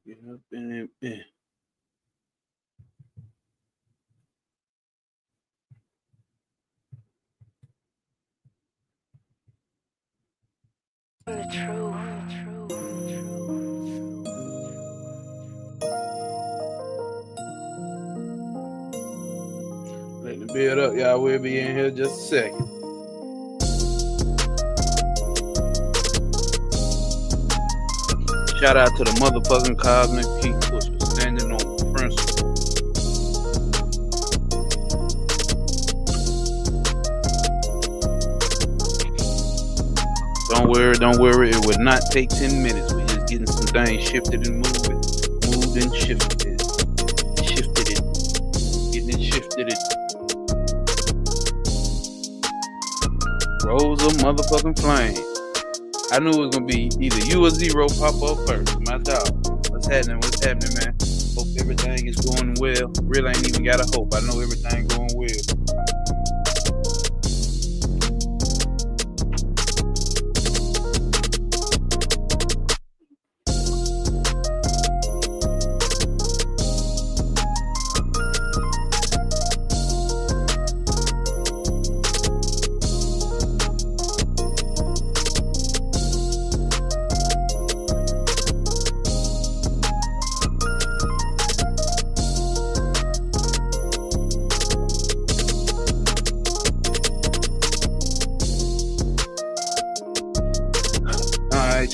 Get up in it. Let the bed up, y'all. We'll be in here just a second. Shout out to the motherfucking cosmic peak pusher standing on principle. Don't worry. It would not take 10 minutes. We're just getting some things shifted and moved and shifted it. Getting it shifted it. Rose of motherfucking flame. I knew it was gonna be either you or Zero pop up first. My dog. What's happening, man? Hope everything is going well. Really ain't even gotta hope. I know everything going well.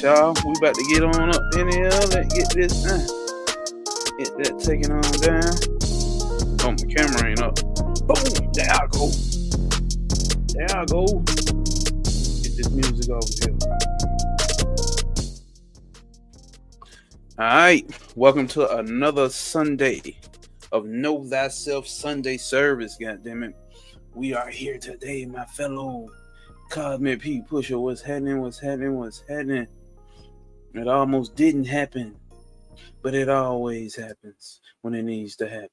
Y'all, we about to get on up in here. Let's get this done. Get that taken on down. Oh, my camera ain't up. Boom! There I go. Get this music over here. Alright, welcome to another Sunday of Know Thyself Sunday service, goddammit. We are here today, my fellow Cosmic P Pusher. What's happening? It almost didn't happen, but it always happens when it needs to happen.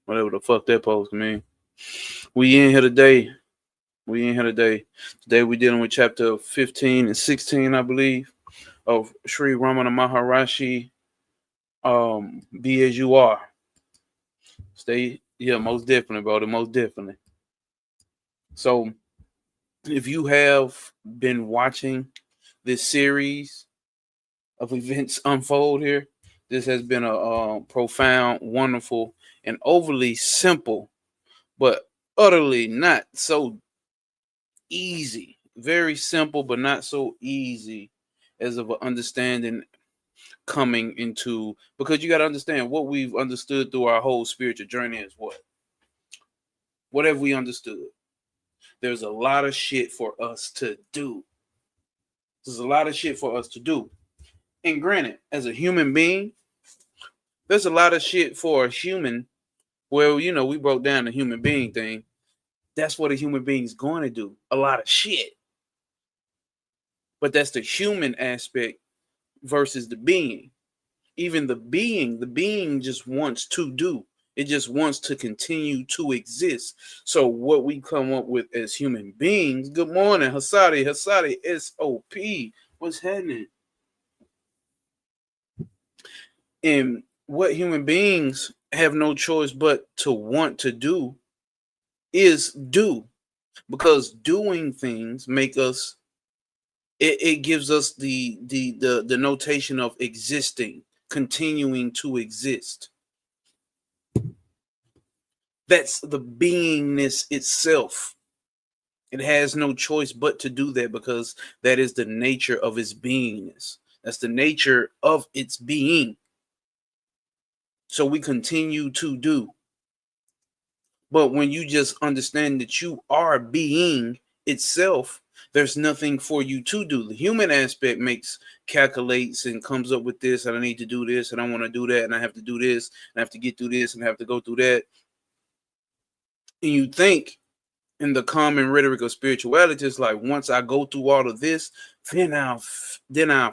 Whatever the fuck that post mean. We in here today. Today we dealing with chapter 15 and 16, I believe, of Sri Ramana Maharshi. Be as you are. Most definitely, brother. Most definitely. So, if you have been watching this series of events unfold here, this has been a profound, wonderful, and overly simple, but utterly not so easy. Very simple, but not so easy as of an understanding coming into, because you got to understand what we've understood through our whole spiritual journey is what? What have we understood? There's a lot of shit for us to do. And granted, as a human being, there's a lot of shit for a human. Well, we broke down the human being thing. That's what a human being is going to do. A lot of shit. But that's the human aspect versus the being. Even the being just wants to do. It just wants to continue to exist. So what we come up with as human beings, good morning, Hasadi, SOP, what's happening? And what human beings have no choice but to want to do is do. Because doing things make us, it gives us the notation of existing, continuing to exist. That's the beingness itself. It has no choice but to do that because that is the nature of its beingness. That's the nature of its being. So we continue to do. But when you just understand that you are being itself, there's nothing for you to do. The human aspect calculates and comes up with this, and I need to do this, and I want to do that, and I have to do this, and I have to get through this, and I have to go through that. And you think in the common rhetoric of spirituality, it's like once I go through all of this, then I'll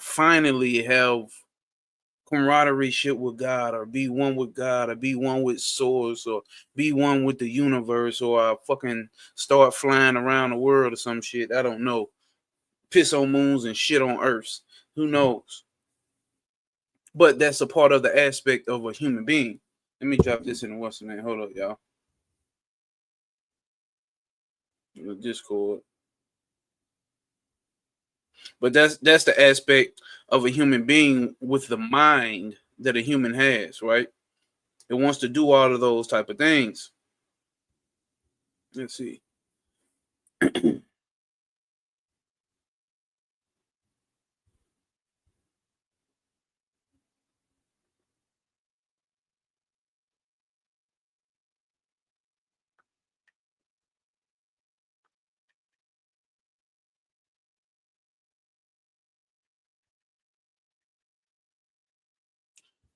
finally have camaraderie shit with God, or be one with God, or be one with source, or be one with the universe, or I fucking start flying around the world or some shit. I don't know. piss on moons and shit on earths. Who knows? But that's a part of the aspect of a human being. Let me drop this in the what's the name? Hold up, y'all. The Discord. But that's the aspect of a human being with the mind that a human has, right? It wants to do all of those type of things. Let's see.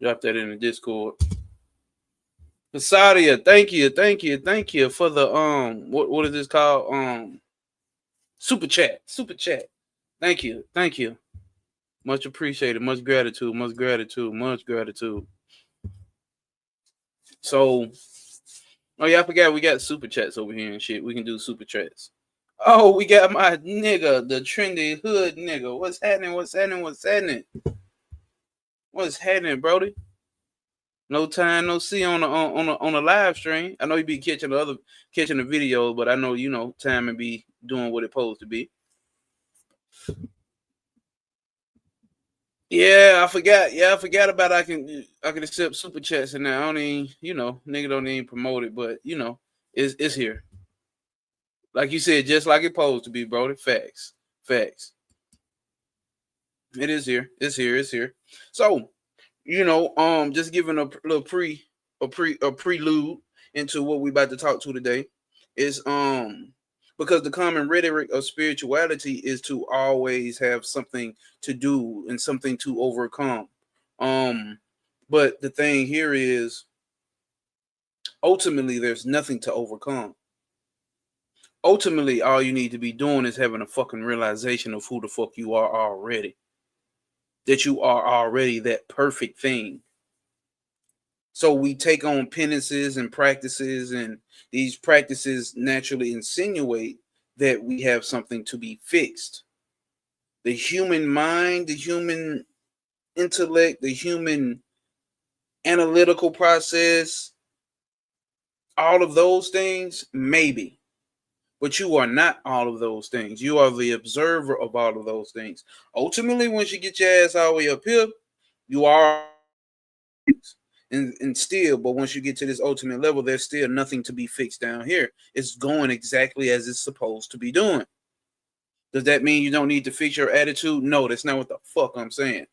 Drop that in the Discord. Sadia, thank you for the what is this called? Super chat. Super chat. Thank you. Thank you. Much appreciated. Much gratitude. Much gratitude. Much gratitude. So, oh yeah, I forgot we got super chats over here and shit. We can do super chats. Oh, we got my nigga, the trendy hood nigga. What's happening? What's happening? What's happening? What's happening, Brody? No time, no see on a live stream. I know you be catching the video, but I know time and be doing what it's supposed to be. Yeah, I forgot. Yeah, I forgot about I can accept super chats and now I don't even nigga don't even promote it, but it's here. Like you said, just like it's supposed to be, bro. Facts. Facts. It is here. It's here. It's here. So, just giving a little prelude into what we about to talk to today is because the common rhetoric of spirituality is to always have something to do and something to overcome. But the thing here is ultimately there's nothing to overcome. Ultimately, all you need to be doing is having a fucking realization of who the fuck you are already. That you are already that perfect thing. So we take on penances and practices, and these practices naturally insinuate that we have something to be fixed. The human mind, the human intellect, the human analytical process, all of those things, maybe. But you are not all of those things. You are the observer of all of those things. Ultimately, once you get your ass all the way up here, you are and still, but once you get to this ultimate level, there's still nothing to be fixed down here. It's going exactly as it's supposed to be doing. Does that mean you don't need to fix your attitude? No, that's not what the fuck I'm saying.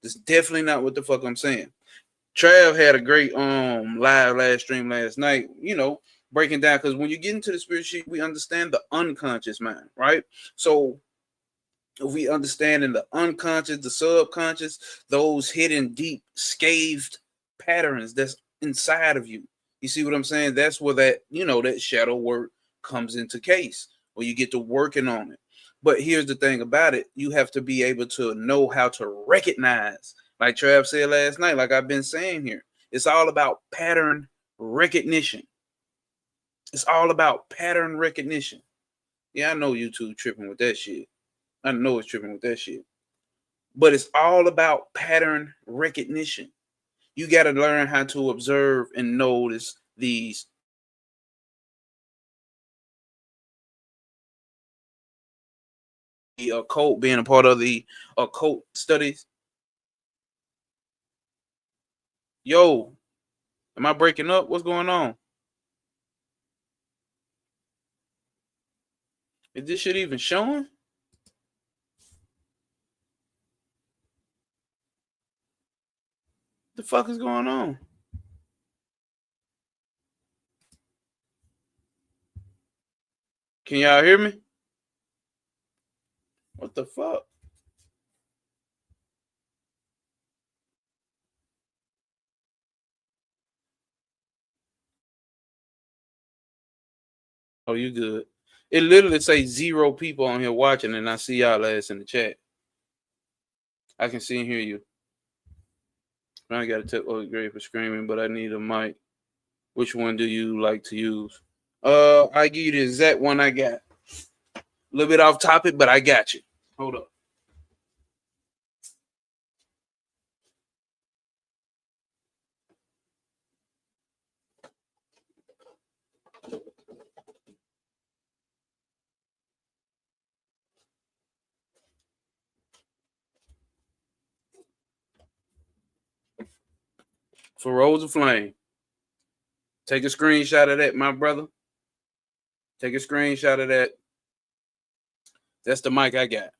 That's definitely not what the fuck I'm saying. Trav had a great live stream last night, breaking down, because when you get into the spirit sheet, we understand the unconscious mind, right? So if we understand in the unconscious, the subconscious, those hidden deep scathed patterns that's inside of you. You see what I'm saying? That's where that shadow work comes into case, where you get to working on it. But here's the thing about it. You have to be able to know how to recognize, like Trav said last night, like I've been saying here. It's all about pattern recognition. It's all about pattern recognition. Yeah, I know YouTube tripping with that shit. I know it's tripping with that shit. But it's all about pattern recognition. You got to learn how to observe and notice these occult, being a part of the occult studies. Yo, am I breaking up? What's going on? Is this shit even showing? The fuck is going on? Can y'all hear me? What the fuck? Oh, you good. It literally says 0 people on here watching, and I see y'all ass in the chat. I can see and hear you. I got to take grade for screaming, but I need a mic. Which one do you like to use? I give you the exact one I got. A little bit off topic, but I got you. Hold up. For Rose of Flame. Take a screenshot of that, my brother. Take a screenshot of that. That's the mic I got.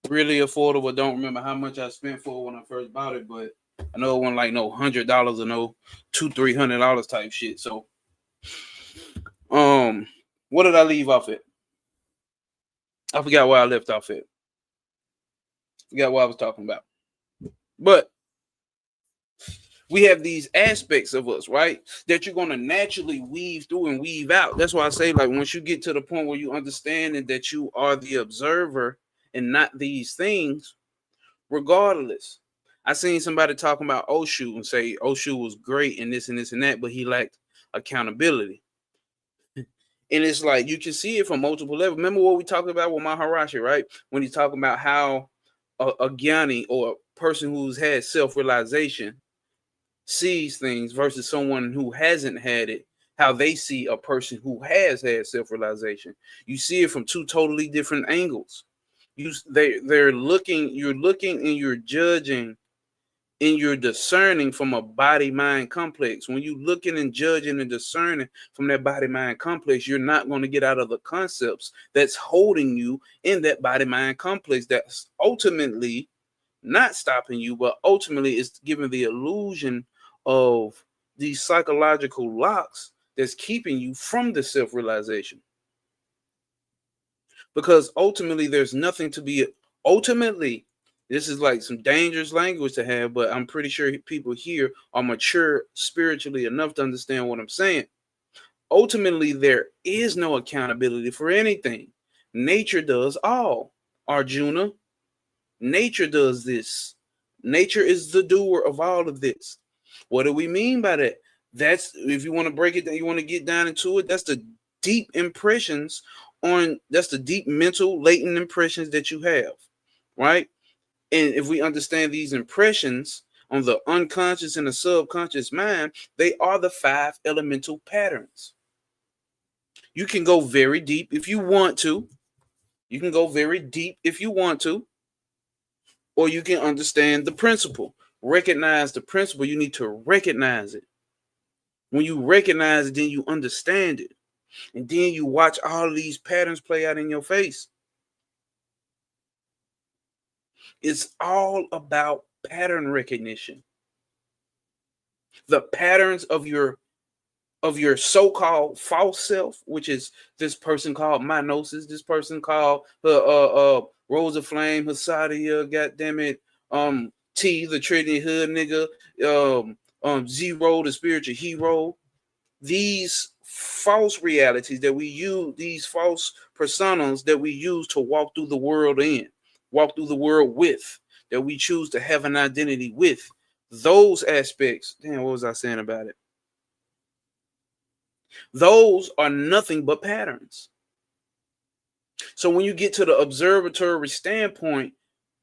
Really affordable. Don't remember how much I spent for it when I first bought it, but I know it wasn't like no $100 or no $200-300 type shit. So, what did I leave off it? I forgot where I left off it. Forgot what I was talking about. But we have these aspects of us, right? That you're going to naturally weave through and weave out. That's why I say, like, once you get to the point where you understand that you are the observer and not these things, regardless. I seen somebody talking about Oshu and say Oshu was great in this and this and that, but he lacked accountability. And it's like you can see it from multiple levels. Remember what we talked about with Maharashi, right? When he's talking about how a Gyani or a person who's had self-realization sees things versus someone who hasn't had it, how they see a person who has had self-realization. You see it from two totally different angles. You're looking and you're judging and you're discerning from a body-mind complex. When you looking and judging and discerning from that body-mind complex, you're not going to get out of the concepts that's holding you in that body-mind complex that's ultimately not stopping you, but ultimately it's giving the illusion of these psychological locks that's keeping you from the self-realization. Because ultimately there's nothing to be ultimately. This is like some dangerous language to have, but I'm pretty sure people here are mature spiritually enough to understand what I'm saying. Ultimately, there is no accountability for anything. Nature does all. Arjuna, nature does this. Nature is the doer of all of this. What do we mean by that? That's, if you want to break it down, you want to get down into it, that's the deep impressions that's the deep mental latent impressions that you have, right? And if we understand these impressions on the unconscious and the subconscious mind, they are the 5 elemental patterns. You can go very deep if you want to. You can go very deep if you want to, or you can understand the principle. Recognize the principle. You need to recognize it. When you recognize it, then you understand it. And then you watch all of these patterns play out in your face. It's all about pattern recognition. The patterns of your so-called false self, which is this person called Minosis, this person called Rose of Flame, Hasadia, goddamn it, T, the Trinity Hood nigga, Zero, the spiritual hero. These false realities that we use, these false personas that we use to walk through the world walk through the world with, that we choose to have an identity with. Those aspects, damn, what was I saying about it? Those are nothing but patterns. So when you get to the observatory standpoint,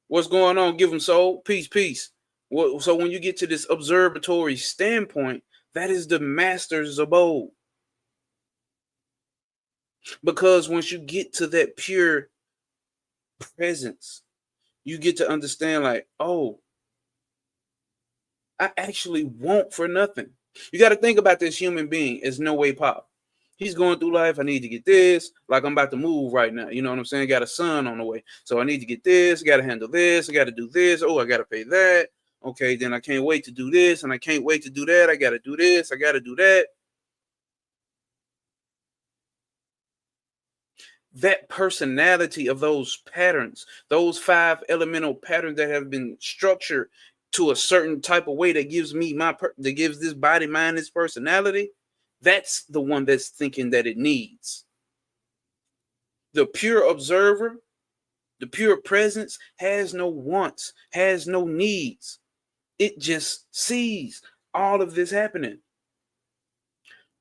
what's going on? Give them soul, peace, peace. So when you get to this observatory standpoint, that is the master's abode. Because once you get to that pure presence, you get to understand, like, oh, I actually want for nothing. You got to think about this human being as no way pop. He's going through life. I need to get this. Like, I'm about to move right now. You know what I'm saying? Got a son on the way. So I need to get this. Got to handle this. I got to do this. Oh, I got to pay that. Okay, then I can't wait to do this. And I can't wait to do that. I got to do this. I got to do that. That personality of those patterns, those 5 elemental patterns that have been structured to a certain type of way that gives me that gives this body, mind, this personality, that's the one that's thinking that it needs. The pure observer, the pure presence has no wants, has no needs. It just sees all of this happening.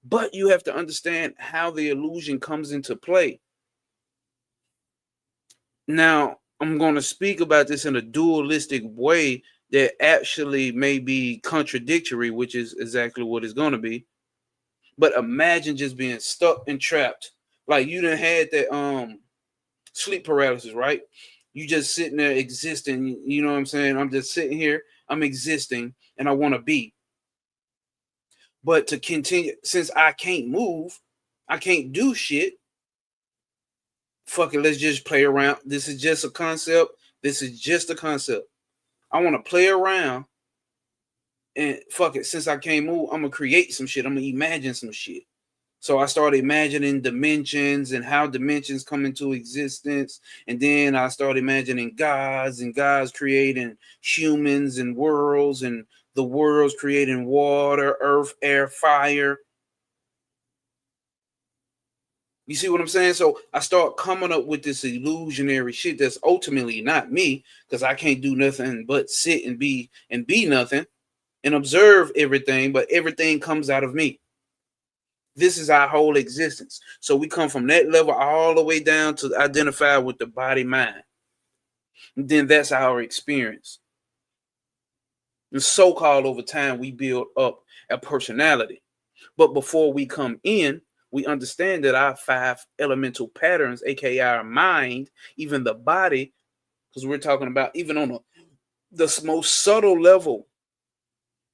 But you have to understand how the illusion comes into play. Now, I'm going to speak about this in a dualistic way that actually may be contradictory, which is exactly what it's going to be. But imagine just being stuck and trapped. Like you done had that sleep paralysis, right? You just sitting there existing, you know what I'm saying? I'm just sitting here, I'm existing, and I want to be. But to continue, since I can't move, I can't do shit, fuck it, let's just play around. This is just a concept. This is just a concept. I want to play around and fuck it. Since I can't move, I'm gonna create some shit. I'm gonna imagine some shit. So I started imagining dimensions and how dimensions come into existence. And then I started imagining gods and gods creating humans and worlds and the worlds creating water, earth, air, fire. You see what I'm saying? So I start coming up with this illusionary shit that's ultimately not me, because I can't do nothing but sit and be nothing and observe everything, but everything comes out of me. This is our whole existence. So we come from that level all the way down to identify with the body mind. And then that's our experience. And so-called over time, we build up a personality. But before we come in, we understand that our 5 elemental patterns, aka our mind, even the body, because we're talking about even on the most subtle level,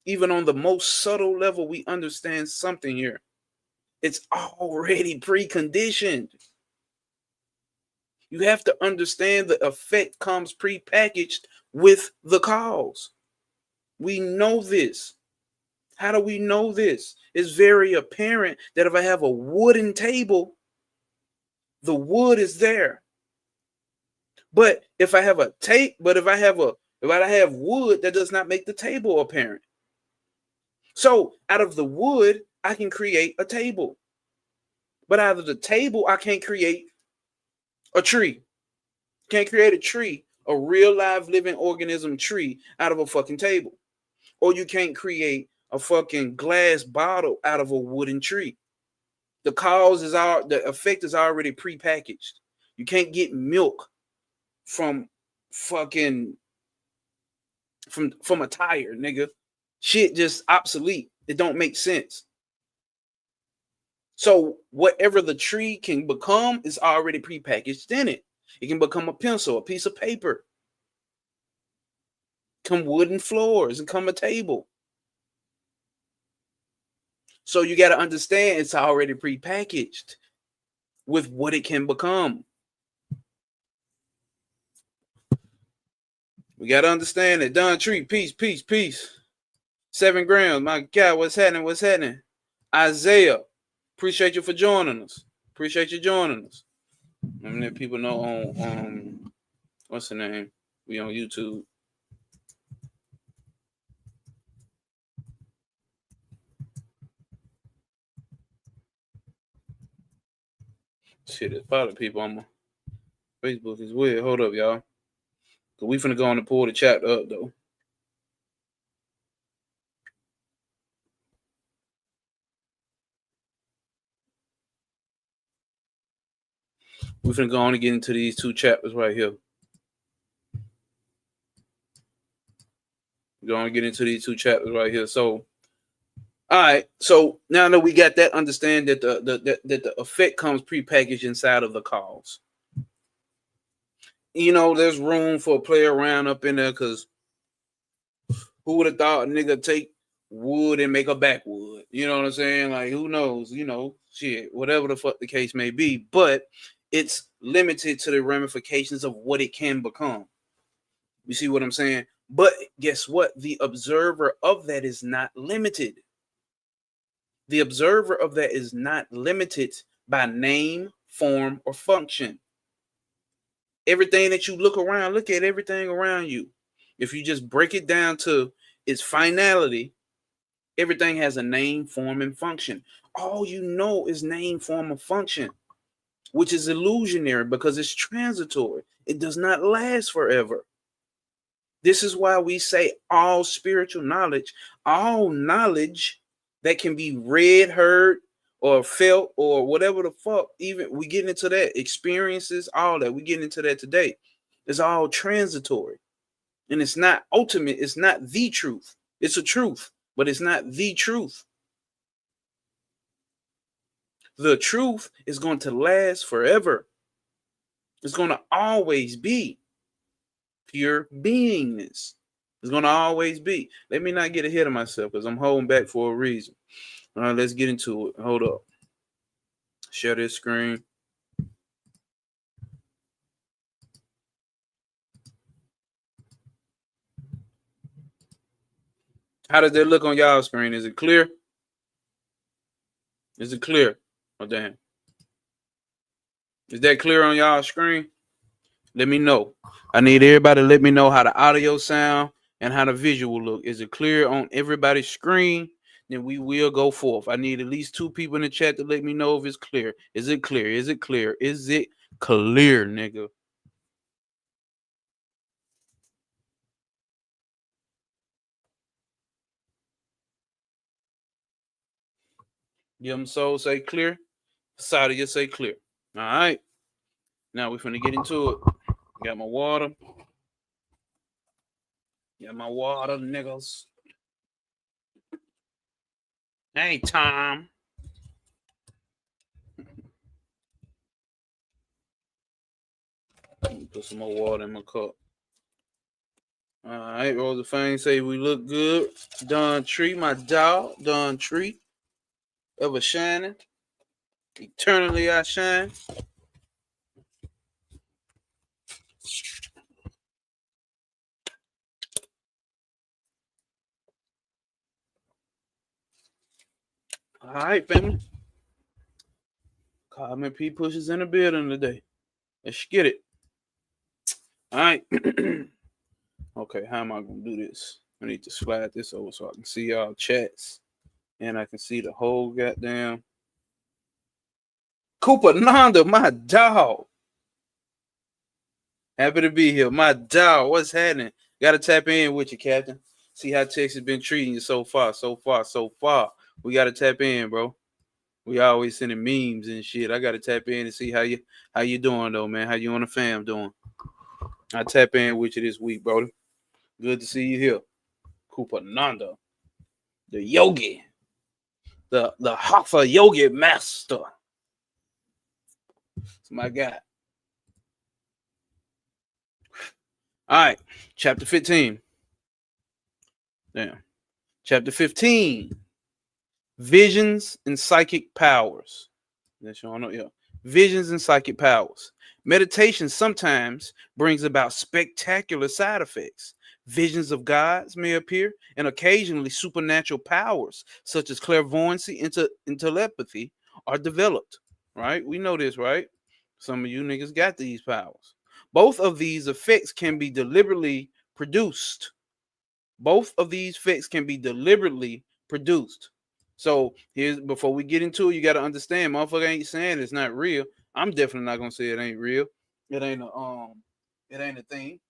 even on the most subtle level, we understand something here. It's already preconditioned. You have to understand the effect comes prepackaged with the cause. We know this. How do we know this? It's very apparent that if I have a wooden table, the wood is there. But if I have if I have wood, that does not make the table apparent. So out of the wood, I can create a table. But out of the table, I can't create a tree. Can't create a tree, a real live living organism tree out of a fucking table. Or you can't create a fucking glass bottle out of a wooden tree. The effect is already prepackaged. You can't get milk from fucking from a tire, nigga. Shit just obsolete. It don't make sense. So whatever the tree can become is already prepackaged in it. It can become a pencil, a piece of paper, come wooden floors, and come a table. So you got to understand it's already prepackaged with what it can become. We got to understand that. Don Tree, peace, peace, peace. 7 grams. My God, what's happening? What's happening? Isaiah, appreciate you for joining us. Appreciate you joining us. I mean, people know on what's the name? We on YouTube. Shit, there's probably people on my Facebook as well. Hold up, y'all. Cause we finna go on and pull the chat up though. We finna go on and get into these 2 chapters right here. We're gonna get into these 2 chapters right here. So, all right. So now that we got that, understand that the effect comes prepackaged inside of the cause. You know, there's room for a play around up in there, because who would have thought a nigga take wood and make a backwood? You know what I'm saying? Like, who knows? You know, shit, whatever the fuck the case may be. But it's limited to the ramifications of what it can become. You see what I'm saying? But guess what? The observer of that is not limited. The observer of that is not limited by name, form, or function. Everything that you look at everything around you. If you just break it down to its finality, everything has a name, form, and function. All you know is name, form, or function, which is illusionary because it's transitory. It does not last forever. This is why we say all spiritual knowledge, all knowledge that can be read, heard, or felt or whatever the fuck. Even we getting into that experiences, all that we getting into that today. It's all transitory, and it's not ultimate. It's not the truth. It's a truth, but it's not the truth. The truth is going to last forever. It's going to always be pure beingness. It's going to always be. Let me not get ahead of myself because I'm holding back for a reason. All right, let's get into it. Hold up. Share this screen. How does that look on y'all screen? Is it clear? Is it clear? Oh, damn. Is that clear on y'all screen? Let me know. I need everybody to let me know how the audio sound and how the visual look. Is it clear on everybody's screen? Then we will go forth. I need at least 2 people in the chat to let me know if it's clear. Is it clear? Is it clear? Is it clear, nigga? Yum Soul say clear. Sadia say clear. All right. Now we're finna get into it. Got my water. Got my water, niggas. Hey, Tom. Put some more water in my cup. All right, Rosa Fang say we look good. Don Tree, my dog. Don Tree. Ever shining. Eternally I shine. All right, family. Cosmic P pushes in the building today. Let's get it. All right. Okay, how am I going to do this? I need to slide this over so I can see y'all chats. And I can see the whole goddamn Cooper Nanda, my dog. Happy to be here. My dog, what's happening? Got to tap in with you, Captain. See how Texas been treating you so far. We got to tap in, bro. We always sending memes and shit. I got to tap in and see how you doing, though, man. How you and the fam doing? I tap in with you this week, bro. Good to see you here. Cooper Nanda, the yogi, the Hatha yogi master. That's my guy. All right, chapter 15. Damn. Chapter 15. Visions and psychic powers. That's you know, yeah. Visions and psychic powers. Meditation sometimes brings about spectacular side effects. Visions of gods may appear, and occasionally supernatural powers, such as clairvoyancy and telepathy, are developed. Right? We know this, right? Some of you niggas got these powers. Both of these effects can be deliberately produced. Both of these effects can be deliberately produced. So here's before we get into it, you got to understand, motherfucker ain't saying it's not real. I'm definitely not gonna say it ain't real. It ain't a thing.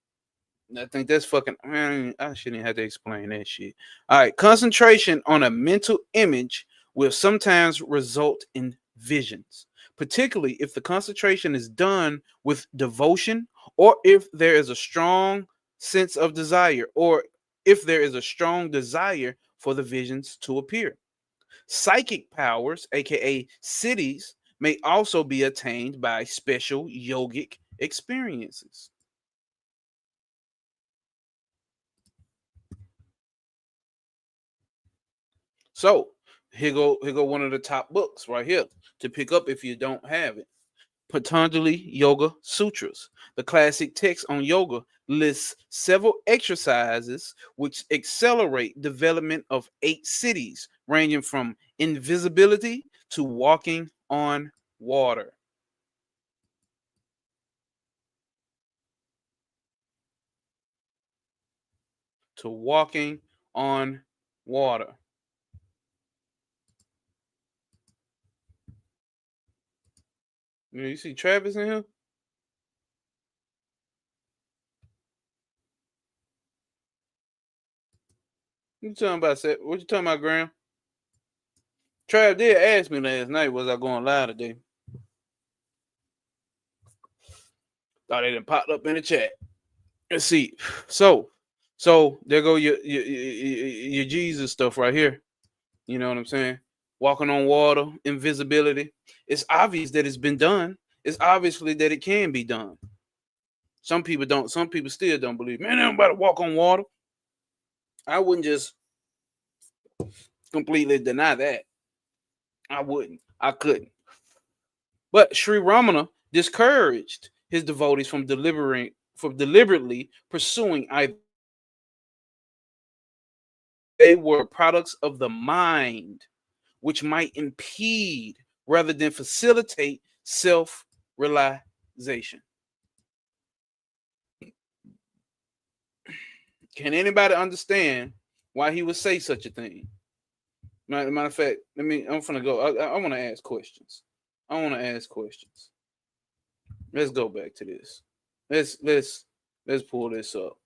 I think that's fucking. Man, I shouldn't have to explain that shit. All right, concentration on a mental image will sometimes result in visions, particularly if the concentration is done with devotion, or if there is a strong sense of desire, or if there is a strong desire for the visions to appear. Psychic powers, aka cities, may also be attained by special yogic experiences. So here go one of the top books right here to pick up if you don't have it. Patanjali Yoga Sutras. The classic text on yoga lists several exercises which accelerate development of 8 cities, ranging from invisibility to walking on water. To walking on water. You see Travis in here? What you talking about? What you talking about, Graham? Trav did ask me last night, was I going live today? Thought it didn't pop up in the chat. Let's see. So there go your Jesus stuff right here. You know what I'm saying? Walking on water, invisibility. It's obvious that it's been done. It's obviously that it can be done. Some people don't. Some people still don't believe. Man, I'm about to walk on water. I wouldn't just completely deny that. I wouldn't. I couldn't. But Sri Ramana discouraged his devotees from deliberately pursuing either they were products of the mind, which might impede rather than facilitate self-realization. Can anybody understand why he would say such a thing? Matter of fact, I'm gonna go. I want to ask questions. Let's go back to this. Let's pull this up.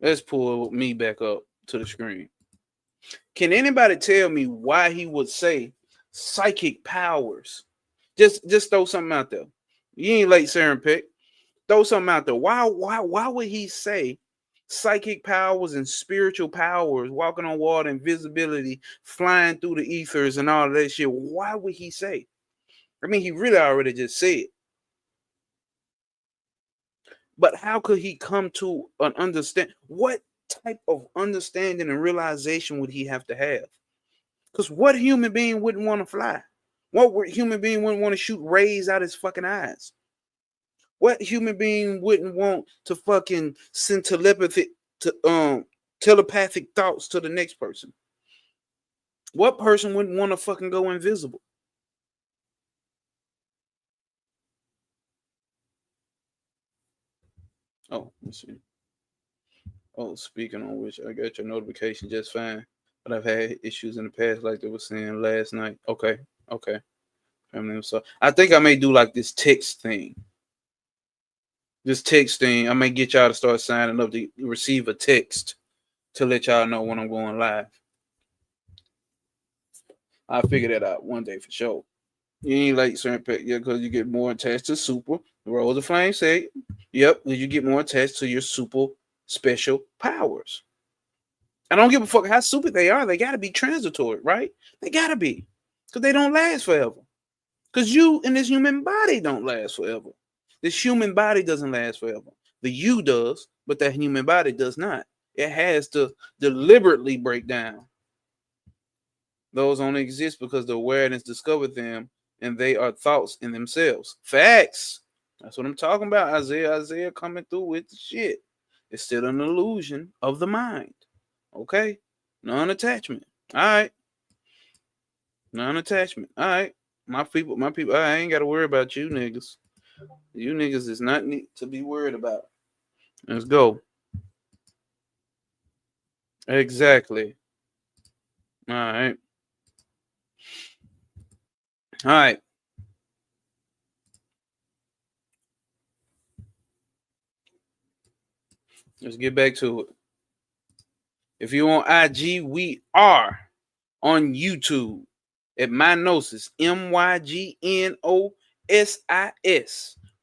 Let's pull me back up to the screen. Can anybody tell me why he would say psychic powers? Just throw something out there. You ain't late, Saren Pick. Throw something out there. Why would he say psychic powers and spiritual powers, walking on water, invisibility, flying through the ethers, and all of that shit? Why would he say? I mean, he really already just said. But how could he come to an understand? What type of understanding and realization would he have to have? Because what human being wouldn't want to fly? What human being wouldn't want to shoot rays out his fucking eyes? What human being wouldn't want to fucking send telepathic thoughts to the next person? What person wouldn't want to fucking go invisible? Oh, let's see. Oh, speaking on which, I got your notification just fine. But I've had issues in the past, like they were saying last night. Okay. So I think I may do like this text thing. I may get y'all to start signing up to receive a text to let y'all know when I'm going live. I'll figure that out one day for sure. You ain't like certain pet, yeah, because you get more attached to super. Rose of Flame say, yep, you get more attached to your super special powers. I don't give a fuck how super they are. They gotta be transitory, right? They gotta be. Because they don't last forever. Because you and this human body don't last forever. This human body doesn't last forever. The you does, but that human body does not. It has to deliberately break down. Those only exist because the awareness discovered them, and they are thoughts in themselves. Facts. That's what I'm talking about. Isaiah coming through with the shit. It's still an illusion of the mind. Okay? Non-attachment. All right. Non-attachment. All right. My people, I ain't got to worry about you niggas. You niggas is not need to be worried about. Let's go. Exactly. All right. All right. Let's get back to it. If you're on IG, we are on YouTube at Mynosis, MYGNOSIS.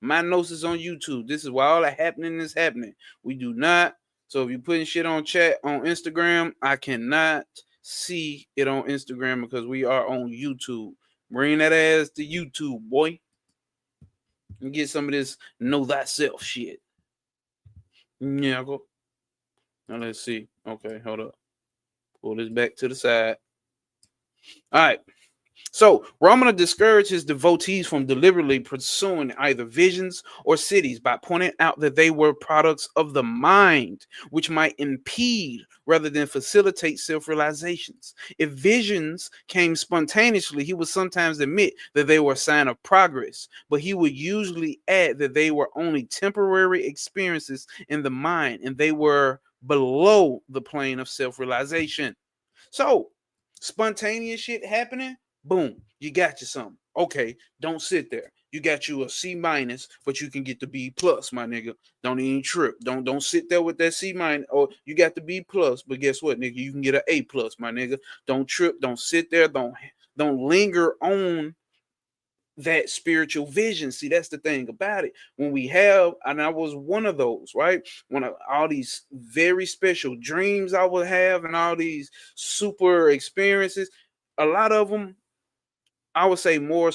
Mynosis on YouTube. This is why all that happening is happening. We do not. So if you're putting shit on chat on Instagram, I cannot see it on Instagram because we are on YouTube. Bring that ass to YouTube, boy. And get some of this know thyself shit. Yeah, go. Now let's see. Okay, hold up. Pull this back to the side. All right. So Ramana discouraged his devotees from deliberately pursuing either visions or cities by pointing out that they were products of the mind, which might impede rather than facilitate self-realizations. If visions came spontaneously, he would sometimes admit that they were a sign of progress, but he would usually add that they were only temporary experiences in the mind and they were below the plane of self-realization. So spontaneous shit happening, Boom, you got you something. Okay, don't sit there. You got you a C minus, but you can get the B plus, my nigga. Don't even trip. Don't sit there with that C minus. Oh, you got the B plus, but guess what, nigga? You can get an A plus, my nigga. Don't trip. Don't sit there. Don't linger on that spiritual vision. See, that's the thing about it. When we have, and I was one of those, right? All these very special dreams I would have, and all these super experiences, a lot of them, I would say more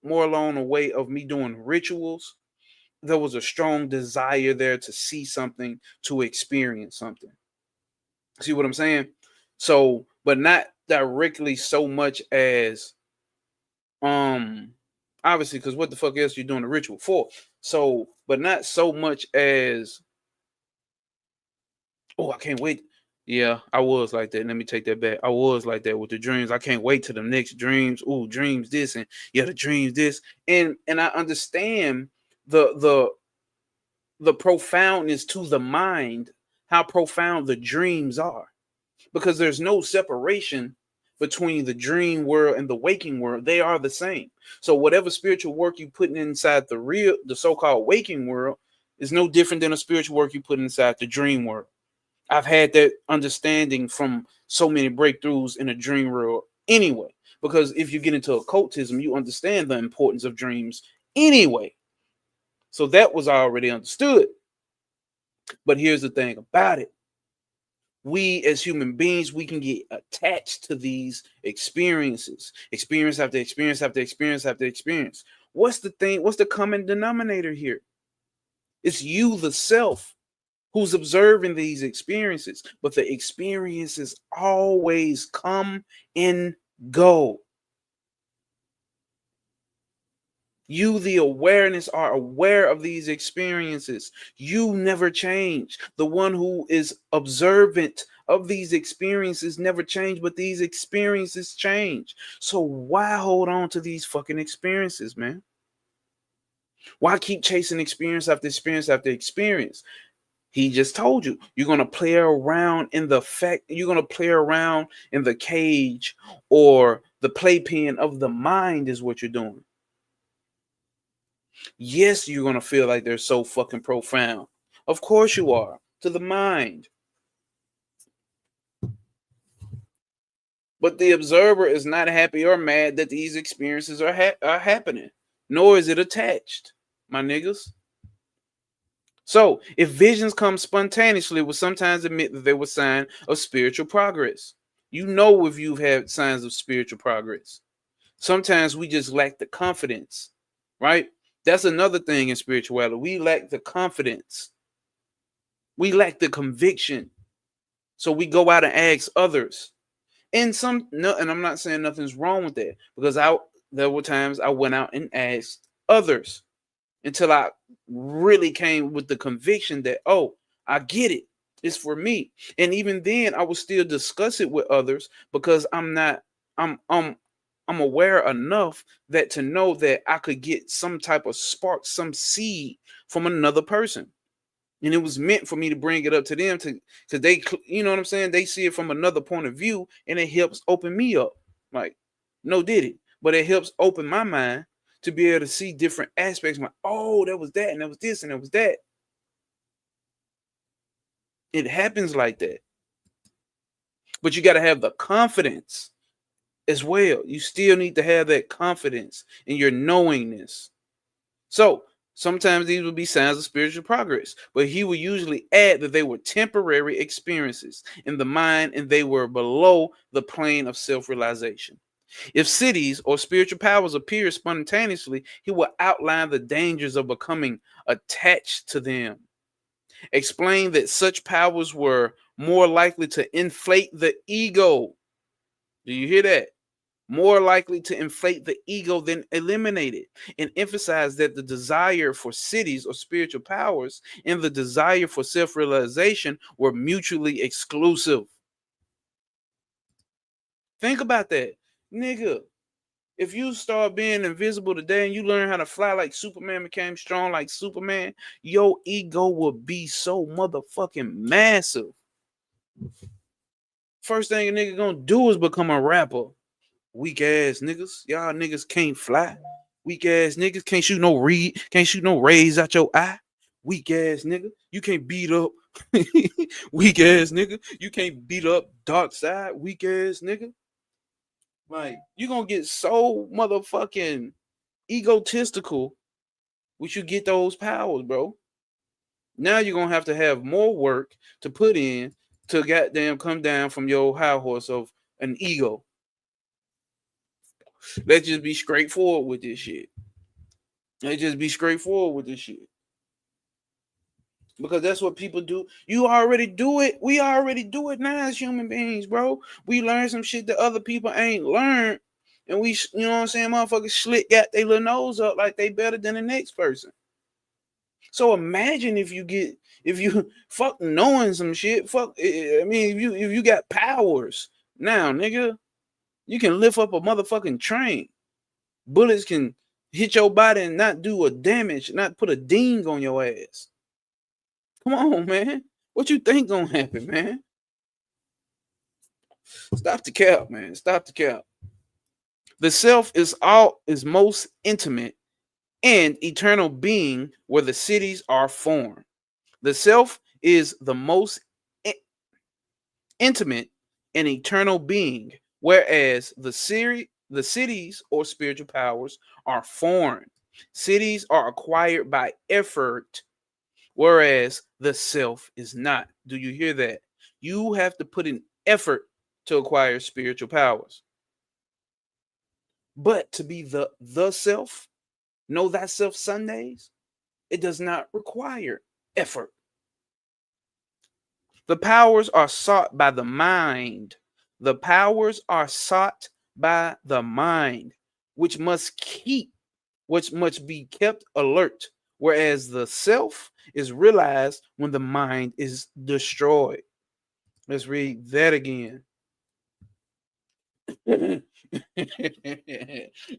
along the way of me doing rituals. There was a strong desire there to see something, to experience something. See what I'm saying? So, but not directly so much as um obviously, because what the fuck else you doing a ritual for? So, but not so much as, oh, I can't wait. Yeah, I was like that. Let me take that back. I was like that with the dreams. I can't wait to the next dreams. Oh, dreams this, and yeah, the dreams this. And I understand the the the profoundness to the mind, how profound the dreams are. Because there's no separation between the dream world and the waking world. They are the same. So whatever spiritual work you putting inside the so-called waking world is no different than a spiritual work you put inside the dream world. I've had that understanding from so many breakthroughs in the dream world anyway. Because if you get into occultism, you understand the importance of dreams anyway. So that was already understood. But here's the thing about it. We as human beings, we can get attached to these experiences, experience after experience after experience after experience. What's the thing? What's the common denominator here? It's you, the self, who's observing these experiences, but the experiences always come and go. You, the awareness, are aware of these experiences. You never change. The one who is observant of these experiences never change, but these experiences change. So why hold on to these fucking experiences, man? Why keep chasing experience after experience after experience? He just told you, you're going to play around in the fact, you're going to play around in the cage or the playpen of the mind is what you're doing. Yes, you're going to feel like they're so fucking profound. Of course you are, to the mind. But the observer is not happy or mad that these experiences are happening, nor is it attached, my niggas. So, if visions come spontaneously, we'll sometimes admit that they were sign of spiritual progress. You know if you've had signs of spiritual progress. Sometimes we just lack the confidence, right? That's another thing in spirituality. We lack the confidence. We lack the conviction. So we go out and ask others. And I'm not saying nothing's wrong with that, because there were times I went out and asked others until I really came with the conviction that, oh, I get it. It's for me. And even then I would still discuss it with others because I'm aware enough that to know that I could get some type of spark, some seed from another person. And it was meant for me to bring it up to them because they, you know what I'm saying? They see it from another point of view and it helps open me up. Like, no did it, but it helps open my mind to be able to see different aspects. Like, oh, that was that, and that was this, and that was that. It happens like that. But you got to have the confidence as well. You still need to have that confidence in your knowingness. So sometimes these would be signs of spiritual progress, but he would usually add that they were temporary experiences in the mind and they were below the plane of self-realization. If cities or spiritual powers appear spontaneously, he will outline the dangers of becoming attached to them. Explain that such powers were more likely to inflate the ego. Do you hear that? More likely to inflate the ego than eliminate it, and emphasize that the desire for cities or spiritual powers and the desire for self-realization were mutually exclusive. Think about that, nigga. If you start being invisible today and you learn how to fly like Superman, became strong like Superman, your ego will be so motherfucking massive. First thing a nigga gonna do is become a rapper. Weak ass niggas. Y'all niggas can't fly. Weak ass niggas can't shoot no can't shoot no rays out your eye. Weak ass nigga. You can't beat up. Weak ass nigga. You can't beat up dark side. Weak ass nigga. Like, you gonna get so motherfucking egotistical once you get those powers, bro. Now you're gonna have to have more work to put in to goddamn come down from your high horse of an ego. Let's just be straightforward with this shit. Let's just be straightforward with this shit. Because that's what people do. You already do it. We already do it now as human beings, bro. We learn some shit that other people ain't learned. And we, you know what I'm saying, motherfuckers slick got their little nose up like they better than the next person. So imagine if you fuck knowing some shit. Fuck, I mean, if you got powers now, nigga, you can lift up a motherfucking train. Bullets can hit your body and not do a damage, not put a ding on your ass. Come on, man. What you think gonna happen, man? Stop the cap, man. Stop the cap. The self is most intimate and eternal being where the cities are formed. The self is the most intimate and eternal being, whereas the cities or spiritual powers are foreign. Cities are acquired by effort, whereas the self is not. Do you hear that? You have to put in effort to acquire spiritual powers. But to be the self, know thyself Sundays, it does not require effort. The powers are sought by the mind. The powers are sought by the mind, which must be kept alert, whereas the self is realized when the mind is destroyed. Let's read that again.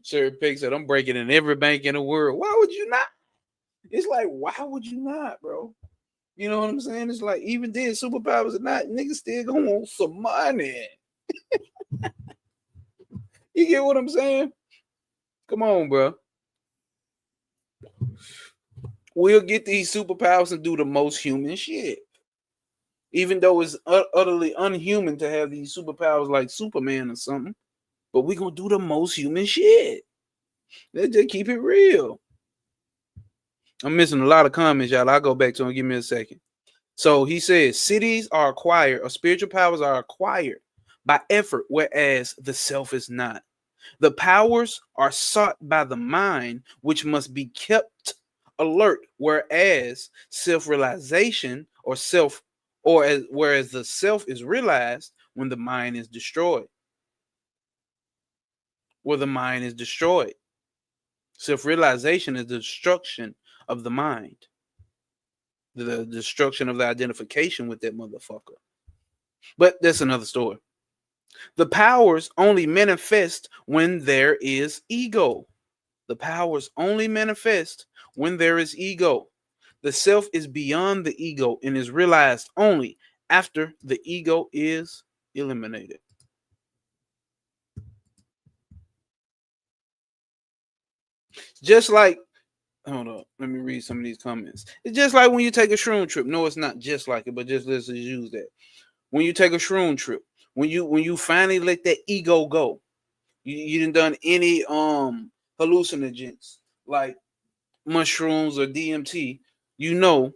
Sir Pig said, I'm breaking in every bank in the world. Why would you not? It's like, why would you not, bro? You know what I'm saying? It's like, even then, superpowers or not, niggas still gonna want some money. You get what I'm saying? Come on, bro. We'll get these superpowers and do the most human shit. Even though it's utterly unhuman to have these superpowers like Superman or something. But we gonna do the most human shit. Let's just keep it real. I'm missing a lot of comments, y'all. I'll go back to him. Give me a second. So he says cities are acquired, or spiritual powers are acquired by effort, whereas the self is not. The powers are sought by the mind, which must be kept alert, whereas self-realization whereas the self is realized when the mind is destroyed. Where the mind is destroyed. Self-realization is the destruction of the mind. The destruction of the identification with that motherfucker. But that's another story. The powers only manifest when there is ego. The powers only manifest when there is ego. The self is beyond the ego and is realized only after the ego is eliminated. Just like, hold up, let me read some of these comments. It's just like when you take a shroom trip. No, it's not just like it, but just let's use that. When you take a shroom trip, when you finally let that ego go, you done any hallucinogens like mushrooms or DMT, you know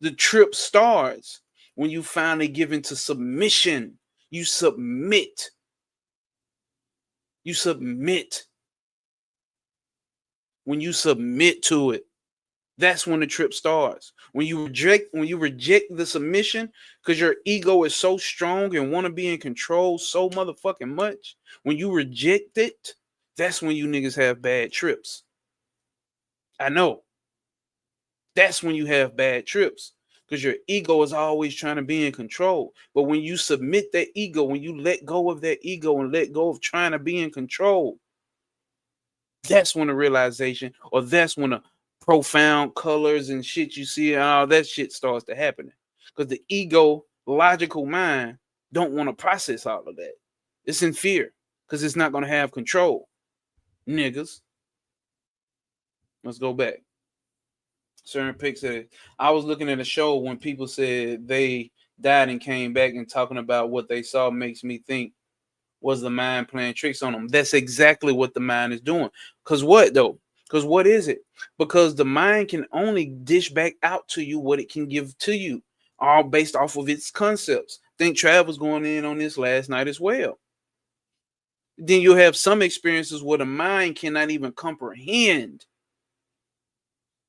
the trip starts when you finally give into submission. You submit. You submit. When you submit to it, that's when the trip starts. When you reject the submission because your ego is so strong and want to be in control so motherfucking much, when you reject it, that's when you niggas have bad trips. I know. That's when you have bad trips because your ego is always trying to be in control. But when you submit that ego, when you let go of that ego and let go of trying to be in control, that's when the realization, or that's when the profound colors and shit you see and all that shit starts to happen. Because the ego, logical mind, don't want to process all of that. It's in fear. because it's not going to have control. Niggas. Let's go back. Certain Pick said, I was looking at a show when people said they died and came back, and talking about what they saw makes me think, was the mind playing tricks on them? That's exactly what the mind is doing. Because what though? Because what is it? Because the mind can only dish back out to you what it can give to you, all based off of its concepts. I think Trav was going in on this last night as well. Then you have some experiences where the mind cannot even comprehend,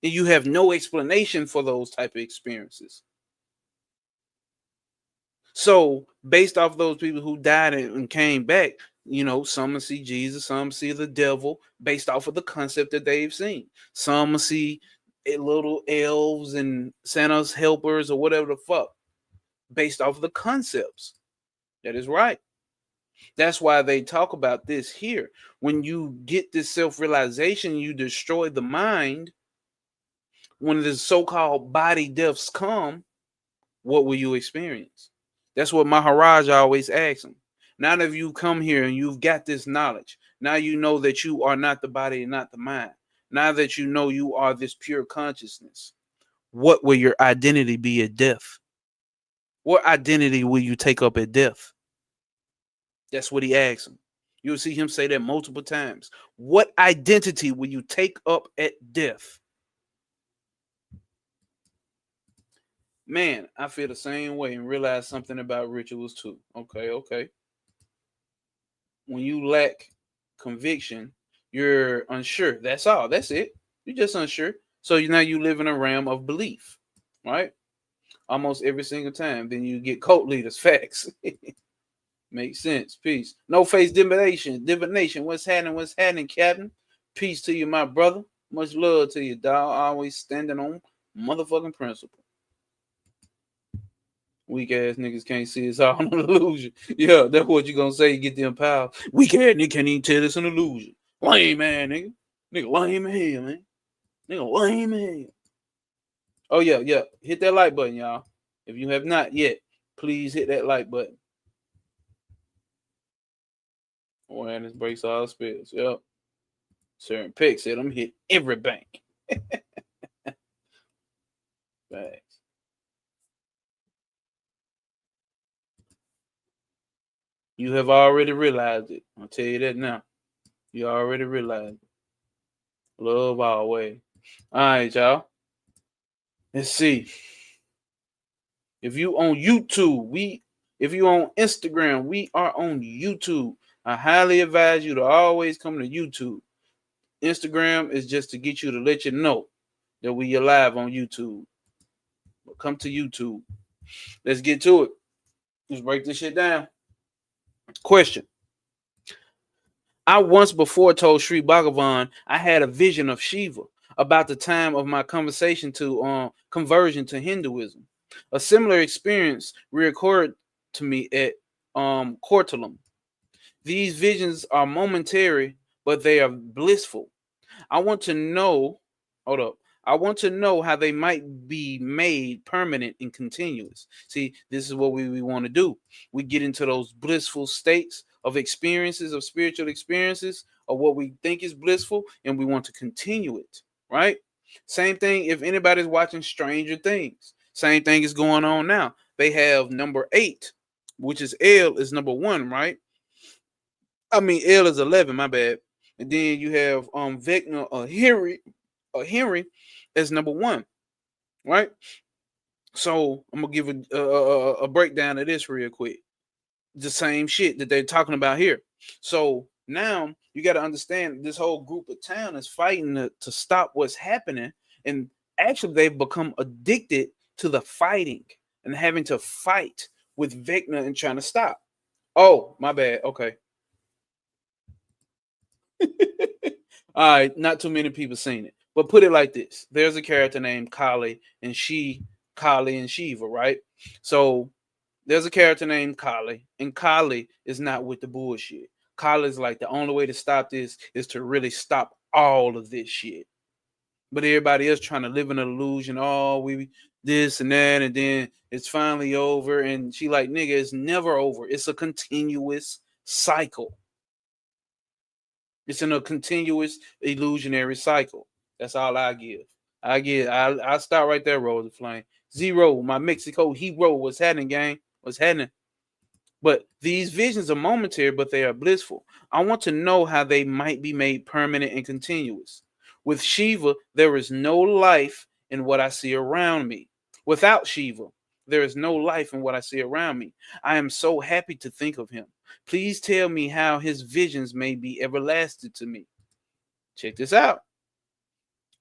and you have no explanation for those type of experiences. So based off those people who died and came back, some will see Jesus, some see the devil, based off of the concept that they've seen. Some will see little elves and Santa's helpers or whatever the fuck, based off of the concepts. That is right. That's why they talk about this here. When you get this self-realization, you destroy the mind. When the so-called body deaths come, what will you experience? That's what Maharaj always asks him. Now that you come here and you've got this knowledge, now you know that you are not the body and not the mind. Now that you know you are this pure consciousness, what will your identity be at death? What identity will you take up at death? That's what he asks him. You'll see him say that multiple times. What identity will you take up at death? Man, I feel the same way and realize something about rituals too. Okay. When you lack conviction, you're unsure. That's all. That's it. You're just unsure. So now you live in a realm of belief, right? Almost every single time. Then you get cult leaders. Facts. Makes sense. Peace. No face divination. What's happening? What's happening, Captain? Peace to you, my brother. Much love to you, dog. Always standing on motherfucking principle. Weak ass niggas can't see it's all an illusion. Yeah, that's what you gonna say. You get them pals. Weak ass nigga can't even tell it's an illusion. Lame man, nigga. Nigga lame hell, man. Nigga lame hell. Oh yeah. Hit that like button, y'all. If you have not yet, please hit that like button. Awareness breaks all spells. Yep. Certain Pick said I'm hit every bank. Facts. You have already realized it. I'll tell you that now. You already realized it. Love always. All right, y'all. Let's see. If you on YouTube, if you on Instagram, we are on YouTube. I highly advise you to always come to YouTube. Instagram is just to get you to let you know that we are live on YouTube. But come to YouTube. Let's get to it. Let's break this shit down. Question. I once before told Sri Bhagavan I had a vision of Shiva about the time of my conversation to conversion to Hinduism. A similar experience reoccurred to me at Kortalam. These visions are momentary, but they are blissful. I want to know, hold up. I want to know how they might be made permanent and continuous. See, this is what we want to do. We get into those blissful states of experiences, of spiritual experiences, of what we think is blissful, and we want to continue it, right? Same thing if anybody's watching Stranger Things. Same thing is going on now. They have number 8, which is L is number 1, right? I mean, L is 11, my bad. And then you have Vecna Henry as number 1, right? So I'm gonna give a breakdown of this real quick. The same shit that they're talking about here. So now you got to understand this whole group of town is fighting to stop what's happening, and actually they've become addicted to the fighting and having to fight with Vecna and trying to stop. Oh, my bad. Okay. All right, not too many people seen it. But put it like this. There's a character named Kali and Shiva, right? So there's a character named Kali, and Kali is not with the bullshit. Kali is like, the only way to stop this is to really stop all of this shit. But everybody else trying to live in an illusion. Oh, we this and that, and then it's finally over. And she like, nigga, it's never over. It's a continuous cycle. It's in a continuous illusionary cycle. That's all I give. I start right there, Rose of Flame. Zero, my Mexico hero. What's happening, gang? What's happening? But these visions are momentary, but they are blissful. I want to know how they might be made permanent and continuous. With Shiva, there is no life in what I see around me. Without Shiva, there is no life in what I see around me. I am so happy to think of him. Please tell me how his visions may be everlasting to me. Check this out.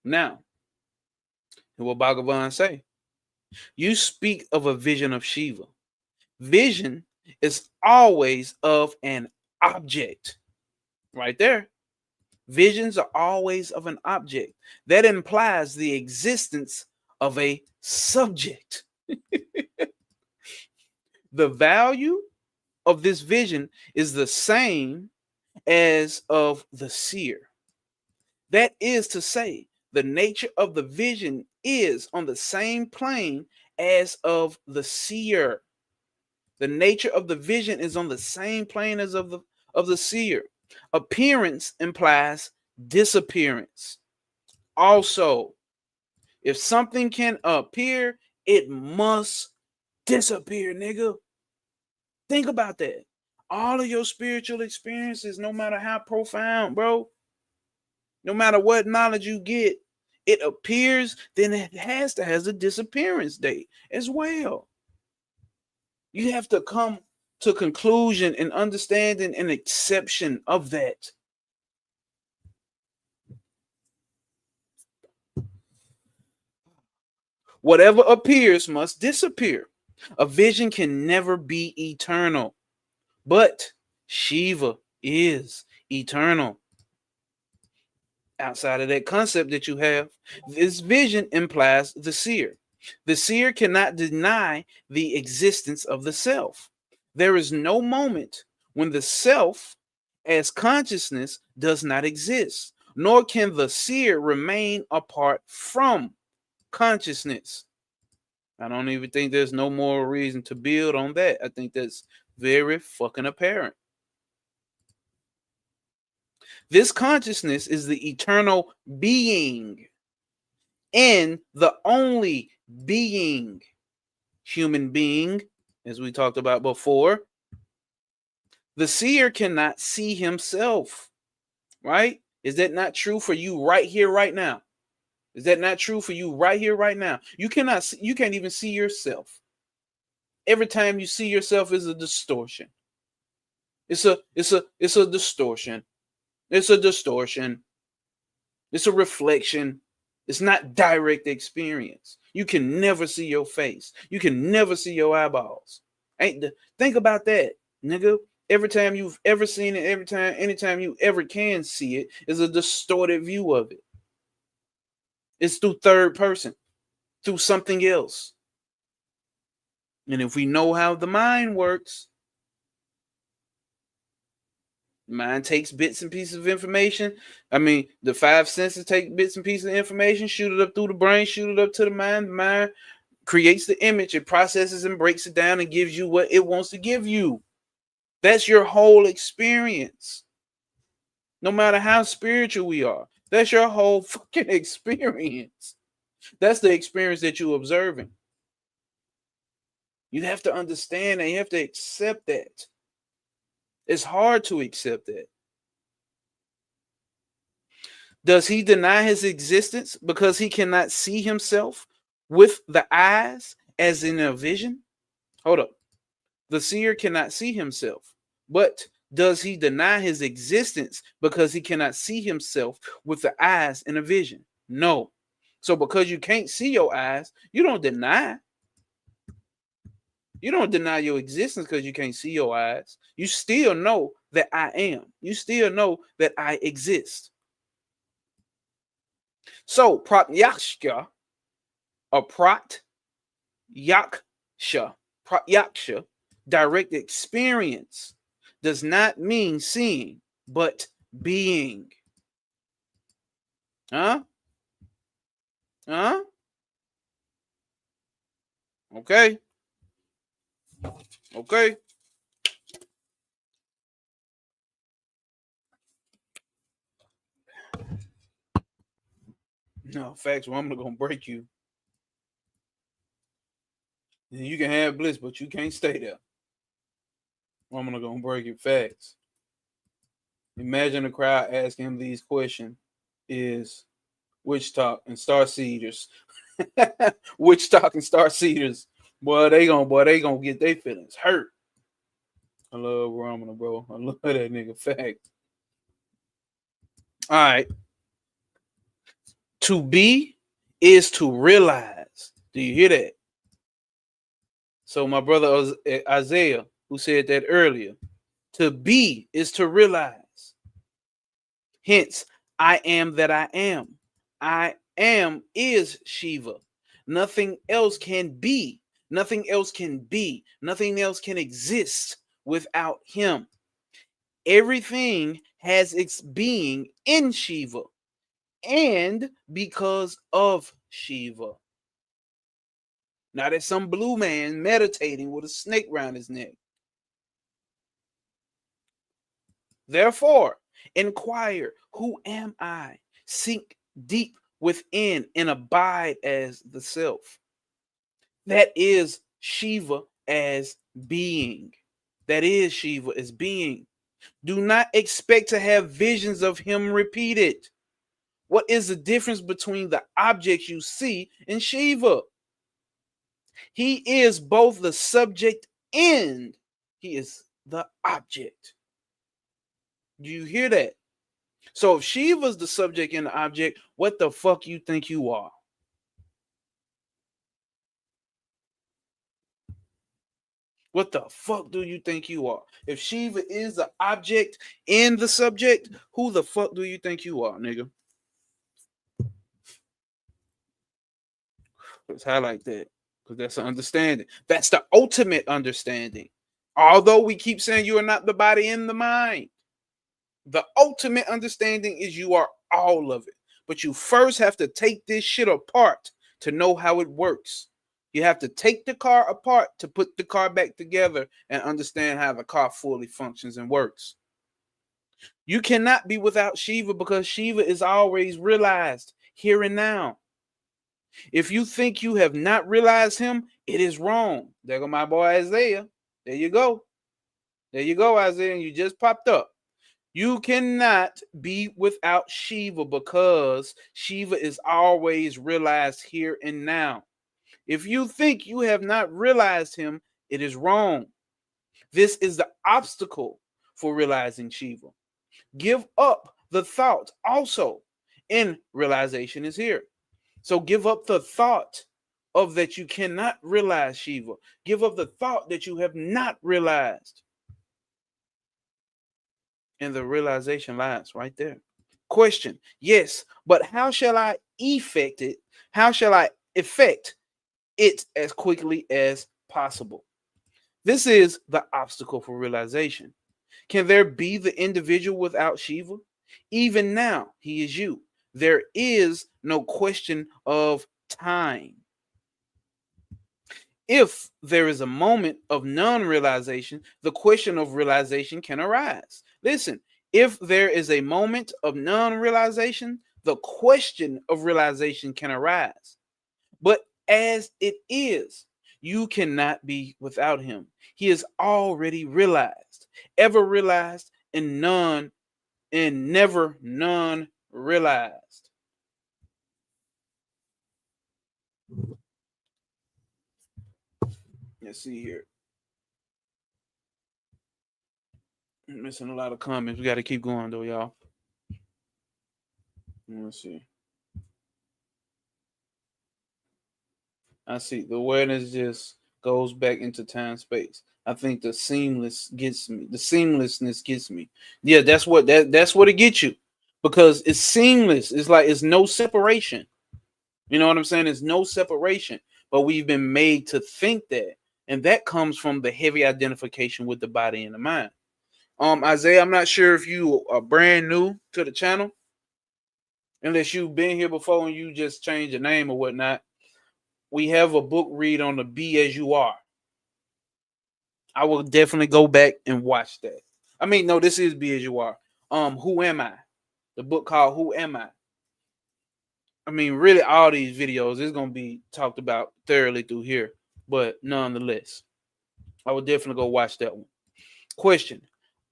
Now, what Bhagavan say? You speak of a vision of Shiva. Vision is always of an object. Right there. Visions are always of an object. That implies the existence of a subject. The value of this vision is the same as of the seer. That is to say, the nature of the vision is on the same plane as of the seer. The nature of the vision is on the same plane as of the seer. Appearance implies disappearance. Also, if something can appear, it must disappear, nigga. Think about that. All of your spiritual experiences, no matter how profound, bro, no matter what knowledge you get, it appears, then it has a disappearance date as well. You have to come to conclusion and understanding and exception of that. Whatever appears must disappear. A vision can never be eternal, but Shiva is eternal. Outside of that concept that you have, this vision implies the seer. The seer cannot deny the existence of the self. There is no moment when the self as consciousness does not exist, nor can the seer remain apart from consciousness. I don't even think there's no more reason to build on that. I think that's very fucking apparent. This consciousness is the eternal being and the only being, human being, as we talked about before. The seer cannot see himself, right? Is that not true for you right here, right now? Is that not true for you right here, right now? You cannot see, you can't even see yourself. Every time you see yourself is a distortion. It's a distortion. It's a distortion. It's a reflection. It's not direct experience. You can never see your face. You can never see your eyeballs. Think about that, nigga. Every time you've ever seen it, anytime you ever can see it, is a distorted view of it. It's through third person, through something else. And if we know how the mind works, the mind takes bits and pieces of information. I mean, the five senses take bits and pieces of information, shoot it up through the brain, shoot it up to the mind. The mind creates the image, it processes and breaks it down and gives you what it wants to give you. That's your whole experience. No matter how spiritual we are, that's your whole fucking experience. That's the experience that you're observing. You have to understand and you have to accept that. It's hard to accept that. Does he deny his existence because he cannot see himself with the eyes as in a vision? Hold up. The seer cannot see himself, but does he deny his existence because he cannot see himself with the eyes in a vision? No. So because you can't see your eyes, you don't deny. You don't deny your existence because you can't see your eyes. You still know that I am. You still know that I exist. So pratyaksha, or pratyaksha, direct experience, does not mean seeing, but being. Huh? Huh? Okay. Okay. No, facts. Well, I'm gonna break you. You can have bliss, but you can't stay there. I'm gonna break your facts. Imagine a crowd asking him these questions: Is witch talk and star seeders, witch talk and star seeders, boy, they gonna get their feelings hurt. I love Ramana, bro. I love that nigga. Fact. All right. To be is to realize. Do you hear that? So my brother Isaiah, who said that earlier, to be is to realize. Hence, I am that I am. I am is Shiva. Nothing else can be. Nothing else can be. Nothing else can exist without him. Everything has its being in Shiva and because of Shiva. Now there's some blue man meditating with a snake around his neck. Therefore, inquire, who am I? Sink deep within and abide as the self. That is Shiva as being. That is Shiva as being. Do not expect to have visions of him repeated. What is the difference between the objects you see and Shiva? He is both the subject and he is the object. Do you hear that? So if Shiva's the subject and the object, what the fuck you think you are? What the fuck do you think you are? If Shiva is the object and the subject, who the fuck do you think you are, nigga? Let's highlight that because that's an understanding. That's the ultimate understanding. Although we keep saying you are not the body and the mind, the ultimate understanding is you are all of it. But you first have to take this shit apart to know how it works. You have to take the car apart to put the car back together and understand how the car fully functions and works. You cannot be without Shiva because Shiva is always realized here and now. If you think you have not realized him, it is wrong. There go my boy Isaiah. There you go. There you go, Isaiah. And you just popped up. You cannot be without Shiva because Shiva is always realized here and now. If you think you have not realized him, it is wrong. This is the obstacle for realizing Shiva. Give up the thought also, and realization is here. So give up the thought of that you cannot realize Shiva. Give up the thought that you have not realized. And the realization lies right there. Question: yes, but how shall I effect it? How shall I effect it as quickly as possible? This is the obstacle for realization. Can there be the individual without Shiva? Even now, he is you. There is no question of time. If there is a moment of non-realization, the question of realization can arise. Listen, if there is a moment of non-realization, the question of realization can arise. But as it is, you cannot be without him. He is already realized, ever realized, and none, and never none realized. Let's see here. I'm missing a lot of comments. We got to keep going though, y'all. Let's see. I see the awareness just goes back into time space. I think the seamlessness gets me. Yeah, that's what it gets you. Because it's seamless. It's like it's no separation. You know what I'm saying? There's no separation. But we've been made to think that. And that comes from the heavy identification with the body and the mind. Isaiah, I'm not sure if you are brand new to the channel, unless you've been here before and you just changed your name or whatnot. We have a book read on the Be As You Are. I will definitely go back and watch that. I mean, no, this is Be As You Are. Who Am I? The book called Who Am I? I mean, really, all these videos is gonna be talked about thoroughly through here, but nonetheless, I would definitely go watch that one. Question: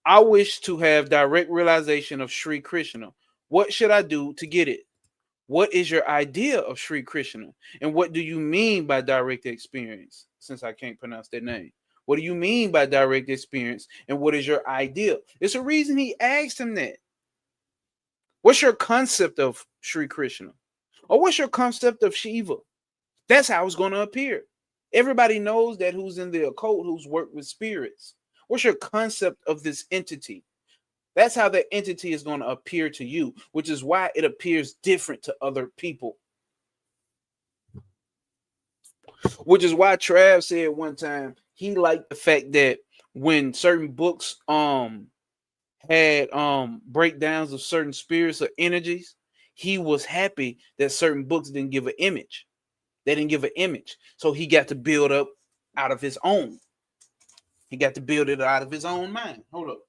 I wish to have direct realization of Sri Krishna. What should I do to get it? What is your idea of Sri Krishna? And what do you mean by direct experience? Since I can't pronounce that name. What do you mean by direct experience? And what is your idea? It's a reason he asked him that. What's your concept of Sri Krishna? Or what's your concept of Shiva? That's how it's going to appear. Everybody knows that who's in the occult, who's worked with spirits. What's your concept of this entity? That's how that entity is going to appear to you, which is why it appears different to other people. Which is why Trav said one time he liked the fact that when certain books had breakdowns of certain spirits or energies, he was happy that certain books didn't give an image. They didn't give an image. So he got to build up out of his own. He got to build it out of his own mind. Hold up.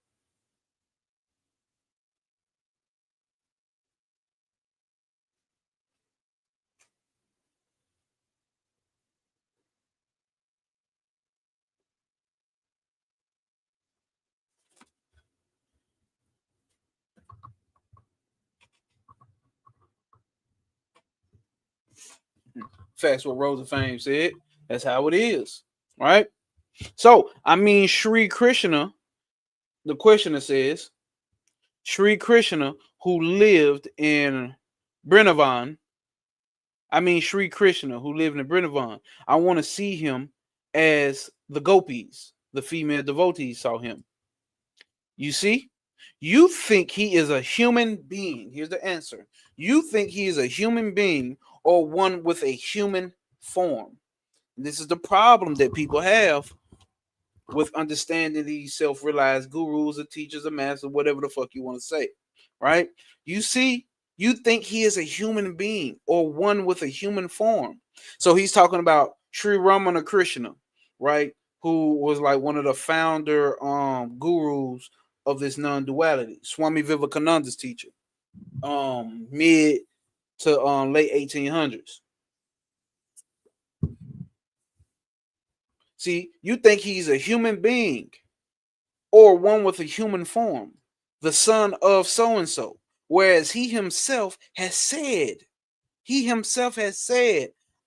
Facts what Rosa Fame said. That's how it is. Right? So, I mean, Sri Krishna, the questioner says, Sri Krishna, who lived in Brindavan, Sri Krishna, who lived in Brindavan, I want to see him as the gopis, the female devotees saw him. You see? You think he is a human being. Here's the answer. You think he is a human being or one with a human form. This is the problem that people have with understanding these self-realized gurus or teachers or masters, whatever the fuck you want to say, right? You see, you think he is a human being or one with a human form. So he's talking about Sri Ramana Krishna, right? Who was like one of the founder gurus of this non-duality, Swami Vivekananda's teacher, mid to late 1800s. See, you think he's a human being or one with a human form, the son of so and so. Whereas he himself has said,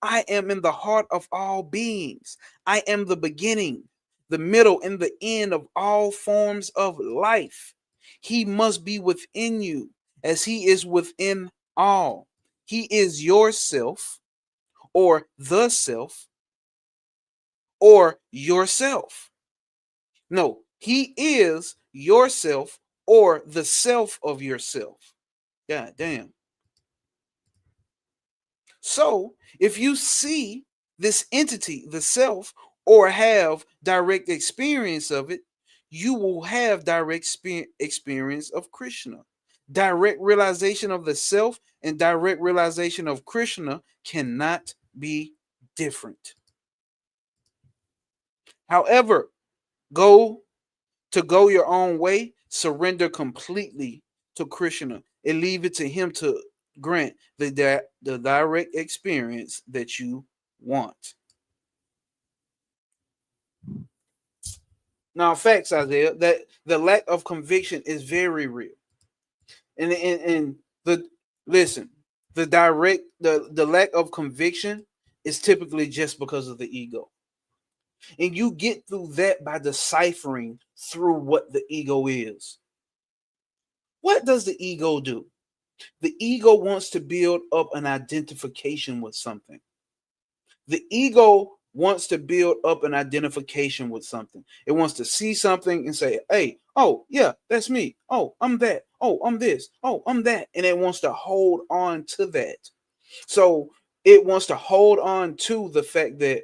I am in the heart of all beings. I am the beginning, the middle, and the end of all forms of life. He must be within you as he is within all. He is yourself or the self or yourself. No, he is yourself or the self of yourself. God damn. So if you see this entity, the self, or have direct experience of it, you will have direct experience of Krishna. Direct realization of the self and direct realization of Krishna cannot be different. However, go your own way, surrender completely to Krishna and leave it to him to grant the direct experience that you want. Now, facts, Isaiah, that the lack of conviction is very real. And the listen, the lack of conviction is typically just because of the ego. And you get through that by deciphering through what the ego is. What does the ego do? The ego wants to build up an identification with something. The ego wants to build up an identification with something. It wants to see something and say, hey, oh, yeah, that's me. Oh, I'm that. Oh, I'm this. Oh, I'm that. And it wants to hold on to that. So it wants to hold on to the fact that,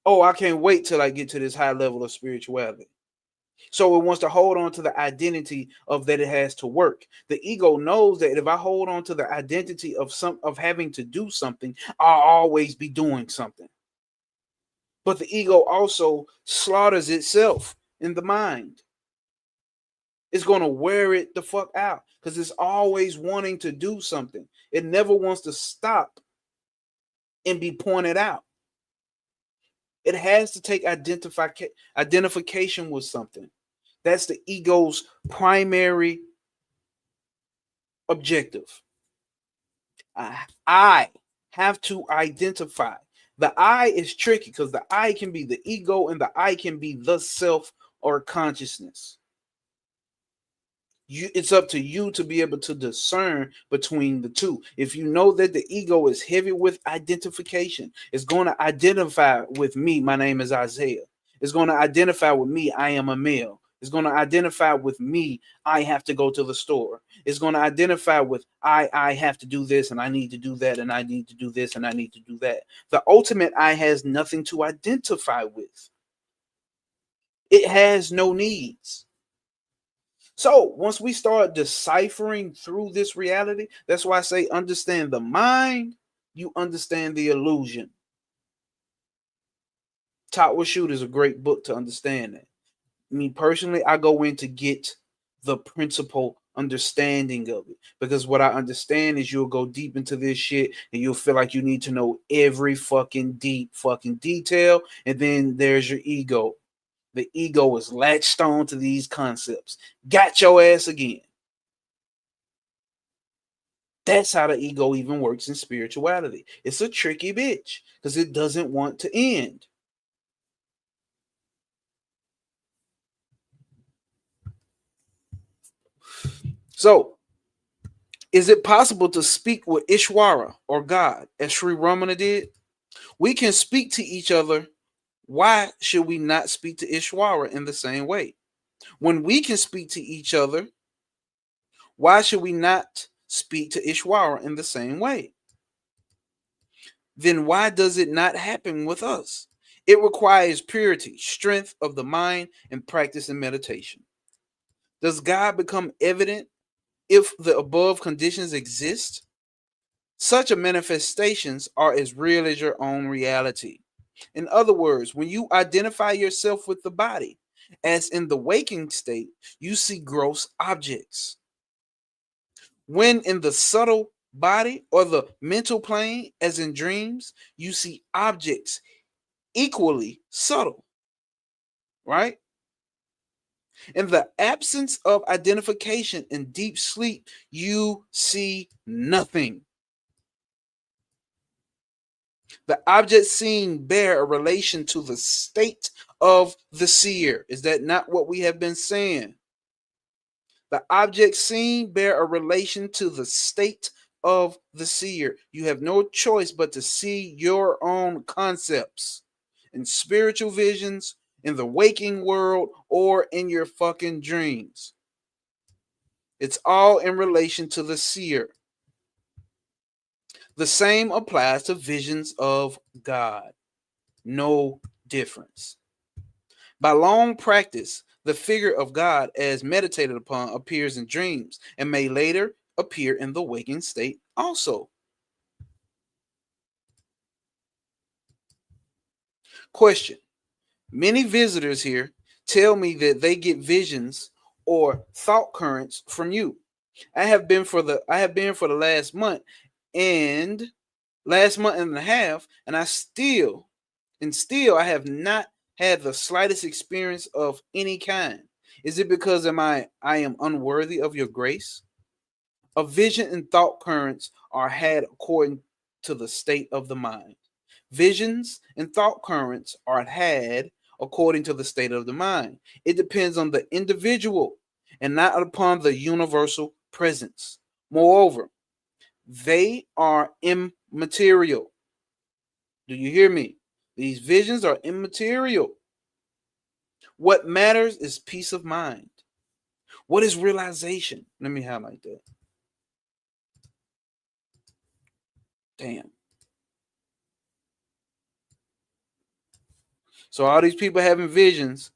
oh, I can't wait till I get to this high level of spirituality. So it wants to hold on to the identity of that it has to work. The ego knows that if I hold on to the identity of having to do something, I'll always be doing something. But the ego also slaughters itself in the mind. It's going to wear it the fuck out because it's always wanting to do something. It never wants to stop and be pointed out. It has to take identification with something. That's the ego's primary objective. I have to identify. The I is tricky because the I can be the ego and the I can be the self or consciousness. It's up to you to be able to discern between the two. If you know that the ego is heavy with identification, it's going to identify with me. My name is Isaiah. It's going to identify with me. I am a male. It's going to identify with me. I have to go to the store. It's going to identify with I have to do this and I need to do that and I need to do this and I need to do that. The ultimate I has nothing to identify with. It has no needs. So once we start deciphering through this reality, that's why I say understand the mind, you understand the illusion. Top Will Shoot is a great book to understand that. Me personally, I go in to get the principal understanding of it because what I understand is you'll go deep into this shit and you'll feel like you need to know every fucking detail, and then there's your ego. The ego is latched on to these concepts. Got your ass again. That's how the ego even works in spirituality. It's a tricky bitch because it doesn't want to end. So, is it possible to speak with Ishwara or God as Sri Ramana did? We can speak to each other. Why should we not speak to Ishwara in the same way? When we can speak to each other, why should we not speak to Ishwara in the same way? Then why does it not happen with us? It requires purity, strength of the mind, and practice in meditation. Does God become evident if the above conditions exist? Such a manifestations are as real as your own reality. In other words, when you identify yourself with the body, as in the waking state, you see gross objects. When in the subtle body or the mental plane, as in dreams, you see objects equally subtle, right? In the absence of identification in deep sleep, you see nothing. The object seen bear a relation to the state of the seer. Is that not what we have been saying? The object seen bear a relation to the state of the seer. You have no choice but to see your own concepts in spiritual visions, in the waking world, or in your fucking dreams. It's all in relation to the seer. The same applies to visions of God. No difference. By long practice, the figure of God as meditated upon appears in dreams and may later appear in the waking state also. Question. Many visitors here tell me that they get visions or thought currents from you. I have been for the last month and a half, and still I have not had the slightest experience of any kind. Is it because I am unworthy of your grace? A vision and thought currents are had according to the state of the mind. Visions and thought currents are had according to the state of the mind. It depends on the individual and not upon the universal presence. Moreover, they are immaterial. Do you hear me? These visions are immaterial. What matters is peace of mind. What is realization? Let me highlight that. Damn. So all these people having visions,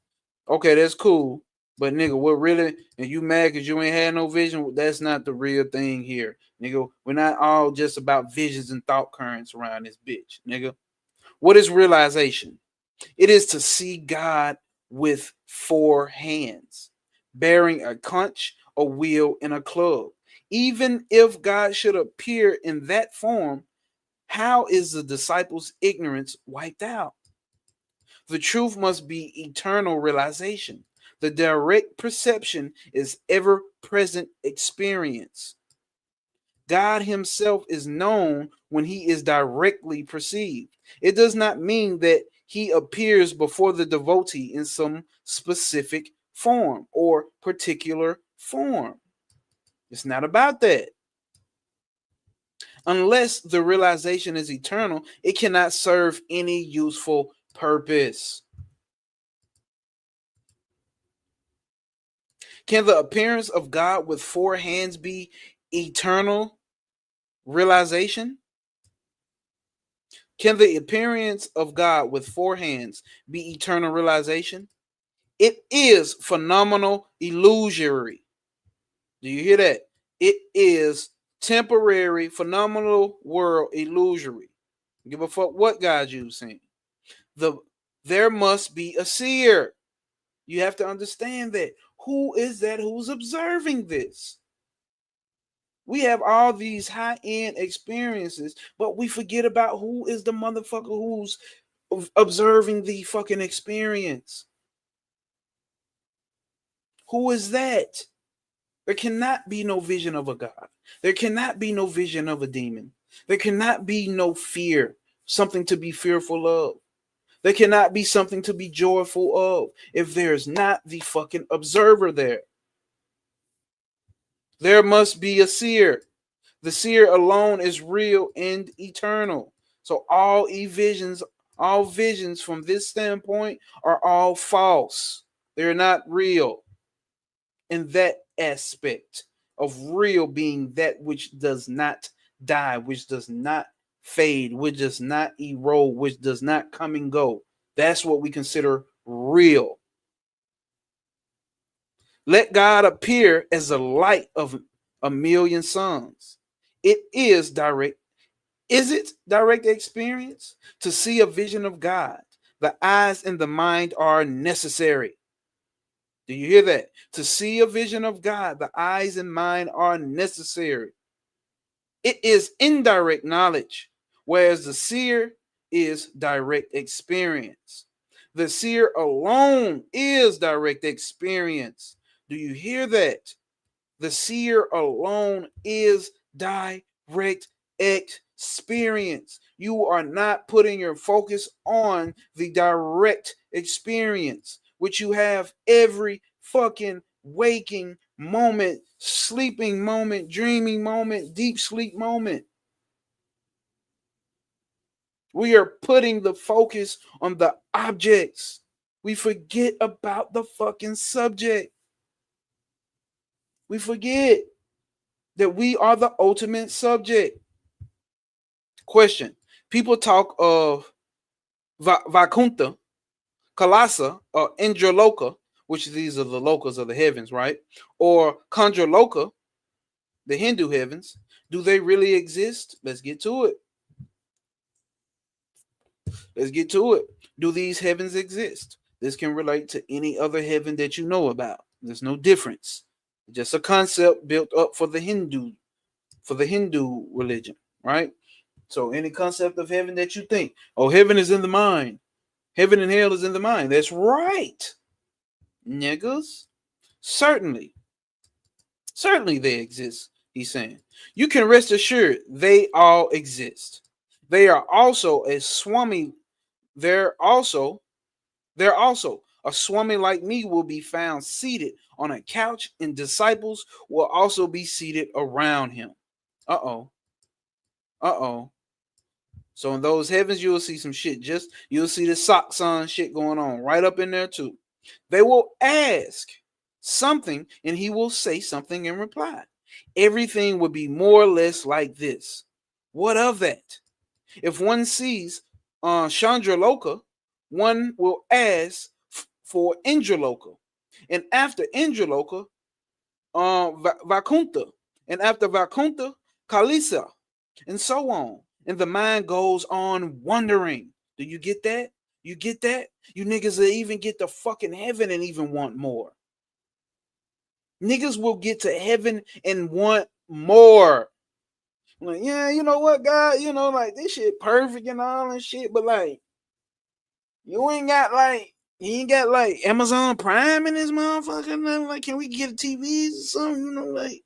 okay, that's cool. But nigga, what really, and you mad because you ain't had no vision? That's not the real thing here. Nigga, we're not all just about visions and thought currents around this bitch, nigga. What is realization? It is to see God with four hands. bearing a conch, a wheel, and a club. Even if God should appear in that form, how is the disciples' ignorance wiped out? The truth must be eternal realization. The direct perception is ever present experience. God himself is known when he is directly perceived. It does not mean that he appears before the devotee in some specific form or particular form. It's not about that. Unless the realization is eternal, it cannot serve any useful purpose. Can the appearance of God with four hands be eternal realization? Can the appearance of God with four hands be eternal realization? It is phenomenal illusory. Do you hear that? It is temporary, phenomenal world illusory. Give a fuck what God you saying. There must be a seer. You have to understand that. Who is that who's observing this? We have all these high-end experiences, but we forget about who is the motherfucker who's observing the fucking experience. Who is that? There cannot be no vision of a God. There cannot be no vision of a demon. There cannot be no fear, something to be fearful of. There cannot be something to be joyful of if there's not the fucking observer there. There must be a seer. The seer alone is real and eternal. So all visions from this standpoint are all false. They're not real in that aspect of real being that which does not die, which does not fade, which does not erode, which does not come and go. That's what we consider real. Let God appear as the light of a million suns. It is direct. Is it direct experience? To see a vision of God, the eyes and the mind are necessary. Do you hear that? To see a vision of God, the eyes and mind are necessary. It is indirect knowledge, whereas the seer is direct experience. The seer alone is direct experience. Do you hear that? The seer alone is direct experience. You are not putting your focus on the direct experience, which you have every fucking waking moment, sleeping moment, dreaming moment, deep sleep moment. We are putting the focus on the objects. We forget about the fucking subject. We forget that we are the ultimate subject. Question. People talk of Vakunta, Kalasa, or Indraloka, which these are the lokas of the heavens, right? Or Chandraloka, the Hindu heavens. Do they really exist? Let's get to it. Let's get to it. Do these heavens exist? This can relate to any other heaven that you know about. There's no difference. Just a concept built up for the Hindu religion, right? So any concept of heaven that you think, oh, heaven is in the mind. Heaven and hell is in the mind. That's right, niggas. Certainly. Certainly they exist, he's saying. You can rest assured they all exist. They are also a Swami. They're also a Swami like me will be found seated on a couch, and disciples will also be seated around him. Uh-oh. Uh-oh. So in those heavens, you'll see some shit. You'll see the Saksan shit going on right up in there too. They will ask something, and he will say something in reply. Everything will be more or less like this. What of that? If one sees Chandraloka, one will ask for Indraloka, and after Indraloka, Vakunta, and after Vakunta, Kalisa, and so on. And the mind goes on wondering. Do you get that? You get that? You niggas will even get to fucking heaven and even want more. Niggas will get to heaven and want more. Like, yeah, you know what, God, like this shit perfect and all and shit, but like, you ain't got like Amazon Prime in this motherfucker. Like, can we get TVs or something? Like,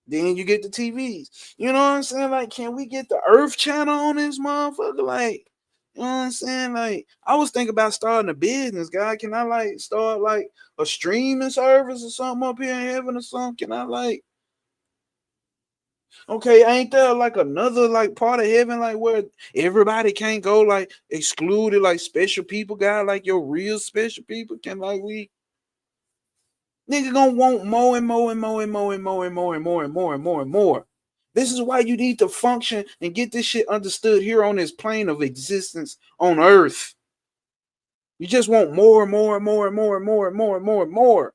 then you get the TVs. You know what I'm saying? Like, can we get the Earth channel on this motherfucker? Like, you know what I'm saying? Like, I was thinking about starting a business, guy. Can I like start like a streaming service or something up here in heaven or something? Can I like, okay, ain't there like another like part of heaven like where everybody can't go, like excluded, like special people, guy, like your real special people? Can like we nigga gonna want more and more and more and more and more and more and more and more and more and more. This is why you need to function and get this shit understood here on this plane of existence on earth. You just want more and more and more and more and more and more and more and more.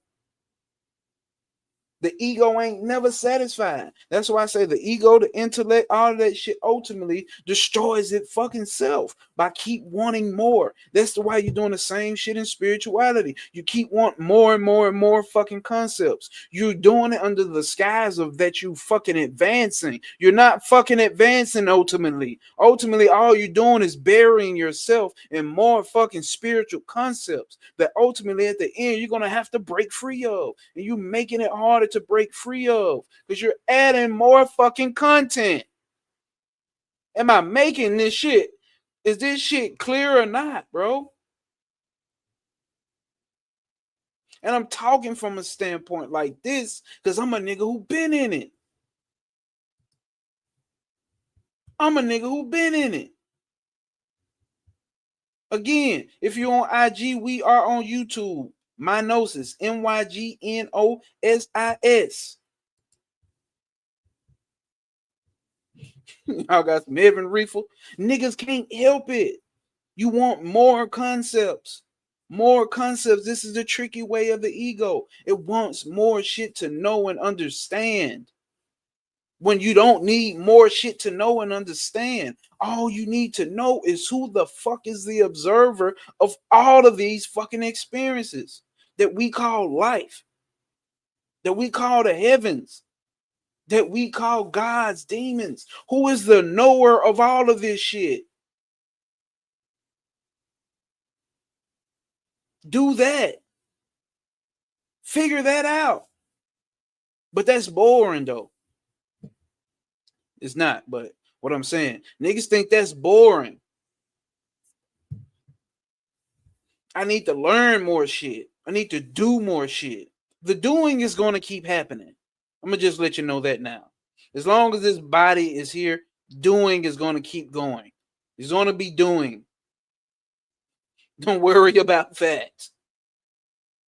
The ego ain't never satisfied. That's why I say the ego, the intellect, all of that shit ultimately destroys it fucking self by keep wanting more. That's the why you're doing the same shit in spirituality. You keep wanting more and more and more fucking concepts. You're doing it under the skies of that you fucking advancing. You're not fucking advancing ultimately. Ultimately, all you're doing is burying yourself in more fucking spiritual concepts that ultimately at the end you're gonna have to break free of. And you making it harder to break free of because you're adding more fucking content. Am I making this shit? Is this shit clear or not, bro? And I'm talking from a standpoint like this because I'm a nigga who been in it. I'm a nigga who been in it. Again, if you're on IG, we are on YouTube. Mynosis, Mygnosis. Y'all got some Evan Reefer. Niggas can't help it. You want more concepts. More concepts. This is the tricky way of the ego. It wants more shit to know and understand. When you don't need more shit to know and understand, all you need to know is who the fuck is the observer of all of these fucking experiences that we call life, that we call the heavens, that we call God's demons. Who is the knower of all of this shit? Do that. Figure that out. But that's boring though. It's not, but what I'm saying, niggas think that's boring. I need to learn more shit. I need to do more shit. The doing is going to keep happening. I'm going to just let you know that now. As long as this body is here, doing is going to keep going. It's going to be doing. Don't worry about that.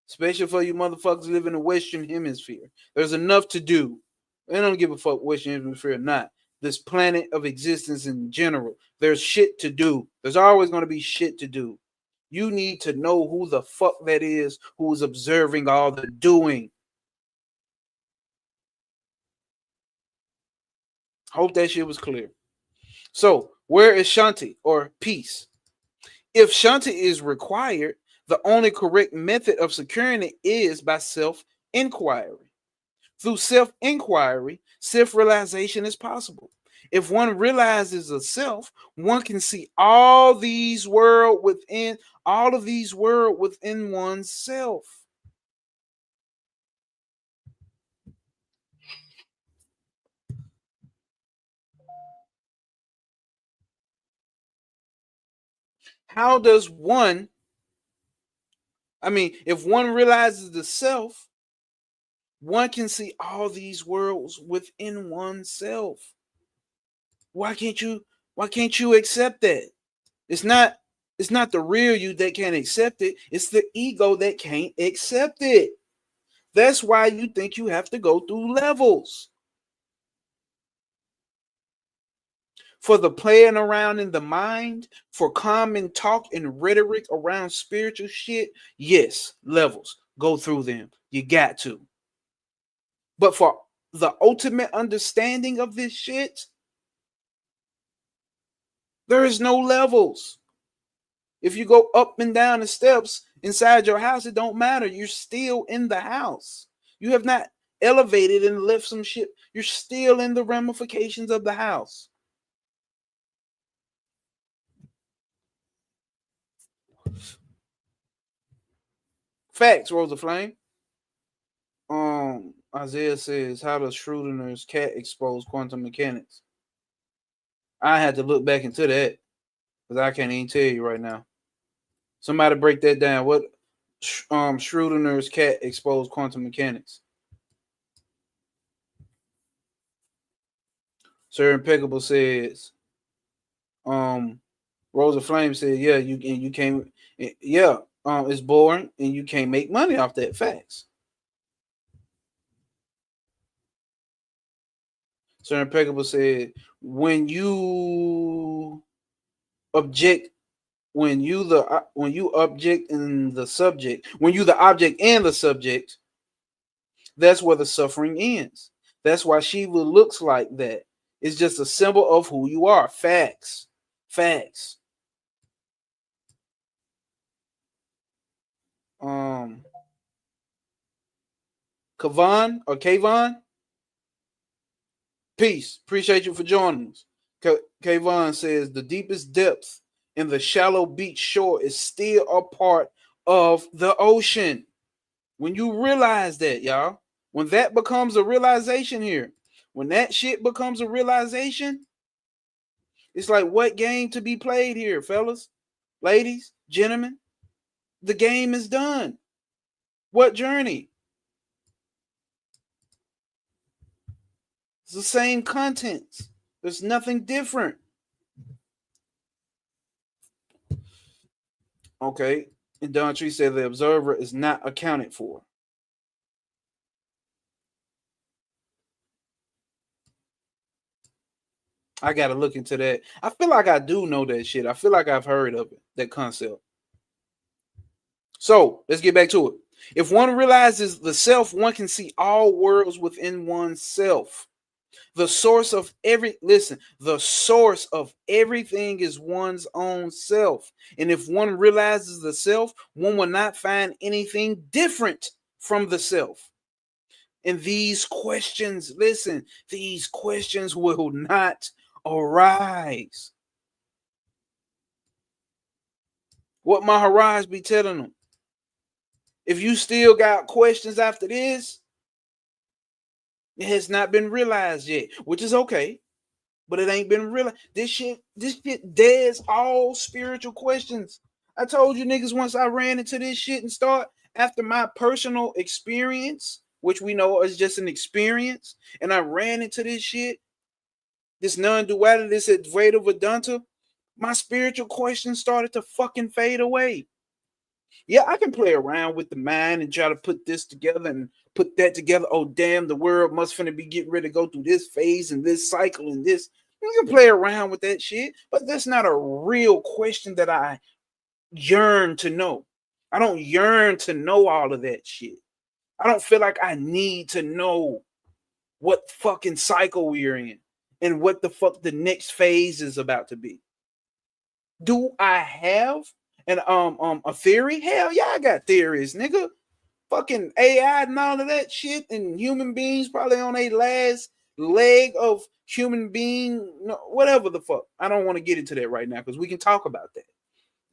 Especially for you motherfuckers live in the Western Hemisphere. There's enough to do. I don't give a fuck Western Hemisphere or not. This planet of existence in general. There's shit to do. There's always going to be shit to do. You need to know who the fuck that is who's observing all the doing. Hope that shit was clear. So, where is Shanti or peace? If Shanti is required, the only correct method of securing it is by self-enquiry. Through self-enquiry, self-realization is possible. If one realizes a self, one can see all of these world within oneself. How does one, if one realizes the self, one can see all these worlds within oneself. Why can't you accept that? It's not the real you that can't accept it. It's the ego that can't accept it. That's why you think you have to go through levels. For the playing around in the mind, for common talk and rhetoric around spiritual shit, yes, levels. Go through them. You got to. But for the ultimate understanding of this shit, there is no levels. If you go up and down the steps inside your house, it don't matter. You're still in the house. You have not elevated and left some shit. You're still in the ramifications of the house. Facts, Rosa Flame. Isaiah says, how does Schrodinger's cat expose quantum mechanics? I had to look back into that because I can't even tell you right now. Somebody break that down. What Schrodinger's cat exposed quantum mechanics? Sir Impeccable says, Rosa Flame said, yeah, you can't, yeah, it's boring and you can't make money off that. Facts. Sir Impeccable said, when you object, when you object in the subject, when you the object and the subject, that's where the suffering ends. That's why Shiva looks like that. It's just a symbol of who you are. Facts. Facts. Kayvon, peace. Appreciate you for joining us. Kayvon says the deepest depth in the shallow beach shore is still a part of the ocean. When you realize that, y'all, when that becomes a realization here, when that shit becomes a realization, it's like, what game to be played here, fellas, ladies, gentlemen? The game is done. What journey? It's the same contents. There's nothing different. Okay. And Don Tree said the observer is not accounted for. I got to look into that. I feel like I do know that shit. I feel like I've heard of it, that concept. So let's get back to it. If one realizes the self, one can see all worlds within oneself. The source of the source of everything is one's own self. And if one realizes the self, one will not find anything different from the self. And these questions, these questions will not arise. What Maharaj be telling them? If you still got questions after this, it has not been realized yet, which is okay, but it ain't been realized. This shit deads all spiritual questions. I told you niggas once I ran into this shit and start after my personal experience, which we know is just an experience, and I ran into this shit, this non-duality, this Advaita Vedanta, my spiritual questions started to fucking fade away. Yeah, I can play around with the mind and try to put this together and put that together. Oh, damn, the world must finna be getting ready to go through this phase and this cycle and this. You can play around with that shit, but that's not a real question that I yearn to know. I don't yearn to know all of that shit. I don't feel like I need to know what fucking cycle we're in and what the fuck the next phase is about to be. Do I have a theory? Hell yeah, I got theories, nigga. Fucking AI and all of that shit, and human beings probably on a last leg of human being, whatever the fuck. I don't want to get into that right now because we can talk about that.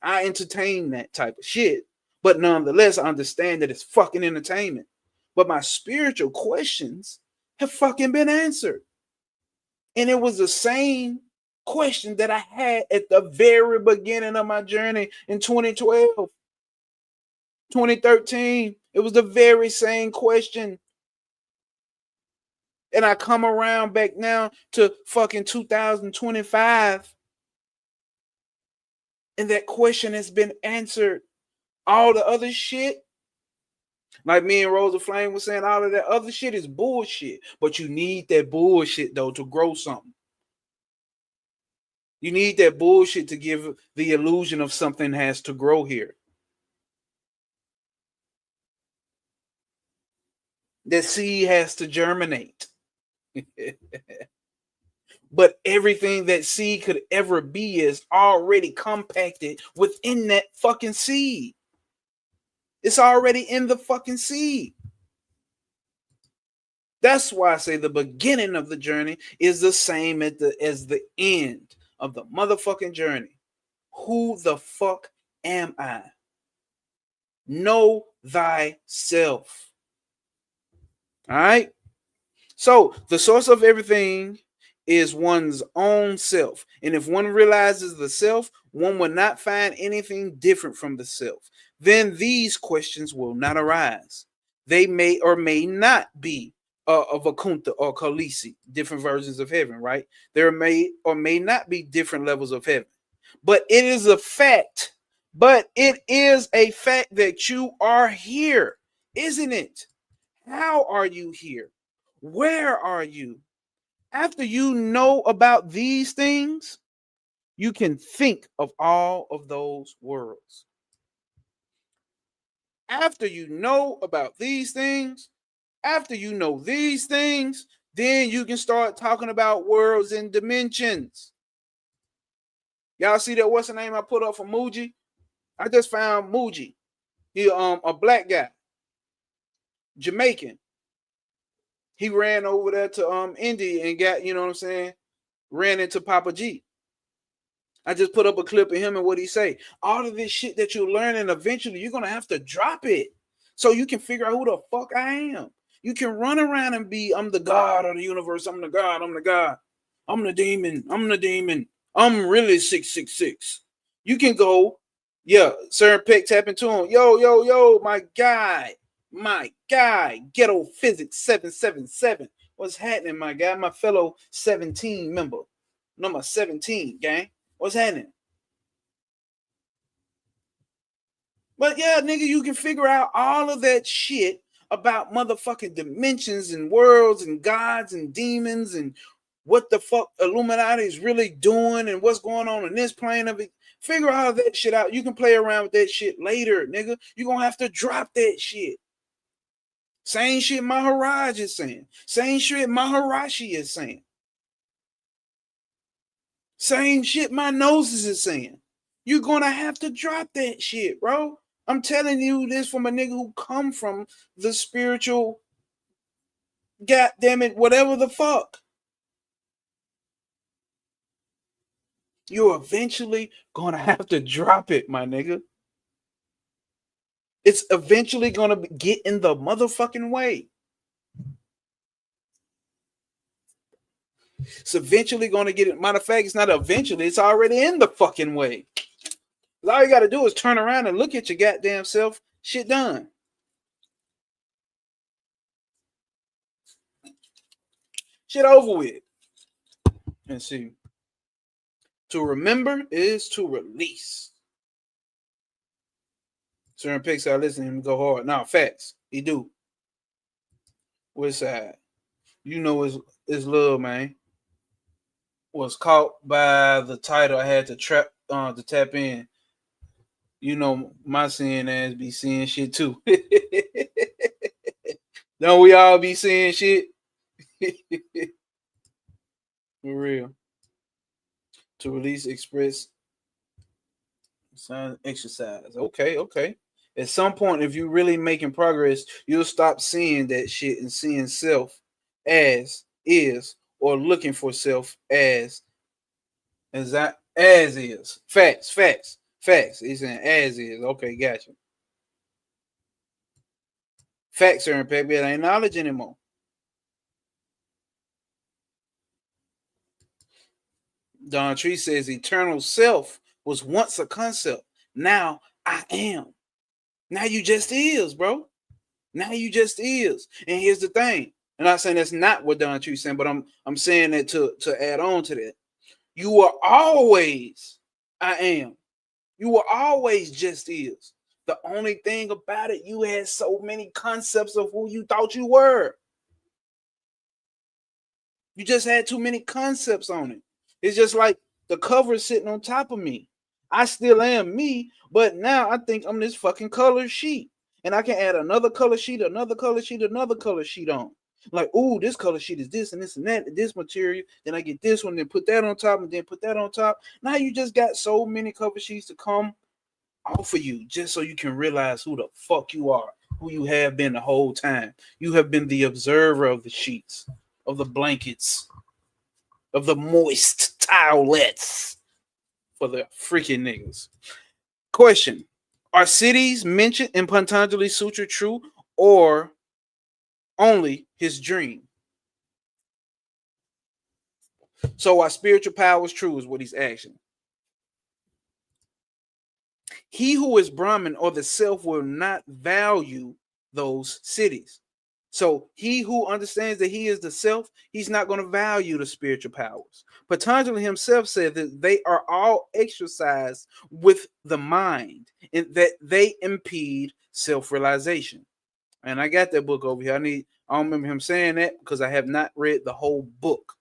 I entertain that type of shit, but nonetheless, I understand that it's fucking entertainment. But my spiritual questions have fucking been answered. And it was the same question that I had at the very beginning of my journey in 2012, 2013. It was the very same question. And I come around back now to fucking 2025. And that question has been answered. All the other shit, like me and Rosa Flame was saying, all of that other shit is bullshit. But you need that bullshit, though, to grow something. You need that bullshit to give the illusion of something has to grow here. That seed has to germinate. But everything that seed could ever be is already compacted within that fucking seed. It's already in the fucking seed. That's why I say the beginning of the journey is the same as the end of the motherfucking journey. Who the fuck am I? Know thyself. All right. So the source of everything is one's own self. And if one realizes the self, one will not find anything different from the self. Then these questions will not arise. They may or may not be of Vakunta or Kalisi, different versions of heaven, right? There may or may not be different levels of heaven. But it is a fact. But it is a fact that you are here, isn't it? How are you here? Where are you? After you know about these things, you can think of all of those worlds. After you know about these things, after you know these things, then you can start talking about worlds and dimensions. Y'all see that? What's the name I put up for Muji? I just found Muji. He a black guy, Jamaican. He ran over there to India and got, you know what I'm saying, ran into Papa G. I just put up a clip of him and what he say. All of this shit that you're learning, eventually you're gonna have to drop it so you can figure out who the fuck I am. You can run around and be, I'm the God of the universe. I'm the God. I'm the God. I'm the demon. I'm the demon. I'm really 666. You can go, yeah. Sir Peck tapping to him. Yo, yo, yo, my guy, Ghetto Physics 777. What's happening, my guy? My fellow 17 member, number 17, gang. What's happening? But yeah, nigga, you can figure out all of that shit about motherfucking dimensions and worlds and gods and demons and what the fuck Illuminati is really doing and what's going on in this plane of it. Figure all that shit out. You can play around with that shit later, nigga. You're gonna have to drop that shit. Same shit Maharaj is saying. Same shit Maharashi is saying. Same shit my noses is saying. You're gonna have to drop that shit, bro. I'm telling you this from a nigga who come from the spiritual, goddamn it, whatever the fuck. You're eventually gonna have to drop it, my nigga. It's eventually gonna get in the motherfucking way. It's eventually gonna get it. Matter of fact, it's not eventually, it's already in the fucking way. All you gotta do is turn around and look at your goddamn self. Shit done. Shit over with. And see. To remember is to release. Certain picks I listen to him go hard. Now, facts. He do. Which side? You know his love, man. Was caught by the title. I had to tap in. You know, my seeing ass be seeing shit too. Don't we all be seeing shit? For real. To release, express, sign, exercise. Okay. At some point, if you're really making progress, you'll stop seeing that shit and seeing self as is, or looking for self as that as is. Facts. He's saying as is. Okay, gotcha. Facts are in paper. It ain't knowledge anymore. Don Tree says eternal self was once a concept. Now I am. Now you just is, bro. Now you just is. And here's the thing. I'm not saying that's not what Don Tree saying, but I'm saying that to add on to that. You were always I am. You were always just is. The only thing about it, you had so many concepts of who you thought you were. You just had too many concepts on it. It's just like the cover sitting on top of me. I still am me, but now I think I'm this fucking color sheet. And I can add another color sheet, another color sheet, another color sheet on. Like, ooh, this color sheet is this and this and that, this material. Then I get this one, then put that on top, and then put that on top. Now you just got so many cover sheets to come off of you just so you can realize who the fuck you are, who you have been the whole time. You have been the observer of the sheets, of the blankets, of the moist towelettes for the freaking niggas. Question: are cities mentioned in Patanjali Sutra true or only his dream? So our spiritual power is true is what he's asking. He who is Brahman or the self will not value those cities. So he who understands that he is the self, he's not going to value the spiritual powers. Patanjali himself said that they are all exercised with the mind and that they impede self-realization. And I got that book over here. I don't remember him saying that because I have not read the whole book.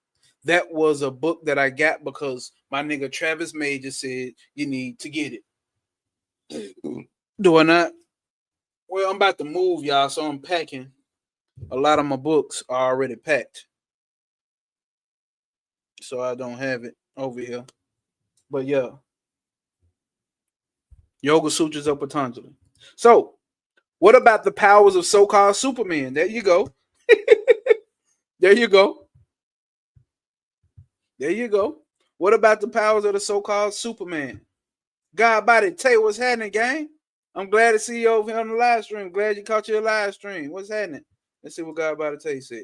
That was a book that I got because my nigga Travis Major said you need to get it. Do I not? Well, I'm about to move, y'all, so I'm packing. A lot of my books are already packed, so I don't have it over here. But yeah, Yoga Sutras of Patanjali. So, what about the powers of so-called Superman? There you go. There you go. There you go. What about the powers of the so-called Superman? God body, Tay, what's happening, gang? I'm glad to see you over here on the live stream. Glad you caught your live stream. What's happening? Let's see what God body Tay said.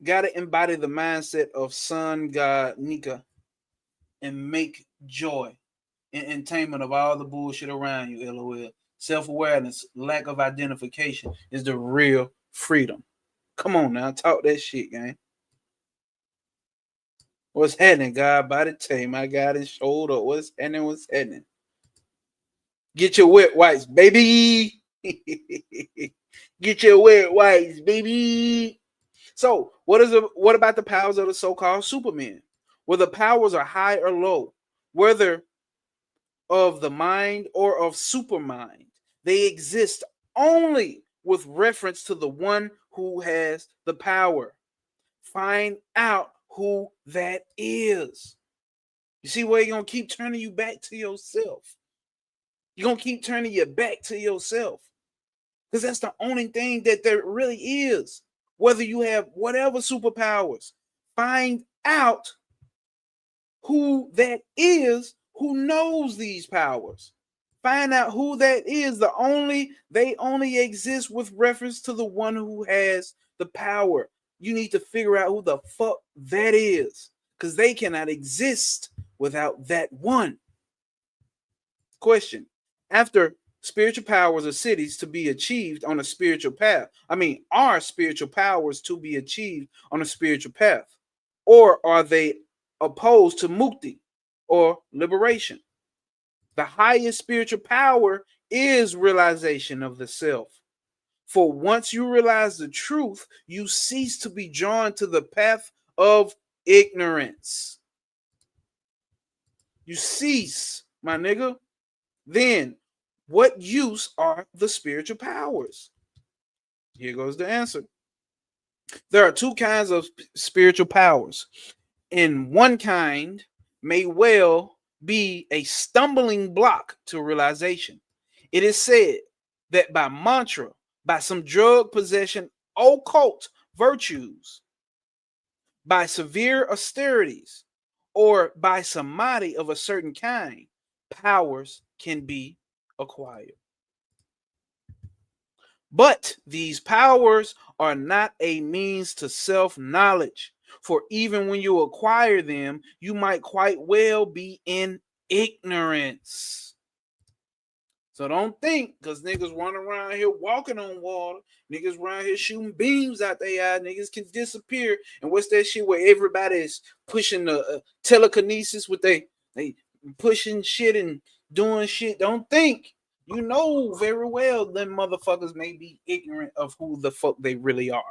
Gotta embody the mindset of sun god Nika and make joy and entertainment of all the bullshit around you, LOL. Self-awareness, lack of identification is the real freedom. Come on now, talk that shit, gang. What's happening, God body Tay? My God is showed up. What's happening? What's happening? Get your wet wipes, baby. Get your wet wipes, baby. So, what about the powers of the so-called Superman? Well, the powers are high or low, whether of the mind or of supermind. They exist only with reference to the one who has the power. Find out who that is. You see where you're going to keep turning you back to yourself. You're going to keep turning your back to yourself. Because that's the only thing that there really is. Whether you have whatever superpowers, find out who that is who knows these powers. Find out who that is. They only exist with reference to the one who has the power. You need to figure out who the fuck that is. Because they cannot exist without that one. Question: after spiritual powers or cities to be achieved on a spiritual path, are spiritual powers to be achieved on a spiritual path? Or are they opposed to mukti or liberation? The highest spiritual power is realization of the self. For once you realize the truth, you cease to be drawn to the path of ignorance. You cease, my nigga. Then, what use are the spiritual powers? Here goes the answer. There are two kinds of spiritual powers, and one kind may well be a stumbling block to realization. It is said that by mantra, by some drug possession, occult virtues, by severe austerities, or by samadhi of a certain kind, powers can be acquired. But these powers are not a means to self-knowledge, for even when you acquire them, you might quite well be in ignorance. So don't think, because niggas run around here walking on water, niggas around here shooting beams out their eye, niggas can disappear. And what's that shit where everybody is pushing the telekinesis with they pushing shit and doing shit? Don't think. You know very well them motherfuckers may be ignorant of who the fuck they really are.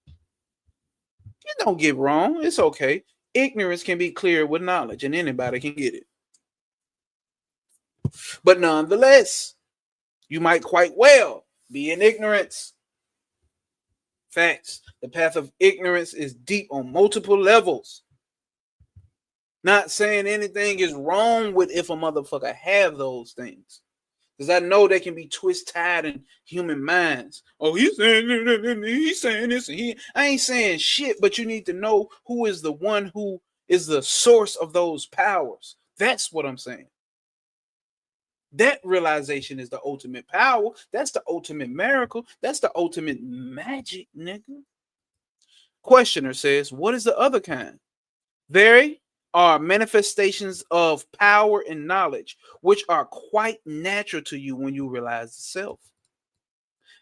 You don't get wrong. It's okay. Ignorance can be cleared with knowledge, and anybody can get it. But nonetheless, you might quite well be in ignorance. Facts. The path of ignorance is deep on multiple levels. Not saying anything is wrong with if a motherfucker have those things. Because I know they can be twist-tied in human minds. Oh, he's saying this, and I ain't saying shit, but you need to know who is the one who is the source of those powers. That's what I'm saying. That realization is the ultimate power. That's the ultimate miracle. That's the ultimate magic, nigga. Questioner says, what is the other kind? There are manifestations of power and knowledge, which are quite natural to you when you realize the self.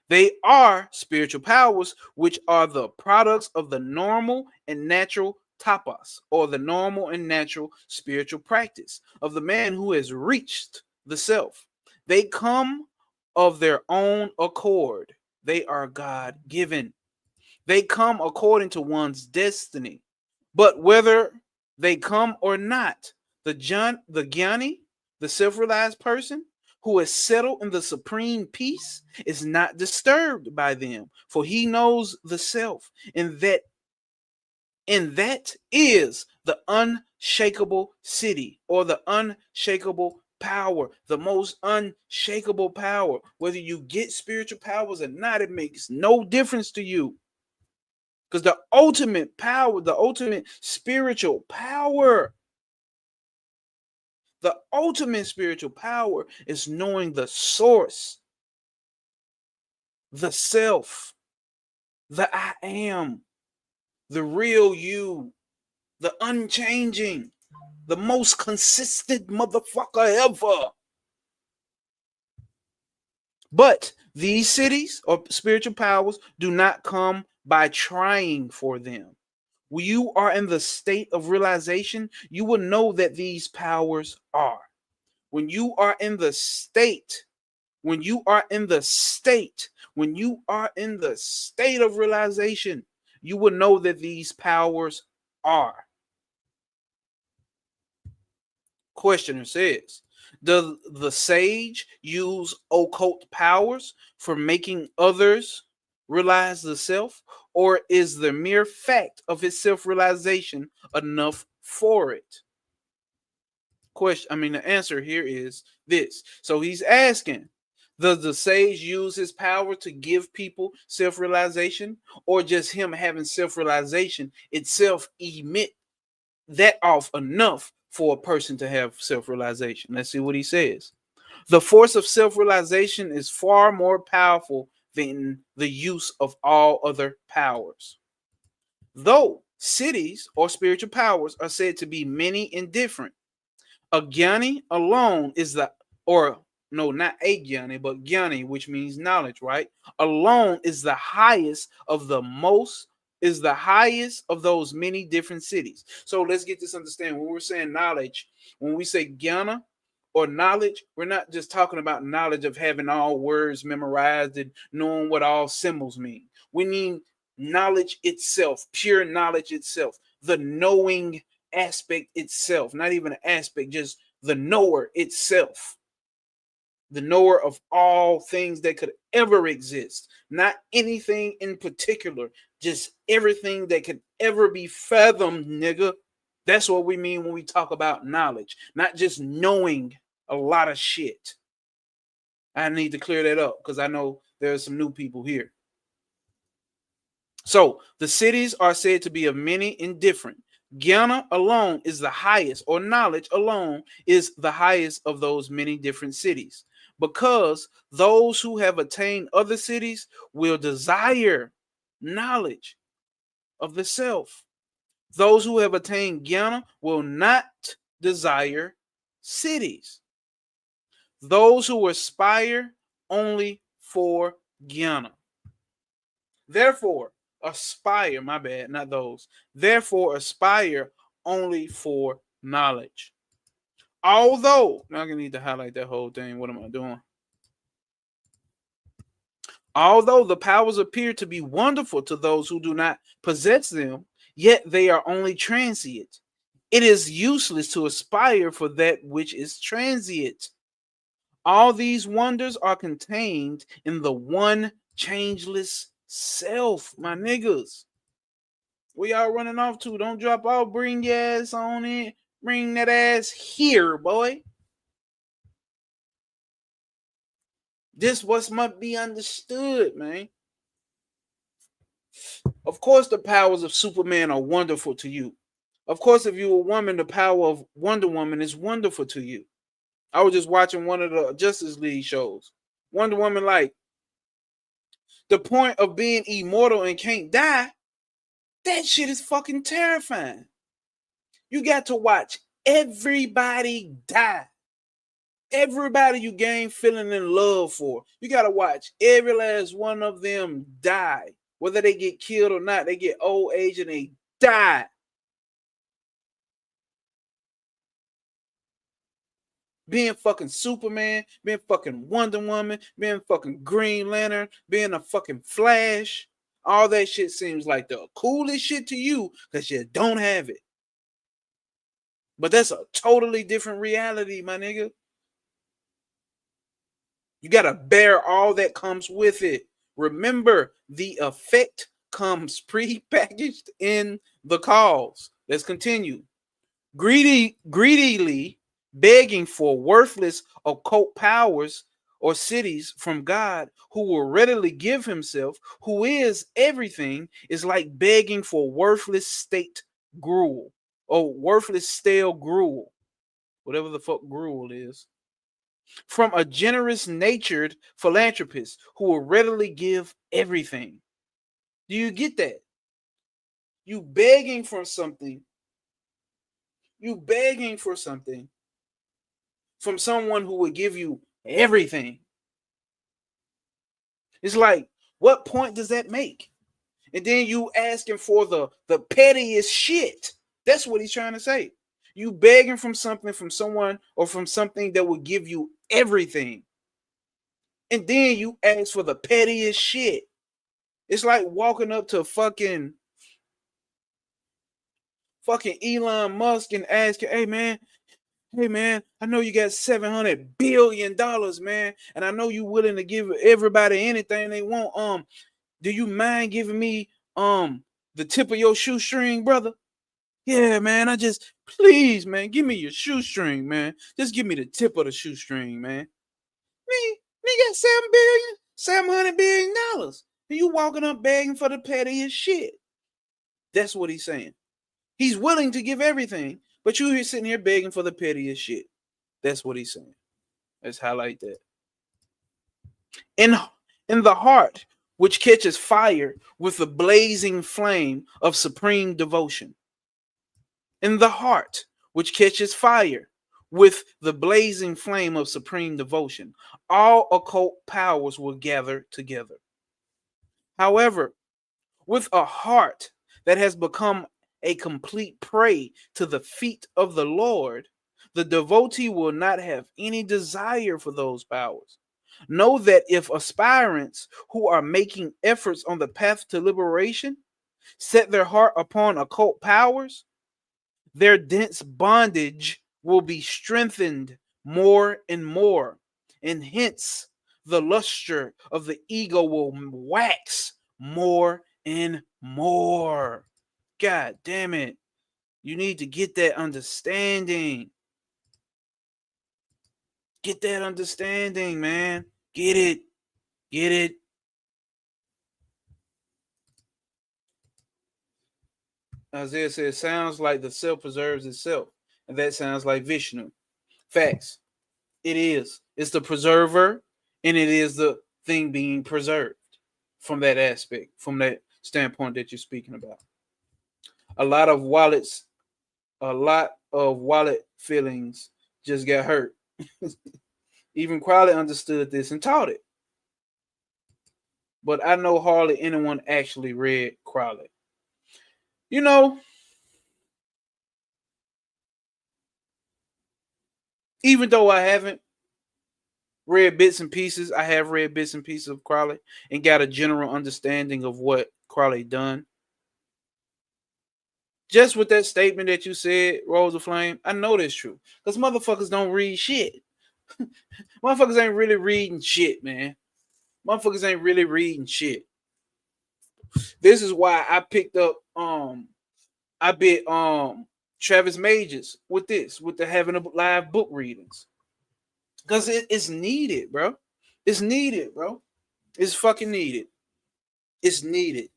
They are spiritual powers, which are the products of the normal and natural tapas, or the normal and natural spiritual practice of the man who has reached the self. They come of their own accord. They are God given. They come according to one's destiny. But whether they come or not, the Jnani, the self-realized person who is settled in the supreme peace, is not disturbed by them, for he knows the self, and that is the unshakable city, or the unshakable power, the most unshakable power. Whether you get spiritual powers or not, it makes no difference to you. Because the ultimate power, the ultimate spiritual power, the ultimate spiritual power is knowing the source, the self, the I am, the real you, the unchanging, the most consistent motherfucker ever. But these cities or spiritual powers do not come by trying for them. When you are in the state of realization, you will know that these powers are. When you are in the state, when you are in the state, when you are in the state of realization, you will know that these powers are. Questioner says, does the sage use occult powers for making others realize the self, or is the mere fact of his self-realization enough for it? The answer here is this. So he's asking, does the sage use his power to give people self-realization, or just him having self-realization itself emit that off enough for a person to have self-realization? Let's see what he says. The force of self-realization is far more powerful than the use of all other powers. Though cities or spiritual powers are said to be many and different, a Jnani alone is the, or no, not a Jnani, but Jnani, which means knowledge, right? Alone is the highest of the most, is the highest of those many different cities. So let's get this understanding. When we're saying knowledge, when we say Jnana or knowledge, we're not just talking about knowledge of having all words memorized and knowing what all symbols mean. We mean knowledge itself, pure knowledge itself, the knowing aspect itself, not even an aspect, just the knower itself, the knower of all things that could ever exist, not anything in particular, just everything that could ever be fathomed, nigga. That's what we mean when we talk about knowledge, not just knowing a lot of shit. I need to clear that up because I know there's some new people here. So the cities are said to be of many and different. Jnana alone is the highest, or knowledge alone is the highest of those many different cities, because those who have attained other cities will desire knowledge of the self. Those who have attained Jnana will not desire cities. Those who aspire only for Jnana. Therefore, aspire, my bad, not those. Therefore, aspire only for knowledge. Although, now I'm going to need to highlight that whole thing. What am I doing? Although the powers appear to be wonderful to those who do not possess them, yet they are only transient. It is useless to aspire for that which is transient. All these wonders are contained in the one changeless self, my niggas. Where y'all running off to? Don't drop off. Bring your ass on in. Bring that ass here, boy. This what must be understood, man. Of course, the powers of Superman are wonderful to you. Of course, if you're a woman, the power of Wonder Woman is wonderful to you. I was just watching one of the Justice League shows. Wonder Woman, like, the point of being immortal and can't die, that shit is fucking terrifying. You got to watch everybody die. Everybody you gain feeling in love for. You got to watch every last one of them die. Whether they get killed or not, they get old age and they die. Being fucking Superman, being fucking Wonder Woman, being fucking Green Lantern, being a fucking Flash. All that shit seems like the coolest shit to you because you don't have it. But that's a totally different reality, my nigga. You got to bear all that comes with it. Remember, the effect comes pre-packaged in the cause. Let's continue. Greedily begging for worthless occult powers or cities from God, who will readily give himself, who is everything, is like begging for worthless state gruel or worthless stale gruel, whatever the fuck gruel is, from a generous natured philanthropist who will readily give everything. Do you get that? You begging for something. You begging for something from someone who would give you everything. It's like, what point does that make? And then you asking for the pettiest shit. That's what he's trying to say. You begging from something from someone or from something that will give you everything. And then you ask for the pettiest shit. It's like walking up to fucking Elon Musk and asking, hey man, I know you got $700 billion, man, and I know you willing to give everybody anything they want. Do you mind giving me the tip of your shoestring, brother? Yeah, man. Please, man, give me your shoestring, man. Just give me the tip of the shoestring, man. Me got $700 billion, and you walking up begging for the pettiest shit. That's what he's saying. He's willing to give everything, but you here sitting here begging for the pettiest shit. That's what he's saying. Let's highlight that. In the heart, which catches fire with the blazing flame of supreme devotion. In the heart, which catches fire with the blazing flame of supreme devotion, all occult powers will gather together. However, with a heart that has become a complete prey to the feet of the Lord, the devotee will not have any desire for those powers. Know that if aspirants who are making efforts on the path to liberation set their heart upon occult powers, their dense bondage will be strengthened more and more, and hence the luster of the ego will wax more and more. God damn it. You need to get that understanding. Get that understanding, man. Get it. Get it. Isaiah says, sounds like the self preserves itself. And that sounds like Vishnu. Facts. It is. It's the preserver, and it is the thing being preserved from that aspect, from that standpoint that you're speaking about. A lot of wallet feelings just got hurt. Even Crowley understood this and taught it. But I know hardly anyone actually read Crowley. You know, even though I haven't read bits and pieces, I have read bits and pieces of Crowley and got a general understanding of what Crowley done. Just with that statement that you said, Rose of Flame, I know that's true. Because motherfuckers don't read shit. Motherfuckers ain't really reading shit, man. Motherfuckers ain't really reading shit. This is why I picked up I bit Travis Majors with the having a live book readings. Because it's needed, bro. It's needed, bro. It's fucking needed. It's needed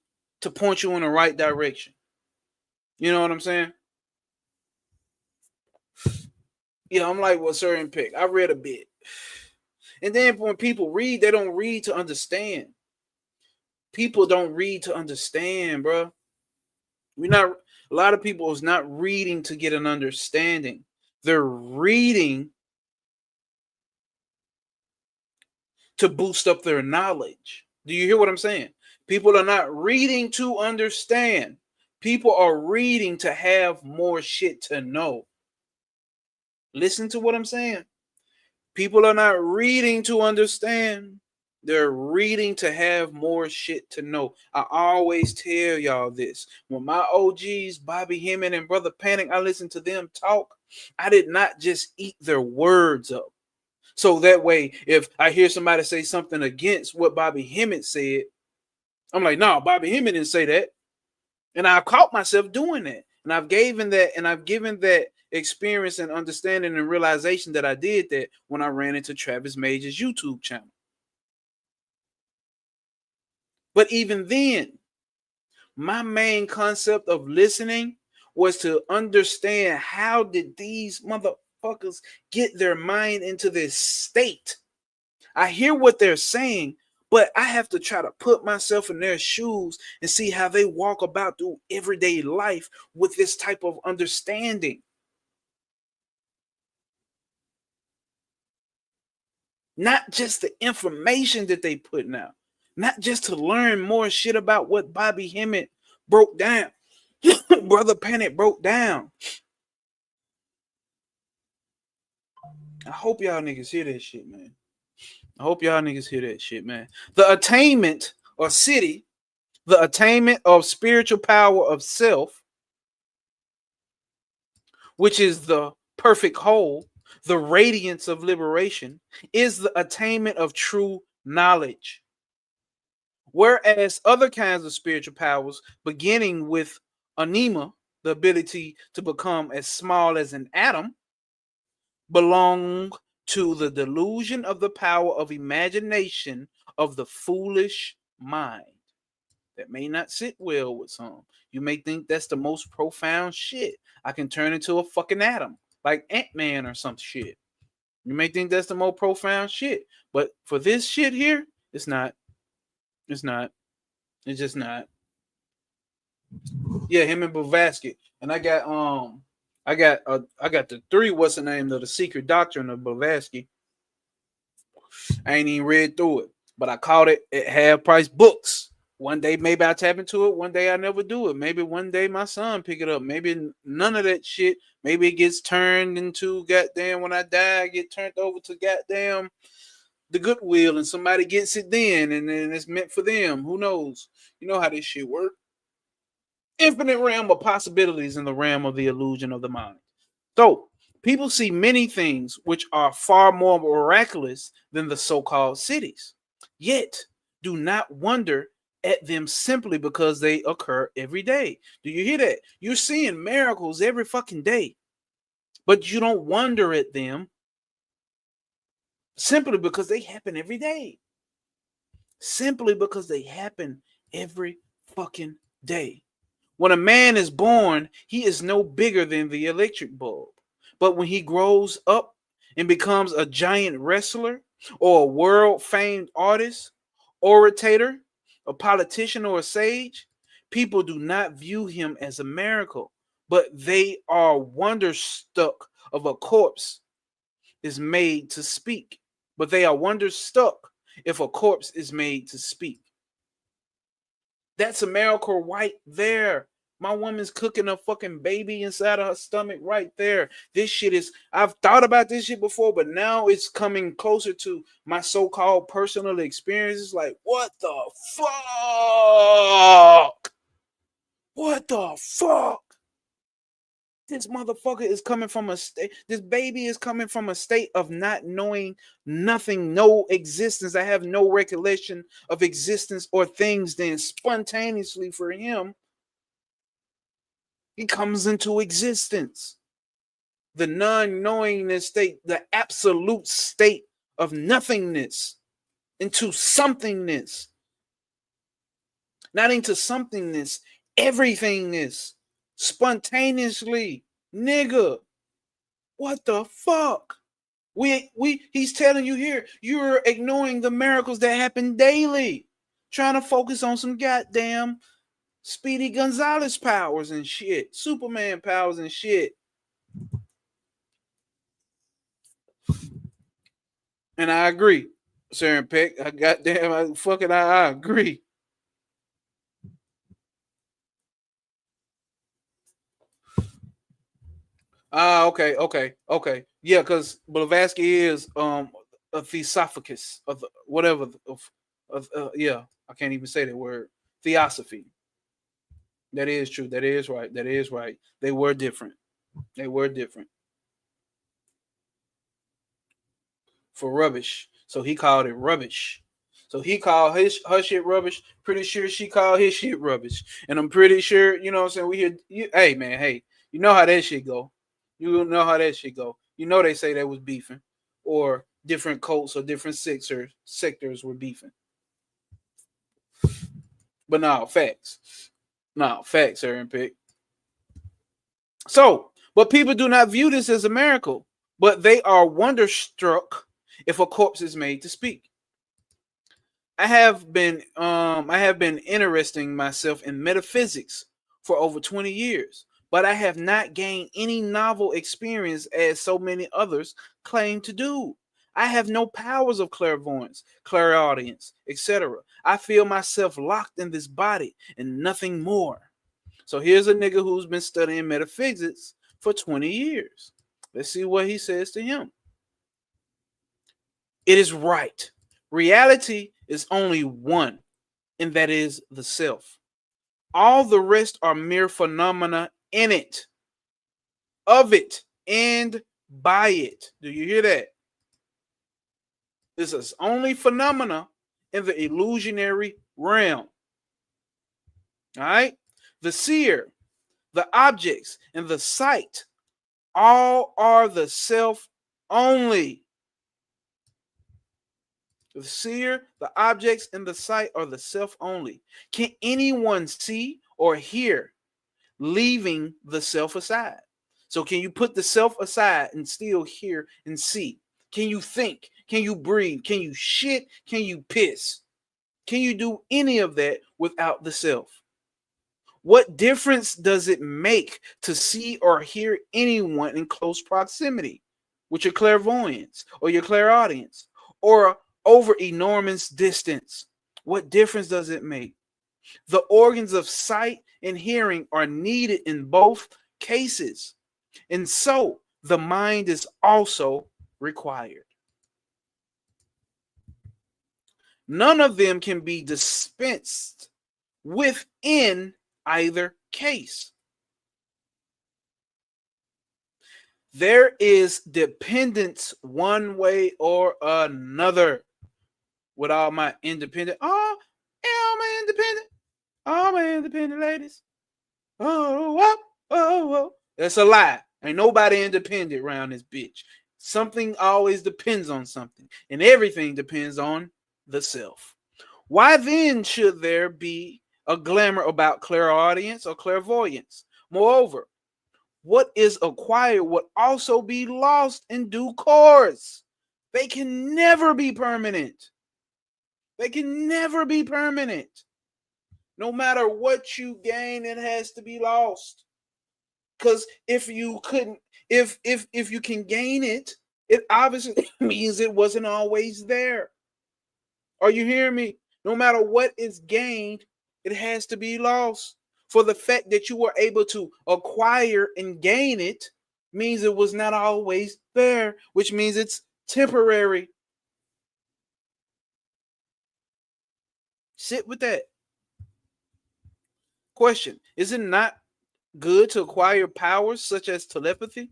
to point you in the right direction. You know what I'm saying? Yeah, I'm like, well, certain pick. I read a bit. And then when people read, they don't read to understand. People don't read to understand, bro. We're not a lot of people is not reading to get an understanding. They're reading to boost up their knowledge. Do you hear what I'm saying? People are not reading to understand. People are reading to have more shit to know. Listen to what I'm saying. People are not reading to understand. They're reading to have more shit to know. I always tell y'all this. When my OGs, Bobby Hemming and Brother Panic, I listen to them talk. I did not just eat their words up. So that way, if I hear somebody say something against what Bobby Hemming said, I'm like, no, Bobby Hemming didn't say that. And I caught myself doing that. And I've given that experience and understanding and realization that I did that when I ran into Travis Major's YouTube channel. But even then, my main concept of listening was to understand how did these motherfuckers get their mind into this state. I hear what they're saying, but I have to try to put myself in their shoes and see how they walk about through everyday life with this type of understanding. Not just the information that they put out, not just to learn more shit about what Bobby Hemmett broke down, Brother Panic broke down. I hope y'all niggas hear that shit, man. I hope y'all niggas hear that shit, man. The attainment or city, the attainment of spiritual power of self, which is the perfect whole, the radiance of liberation, is the attainment of true knowledge. Whereas other kinds of spiritual powers, beginning with anima, the ability to become as small as an atom, belong to the delusion of the power of imagination of the foolish mind. That may not sit well with some. You may think that's the most profound shit. I can turn into a fucking atom, like Ant-Man or some shit. You may think that's the most profound shit. But for this shit here, it's not. It's not. It's just not. Yeah, him and Blavatsky. And I got the three, what's the name of the secret doctrine of Blavatsky. I ain't even read through it, but I caught it at half price books. One day maybe I tap into it. One day I never do it. Maybe one day my son pick it up. Maybe none of that shit. Maybe it gets turned into goddamn when I die, I get turned over to goddamn the Goodwill and somebody gets it then and then it's meant for them. Who knows? You know how this shit work. Infinite realm of possibilities in the realm of the illusion of the mind. So people see many things which are far more miraculous than the so-called cities, yet do not wonder at them simply because they occur every day. Do you hear that? You're seeing miracles every fucking day, but you don't wonder at them simply because they happen every day. Simply because they happen every fucking day. When a man is born, he is no bigger than the electric bulb. But when he grows up and becomes a giant wrestler or a world famed artist, orator, a politician, or a sage, people do not view him as a miracle, but they are wonderstruck of a corpse is made to speak. But they are wonderstruck if a corpse is made to speak. That's a miracle right there. My woman's cooking a fucking baby inside of her stomach right there. This shit is, I've thought about this shit before, but now it's coming closer to my so-called personal experiences. Like, what the fuck? What the fuck? This motherfucker is coming from a state, this baby is coming from a state of not knowing nothing, no existence. I have no recollection of existence or things. Then spontaneously for him, It comes into existence. The non-knowingness state, the absolute state of nothingness into somethingness. Not into somethingness, everythingness. Spontaneously. Nigga. What the fuck? He's telling you here, you're ignoring the miracles that happen daily. Trying to focus on some goddamn Speedy Gonzalez powers and shit. Superman powers and shit. And I agree, Sharon Peck. I agree. Okay. Yeah, because Blavatsky is a theosophicus of whatever yeah, I can't even say that word. Theosophy. That is true. That is right. That is right. They were different. They were different. For rubbish. So he called it rubbish. So he called her shit rubbish. Pretty sure she called his shit rubbish. And I'm pretty sure, you know what I'm saying? We hear hey man, hey, you know how that shit go. You know how that shit go. You know they say that was beefing. Or different cults or different sectors were beefing. But no, facts. No, facts, Aaron Pick. So, but people do not view this as a miracle, but they are wonderstruck if a corpse is made to speak. I have been interesting myself in metaphysics for over 20 years, but I have not gained any novel experience as so many others claim to do. I have no powers of clairvoyance, clairaudience, etc. I feel myself locked in this body and nothing more. So here's a nigga who's been studying metaphysics for 20 years. Let's see what he says to him. It is right. Reality is only one, and that is the self. All the rest are mere phenomena in it, of it, and by it. Do you hear that? This is only phenomena in the illusionary realm. All right? The seer, the objects, and the sight all are the self only. The seer, the objects, and the sight are the self only. Can anyone see or hear leaving the self aside? So, can you put the self aside and still hear and see? Can you think? Can you breathe? Can you shit? Can you piss? Can you do any of that without the self? What difference does it make to see or hear anyone in close proximity with your clairvoyance or your clairaudience or over enormous distance? What difference does it make? The organs of sight and hearing are needed in both cases, and so the mind is also required. None of them can be dispensed within either case. There is dependence one way or another. With all my independent, all my independent, all my independent ladies. Oh. That's a lie. Ain't nobody independent around this bitch. Something always depends on something, and everything depends on the self. Why then should there be a glamour about clairaudience or clairvoyance? Moreover, what is acquired would also be lost in due course. They can never be permanent. They can never be permanent. No matter what you gain, it has to be lost. Because if you couldn't, if you can gain it, it obviously means it wasn't always there. Are you hearing me? No matter what is gained, it has to be lost. For the fact that you were able to acquire and gain it means it was not always there, which means it's temporary. Sit with that. Question: is it not good to acquire powers such as telepathy?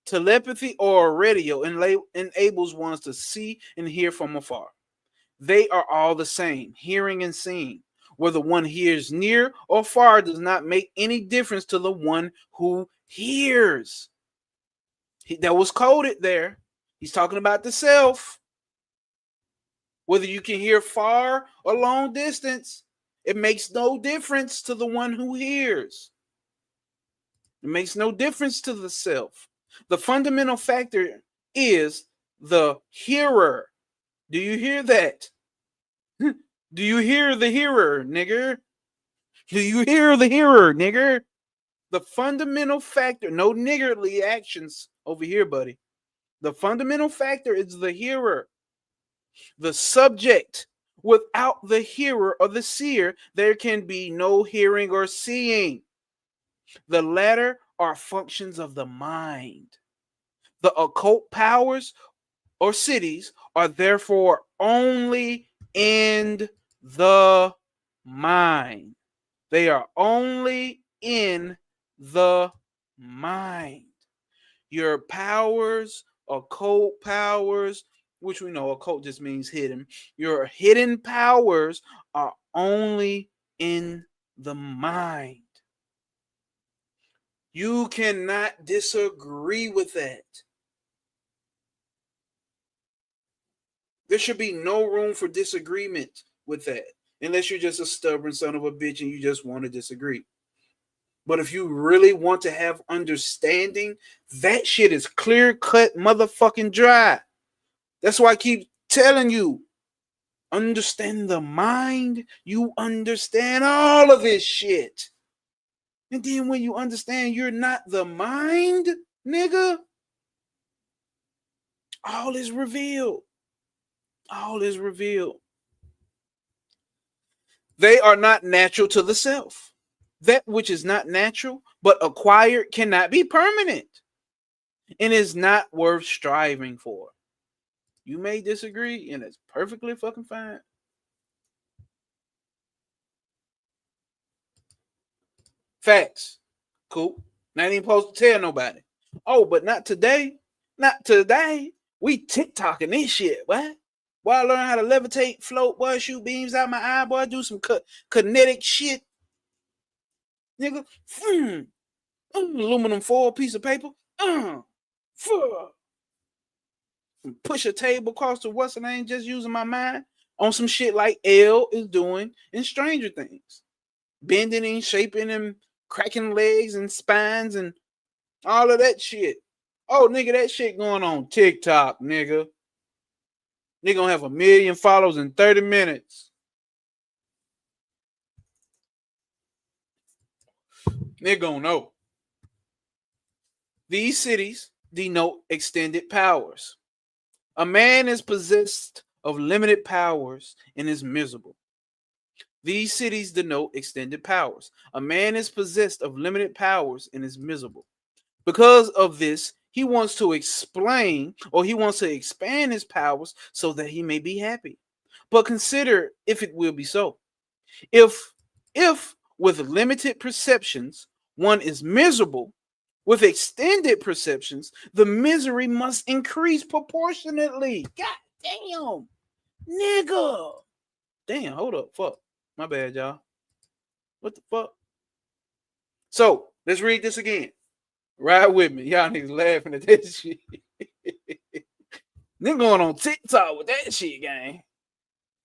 Telepathy or radio enables one to see and hear from afar. They are all the same, hearing and seeing. Whether one hears near or far does not make any difference to the one who hears. That was coded there. He's talking about the self. Whether you can hear far or long distance, it makes no difference to the one who hears. It makes no difference to the self. The fundamental factor is the hearer. Do you hear that? Do you hear the hearer, nigger? Do you hear the hearer, nigger? The fundamental factor, no niggerly actions over here, buddy. The fundamental factor is the hearer. The subject. Without the hearer or the seer, there can be no hearing or seeing. The latter are functions of the mind. The occult powers or cities are therefore only in the mind. They are only in the mind. Your powers, occult powers, which we know occult just means hidden. Your hidden powers are only in the mind. You cannot disagree with that. There should be no room for disagreement with that, unless you're just a stubborn son of a bitch and you just want to disagree. But if you really want to have understanding, that shit is clear cut motherfucking dry. That's why I keep telling you, understand the mind, you understand all of this shit. And then when you understand you're not the mind, nigga, all is revealed. All is revealed. They are not natural to the self. That which is not natural but acquired cannot be permanent and is not worth striving for. You may disagree, and it's perfectly fucking fine. Facts. Cool. Not even supposed to tell nobody. Oh, but not today. Not today. We TikToking this shit, what? Boy, I learn how to levitate, float, boy, shoot beams out my eye, boy, do some kinetic shit. Nigga. Aluminum foil piece of paper. Push a table across the what's the name, just using my mind on some shit like L is doing in Stranger Things. Bending and shaping and cracking legs and spines and all of that shit. Oh, nigga, that shit going on TikTok, nigga. Nigga gonna have 1 million followers in 30 minutes. Nigga gonna know. These cities denote extended powers. A man is possessed of limited powers and is miserable. These cities denote extended powers. A man is possessed of limited powers and is miserable. Because of this, he wants to explain or he wants to expand his powers so that he may be happy. But consider if it will be so. If with limited perceptions one is miserable, with extended perceptions, the misery must increase proportionately. God damn, nigga. Damn, hold up, fuck. My bad, y'all. What the fuck? So, let's read this again. Ride with me. Y'all niggas laughing at that shit. Nigga going on TikTok with that shit, gang.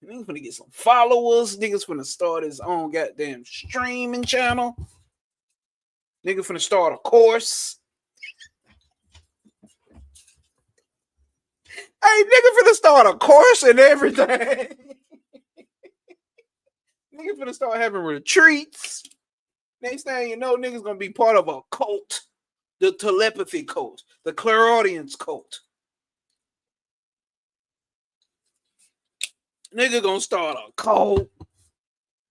Niggas finna get some followers. Niggas finna start his own goddamn streaming channel. Nigga finna start a course. Hey, nigga finna start a course and everything. Nigga finna start having retreats. Next thing you know, niggas gonna be part of a cult. The telepathy cult. The clairaudience cult. Nigga gonna start a cult.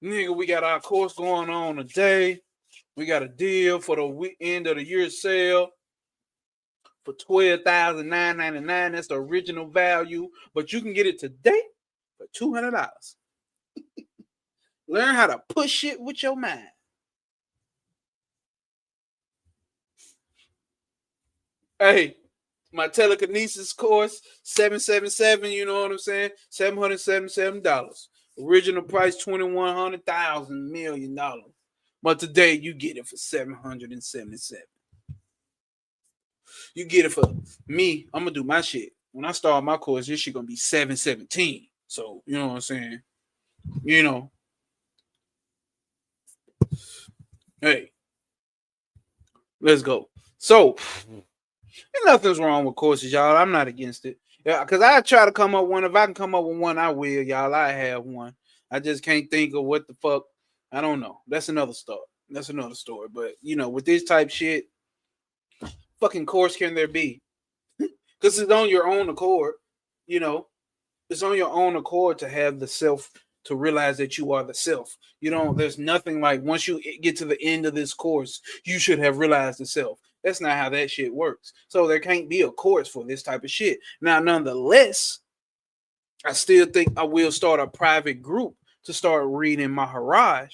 Nigga, we got our course going on today. We got a deal for the end of the year sale for $12,999. That's the original value, but you can get it today for $200. Learn how to push it with your mind. Hey, my telekinesis course, 777, you know what I'm saying? $777. Original price $2,100,000 million. But today you get it for 777. You get it for me. I'm gonna do my shit. When I start my course, this shit gonna be 717. So you know what I'm saying? You know, hey, let's go. So nothing's wrong with courses, y'all. I'm not against it. Yeah, because I try to come up with one. If I can come up with one, I will, y'all. I have one. I just can't think of what the fuck. I don't know. That's another story. That's another story. But you know, with this type shit, fucking course can there be? Because it's on your own accord. You know, it's on your own accord to have the self, to realize that you are the self. You know, there's nothing like once you get to the end of this course, you should have realized the self. That's not how that shit works. So there can't be a course for this type of shit. Now, nonetheless, I still think I will start a private group to start reading Maharaj,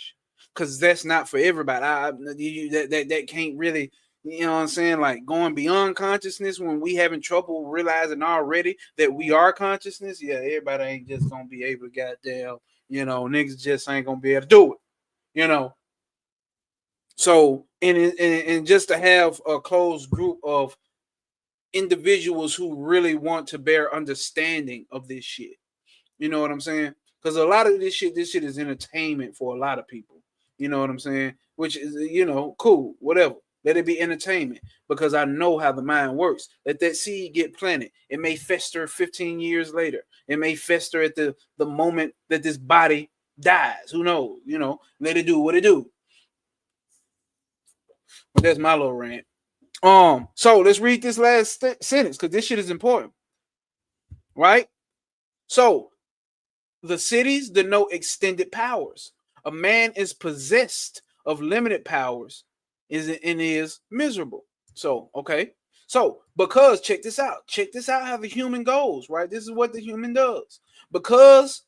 because that's not for everybody. That can't really, you know what I'm saying? Like going beyond consciousness when we having trouble realizing already that we are consciousness. Yeah, everybody ain't just gonna be able to goddamn, you know, niggas just ain't gonna be able to do it, you know. So and just to have a closed group of individuals who really want to bear understanding of this shit. You know what I'm saying? Because a lot of this shit is entertainment for a lot of people. You know what I'm saying? Which is, you know, cool, whatever. Let it be entertainment, because I know how the mind works. Let that seed get planted. It may fester 15 years later. It may fester at the moment that this body dies. Who knows? You know, let it do what it do. But that's my little rant. So let's read this last sentence, because this shit is important. Right? So the cities denote extended powers. A man is possessed of limited powers and is miserable. So, okay. So, because check this out. Check this out how the human goes, right? This is what the human does. Because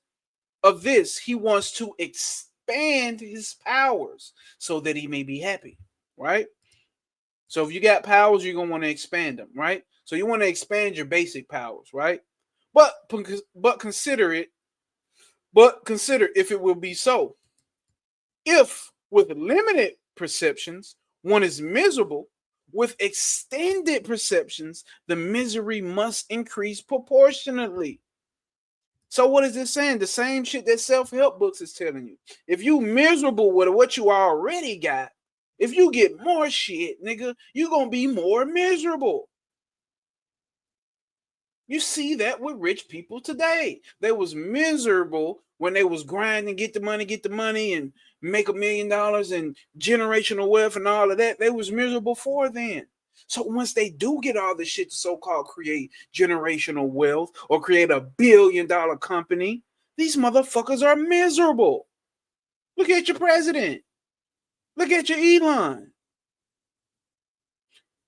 of this, he wants to expand his powers so that he may be happy, right? So if you got powers, you're going to want to expand them, right? So you want to expand your basic powers, right? But consider it. But consider if it will be so. If with limited perceptions, one is miserable, with extended perceptions, the misery must increase proportionately. So what is this saying? The same shit that self-help books is telling you. If you miserable with what you already got, if you get more shit, nigga, you're going to be more miserable. You see that with rich people today. They was miserable when they was grinding, get the money and make $1 million and generational wealth and all of that. They was miserable before then. So once they do get all this shit to so-called create generational wealth or create $1 billion company, these motherfuckers are miserable. Look at your president. Look at your Elon.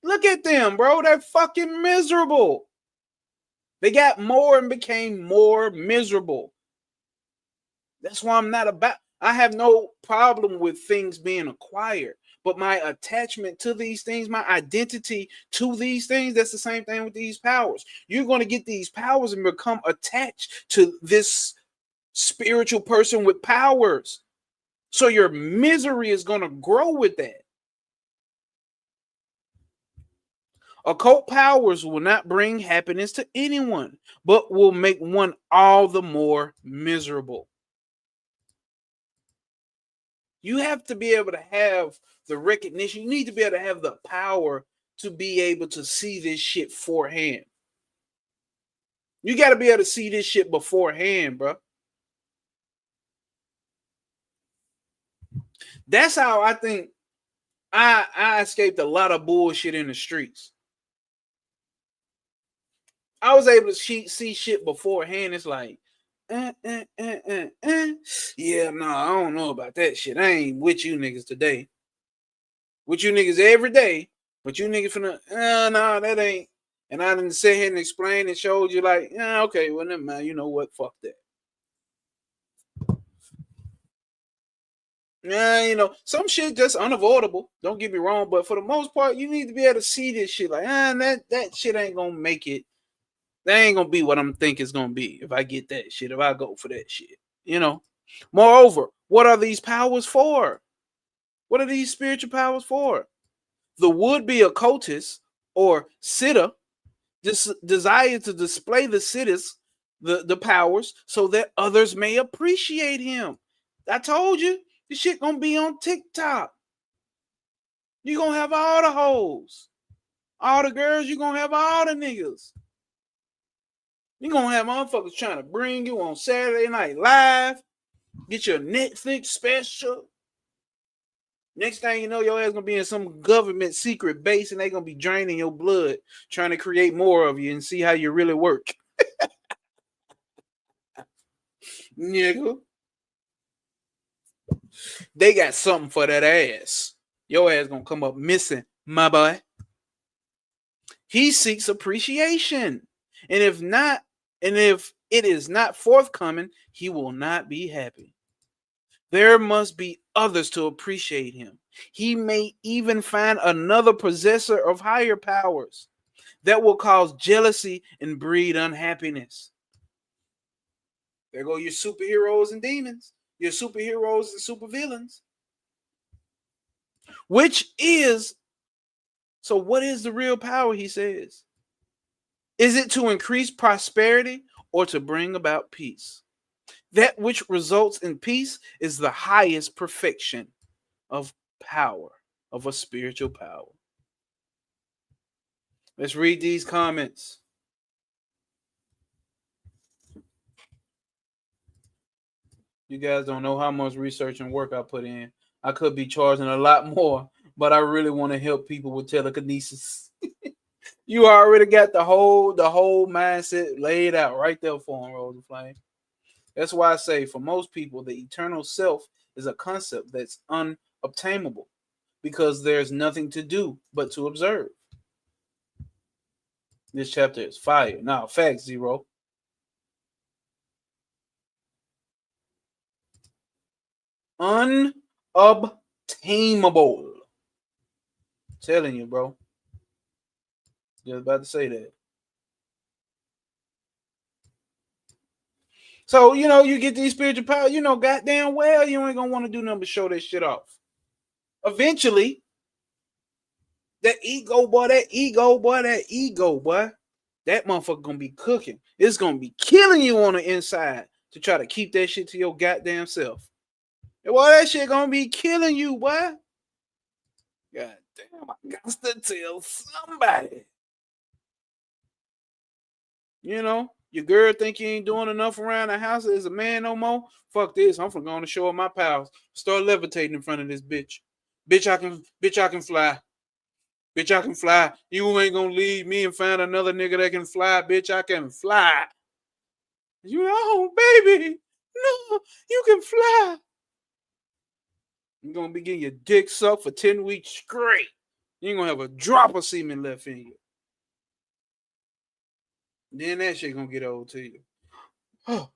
Look at them, bro. They're fucking miserable. They got more and became more miserable. That's why I have no problem with things being acquired, but my attachment to these things, my identity to these things, that's the same thing with these powers. You're going to get these powers and become attached to this spiritual person with powers. So your misery is going to grow with that. Occult powers will not bring happiness to anyone, but will make one all the more miserable. You have to be able to have the recognition. You need to be able to have the power to be able to see this shit beforehand. You got to be able to see this shit beforehand, bro. That's how I think I escaped a lot of bullshit in the streets. I was able to see shit beforehand. It's like, yeah, no, I don't know about that shit. I ain't with you niggas today. With you niggas every day, but you niggas finna, no, that ain't. And I didn't sit here and explain and showed you like, yeah, okay, well, never mind. You know what? Fuck that. Yeah, you know, some shit just unavoidable. Don't get me wrong, but for the most part, you need to be able to see this shit. Like, that shit ain't gonna make it. That ain't gonna be what I'm think it's gonna be if I get that shit. If I go for that shit, you know. Moreover, what are these powers for? What are these spiritual powers for? The would-be occultist or sitter desire to display the sitters, the powers, so that others may appreciate him. I told you, this shit gonna be on TikTok. You gonna have all the hoes, all the girls, you gonna have all the niggas. You gonna have motherfuckers trying to bring you on Saturday Night Live, get your Netflix special. Next thing you know, your ass gonna be in some government secret base and they gonna be draining your blood, trying to create more of you and see how you really work. Nigga. They got something for that ass. Your ass gonna come up missing, my boy. He seeks appreciation. And if it is not forthcoming, he will not be happy. There must be others to appreciate him. He may even find another possessor of higher powers that will cause jealousy and breed unhappiness. There go your superheroes and demons, your superheroes and supervillains. What is the real power, he says? Is it to increase prosperity or to bring about peace? That which results in peace is the highest perfection of power, of a spiritual power. Let's read these comments. You guys don't know how much research and work I put in. I could be charging a lot more, but I really want to help people with telekinesis. You already got the whole mindset laid out right there for them, Rose of Flame. That's why I say for most people, the eternal self is a concept that's unobtainable because there's nothing to do but to observe. This chapter is fire. Now, fact, Zero. Unobtainable. Telling you, bro. Just about to say that. So, you get these spiritual powers, goddamn well, you ain't gonna want to do nothing but show that shit off. Eventually, that ego, boy, that motherfucker gonna be cooking. It's gonna be killing you on the inside to try to keep that shit to your goddamn self. And boy, that shit gonna be killing you, boy. God damn, I got to tell somebody. Your girl think you ain't doing enough around the house as a man no more. Fuck this. I'm going to show her my powers. Start levitating in front of this bitch. Bitch, I can fly. Bitch, I can fly. You ain't gonna leave me and find another nigga that can fly. Bitch, I can fly. Baby. No, you can fly. You're gonna be getting your dick sucked for 10 weeks straight. You ain't gonna have a drop of semen left in you. Then that shit gonna get old to you. Oh,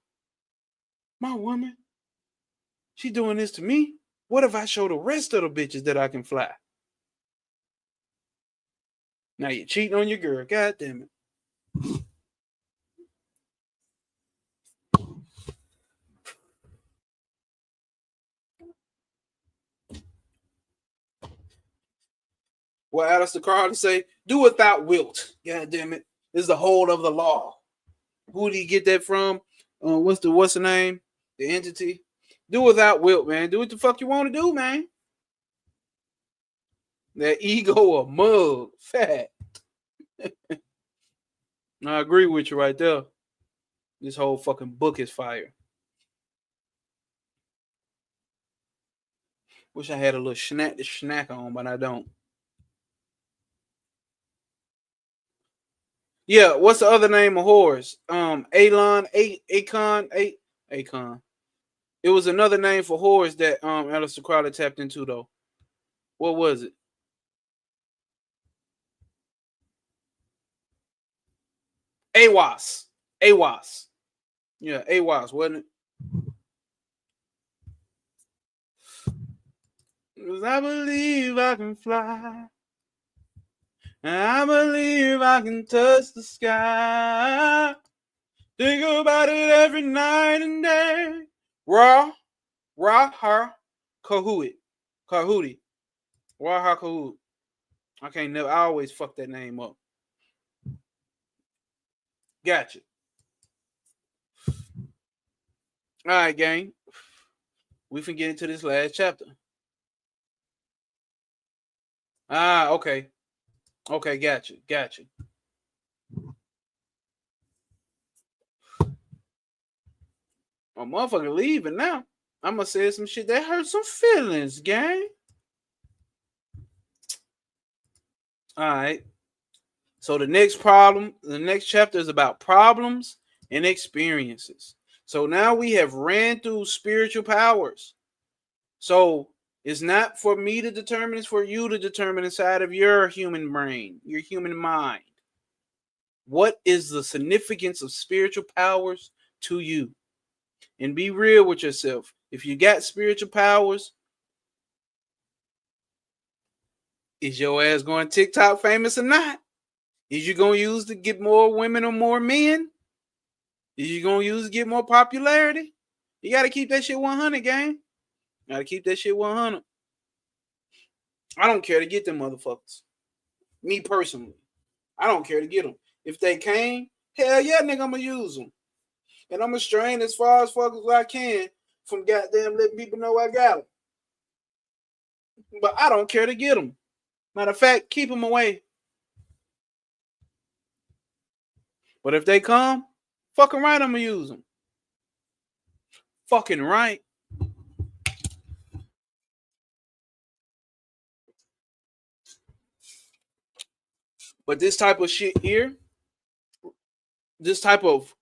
my woman, she doing this to me. What if I show the rest of the bitches that I can fly? Now you're cheating on your girl. God damn it. What Alistair Crowley say? Do without wilt. God damn it. This is the whole of the law. Who did he get that from? What's the name? The entity. Do without wilt, man. Do what the fuck you want to do, man. That ego a mug. Fat. I agree with you right there. This whole fucking book is fire. Wish I had a little snack to snack on, but I don't. Yeah, what's the other name of Horus? Akon. It was another name for Horus that Alistair Crowley tapped into though. What was it? Awas. Yeah, Awas, wasn't it? Because I believe I can fly. I believe I can touch the sky. Think about it every night and day. Raw. Raha Kahuit. Kahuti. Raha Kahut. I can't never. I always fuck that name up. Gotcha. All right, gang. We can get into this last chapter. Ah, okay. Okay, gotcha. Gotcha. My motherfucker leaving now. I'm gonna say some shit that hurt some feelings, gang. All right. So the next chapter is about problems and experiences. So now we have ran through spiritual powers. So it's not for me to determine, it's for you to determine inside of your human brain, your human mind. What is the significance of spiritual powers to you? And be real with yourself. If you got spiritual powers, is your ass going TikTok famous or not? Is you going to use to get more women or more men? Is you going to use to get more popularity? You got to keep that shit 100, gang. Got to keep that shit 100. I don't care to get them motherfuckers. Me personally. I don't care to get them. If they came, hell yeah, nigga, I'm going to use them. And I'm going to strain as far as fuck as I can from goddamn letting people know I got them. But I don't care to get them. Matter of fact, keep them away. But if they come, fucking right, I'm going to use them. Fucking right. But this type of shit here, this type of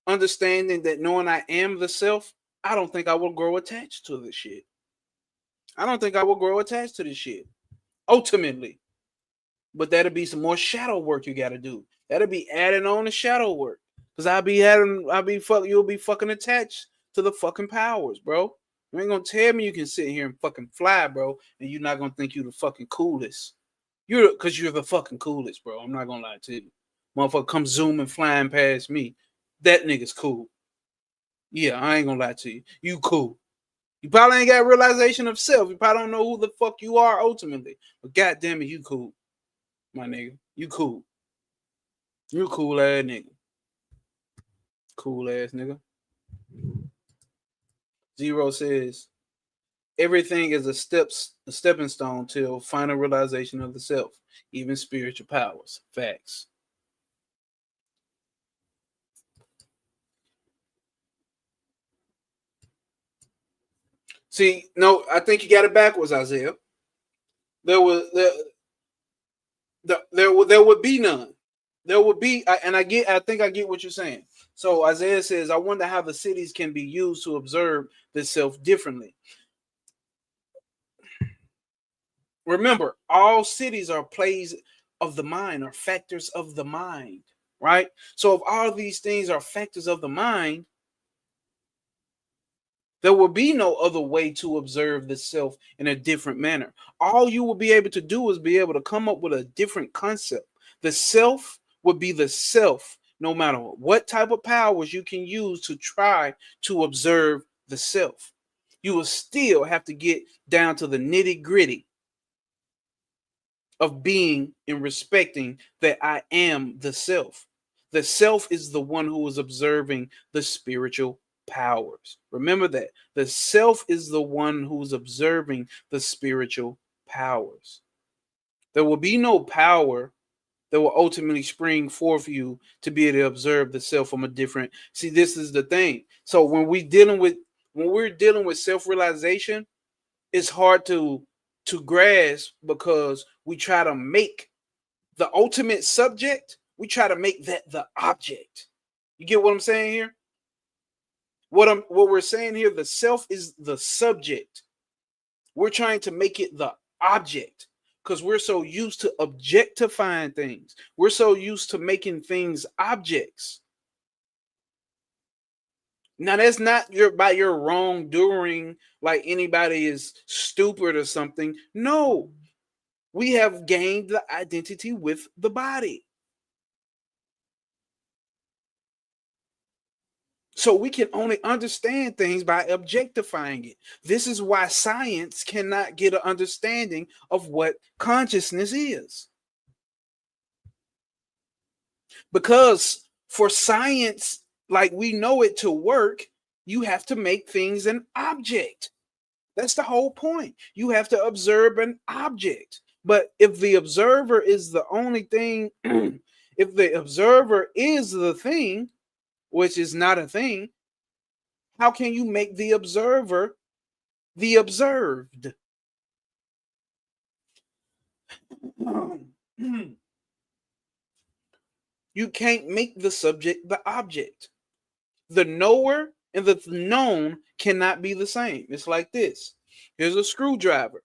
understanding that knowing I am the self, I don't think I will grow attached to this shit. I don't think I will grow attached to this shit. Ultimately. But that'll be some more shadow work you gotta do. That'll be adding on the shadow work. Cause you'll be fucking attached to the fucking powers, bro. You ain't gonna tell me you can sit here and fucking fly, bro, and you're not gonna think you the fucking coolest. Cause you're the fucking coolest, bro. I'm not gonna lie to you. Motherfucker come zooming flying past me. That nigga's cool. Yeah, I ain't gonna lie to you. You cool. You probably ain't got realization of self. You probably don't know who the fuck you are ultimately. But goddamn it, you cool, my nigga. You cool. You a cool ass nigga. Cool ass nigga. Zero says everything is a stepping stone till final realization of the self, even spiritual powers. Facts. See, no, I think you got it backwards, Isaiah. There was there would be none. There would be, and I think I get what you're saying. So Isaiah says, I wonder how the cities can be used to observe the self differently. Remember, all cities are plays of the mind, or factors of the mind, right? So if all these things are factors of the mind, there will be no other way to observe the self in a different manner. All you will be able to do is be able to come up with a different concept. The self would be the self, no matter what type of powers you can use to try to observe the self. You will still have to get down to the nitty gritty of being and respecting that I am the self. The self is the one who is observing the spiritual powers. Remember that. The self is the one who's observing the spiritual powers. There will be no power that will ultimately spring forth you to be able to observe the self from a different. See, this is the thing. So when we're dealing with self-realization, it's hard to grasp because we try to make the ultimate subject, we try to make that the object. You get what I'm saying here? What we're saying here, the self is the subject. We're trying to make it the object because we're so used to objectifying things. We're so used to making things objects. Now that's not by your wrongdoing, like anybody is stupid or something. No, we have gained the identity with the body. So we can only understand things by objectifying it. This is why science cannot get an understanding of what consciousness is. Because for science, like we know it to work, you have to make things an object. That's the whole point. You have to observe an object. But if the observer is the only thing, if the observer is the thing, which is not a thing, how can you make the observer the observed? You can't make the subject the object. The knower and the known cannot be the same. It's like this. Here's a screwdriver.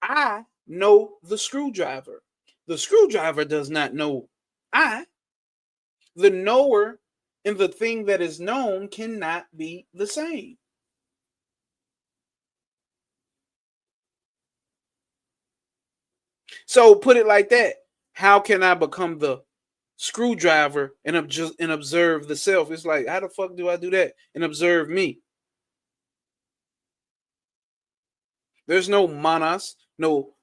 I know the screwdriver. The screwdriver does not know I. The knower and the thing that is known cannot be the same. So put it like that. How can I become the screwdriver and observe the self? It's like, how the fuck do I do that and observe me? There's no manas, no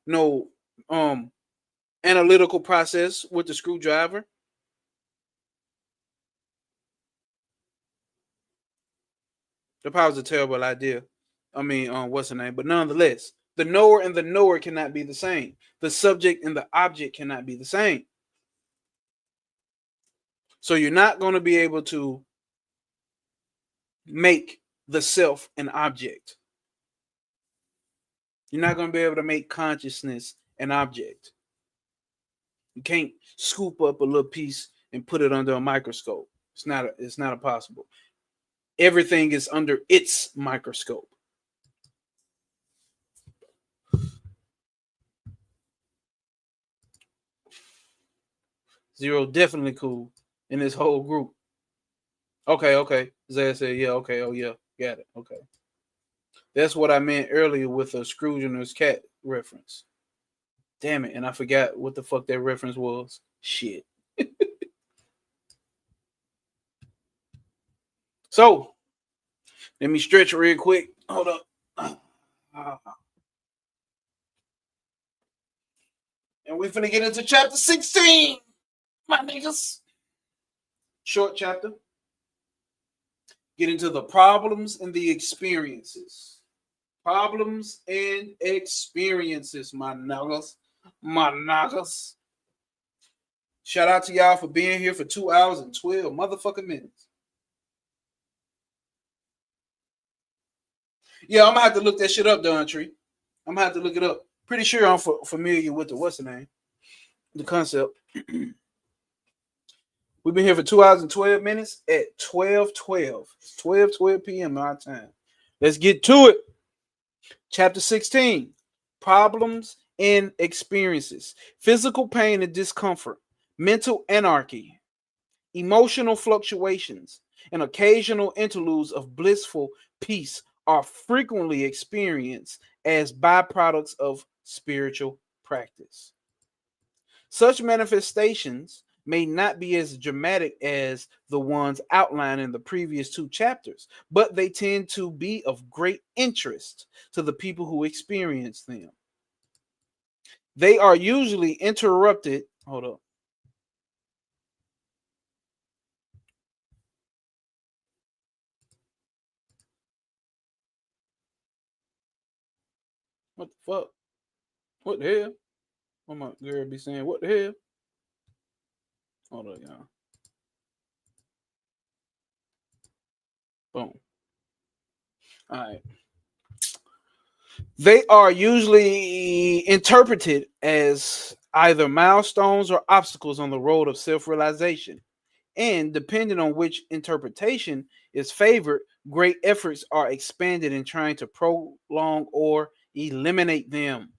analytical process with the screwdriver. The power's a terrible idea. I mean, what's the name? But nonetheless, the knower and the knower cannot be the same. The subject and the object cannot be the same. So you're not going to be able to make the self an object. You're not going to be able to make consciousness an object. You can't scoop up a little piece and put it under a microscope. It's not possible. Everything is under its microscope. Zero definitely cool in this whole group. Okay. Zay said, yeah, okay, oh yeah, got it. Okay. That's what I meant earlier with a Scrooge and his cat reference. Damn it, and I forgot what the fuck that reference was. Shit. So, let me stretch real quick. Hold up. And we're finna get into chapter 16, my niggas. Short chapter. Get into the problems and the experiences. Problems and experiences, my niggas. My niggas. Shout out to y'all for being here for 2 hours and 12 motherfucking minutes. Yeah, I'm gonna have to look that shit up, Don Tree. I'm gonna have to look it up. Pretty sure I'm familiar with the what's the name, the concept. We've been here for 2 hours and 12 minutes at 12:12. It's 12:12 p.m. our time. Let's get to it. Chapter 16. Problems and experiences. Physical pain and discomfort. Mental anarchy. Emotional fluctuations. And occasional interludes of blissful peace are frequently experienced as byproducts of spiritual practice. Such manifestations may not be as dramatic as the ones outlined in the previous two chapters, but they tend to be of great interest to the people who experience them. They are usually interrupted. Hold up. What the fuck? What the hell? What my girl be saying? What the hell? Hold up, y'all. Boom. All right. They are usually interpreted as either milestones or obstacles on the road of self-realization. And depending on which interpretation is favored, great efforts are expanded in trying to prolong or eliminate them.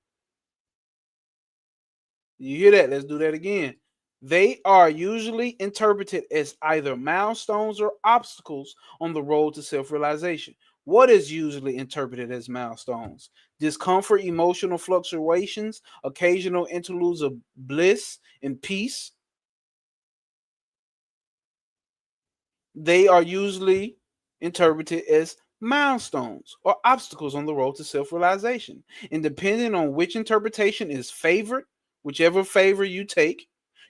You hear that? Let's do that again. They are usually interpreted as either milestones or obstacles on the road to self-realization. What is usually interpreted as milestones? Discomfort, emotional fluctuations, occasional interludes of bliss and peace. They are usually interpreted as milestones or obstacles on the road to self realization. And depending on which interpretation is favored, whichever favor you take,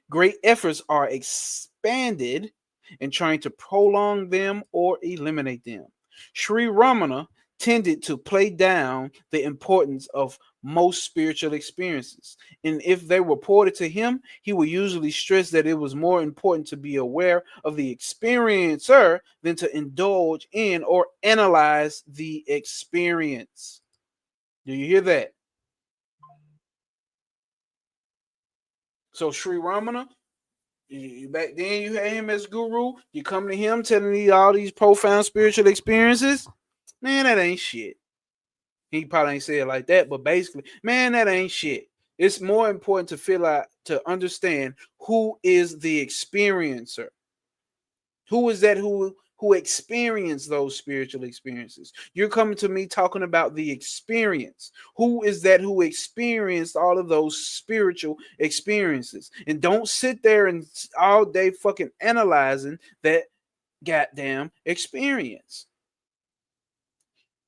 great efforts are expanded in trying to prolong them or eliminate them. Sri Ramana tended to play down the importance of most spiritual experiences. And if they were reported to him, he would usually stress that it was more important to be aware of the experiencer than to indulge in or analyze the experience. Do you hear that? So Sri Ramana, back then you had him as guru. You come to him telling you all these profound spiritual experiences. Man, that ain't shit. He probably ain't say it like that, but basically, man, that ain't shit. It's more important to feel out to understand who is the experiencer. Who is that who experienced those spiritual experiences? You're coming to me talking about the experience. Who is that who experienced all of those spiritual experiences? And don't sit there and all day fucking analyzing that goddamn experience.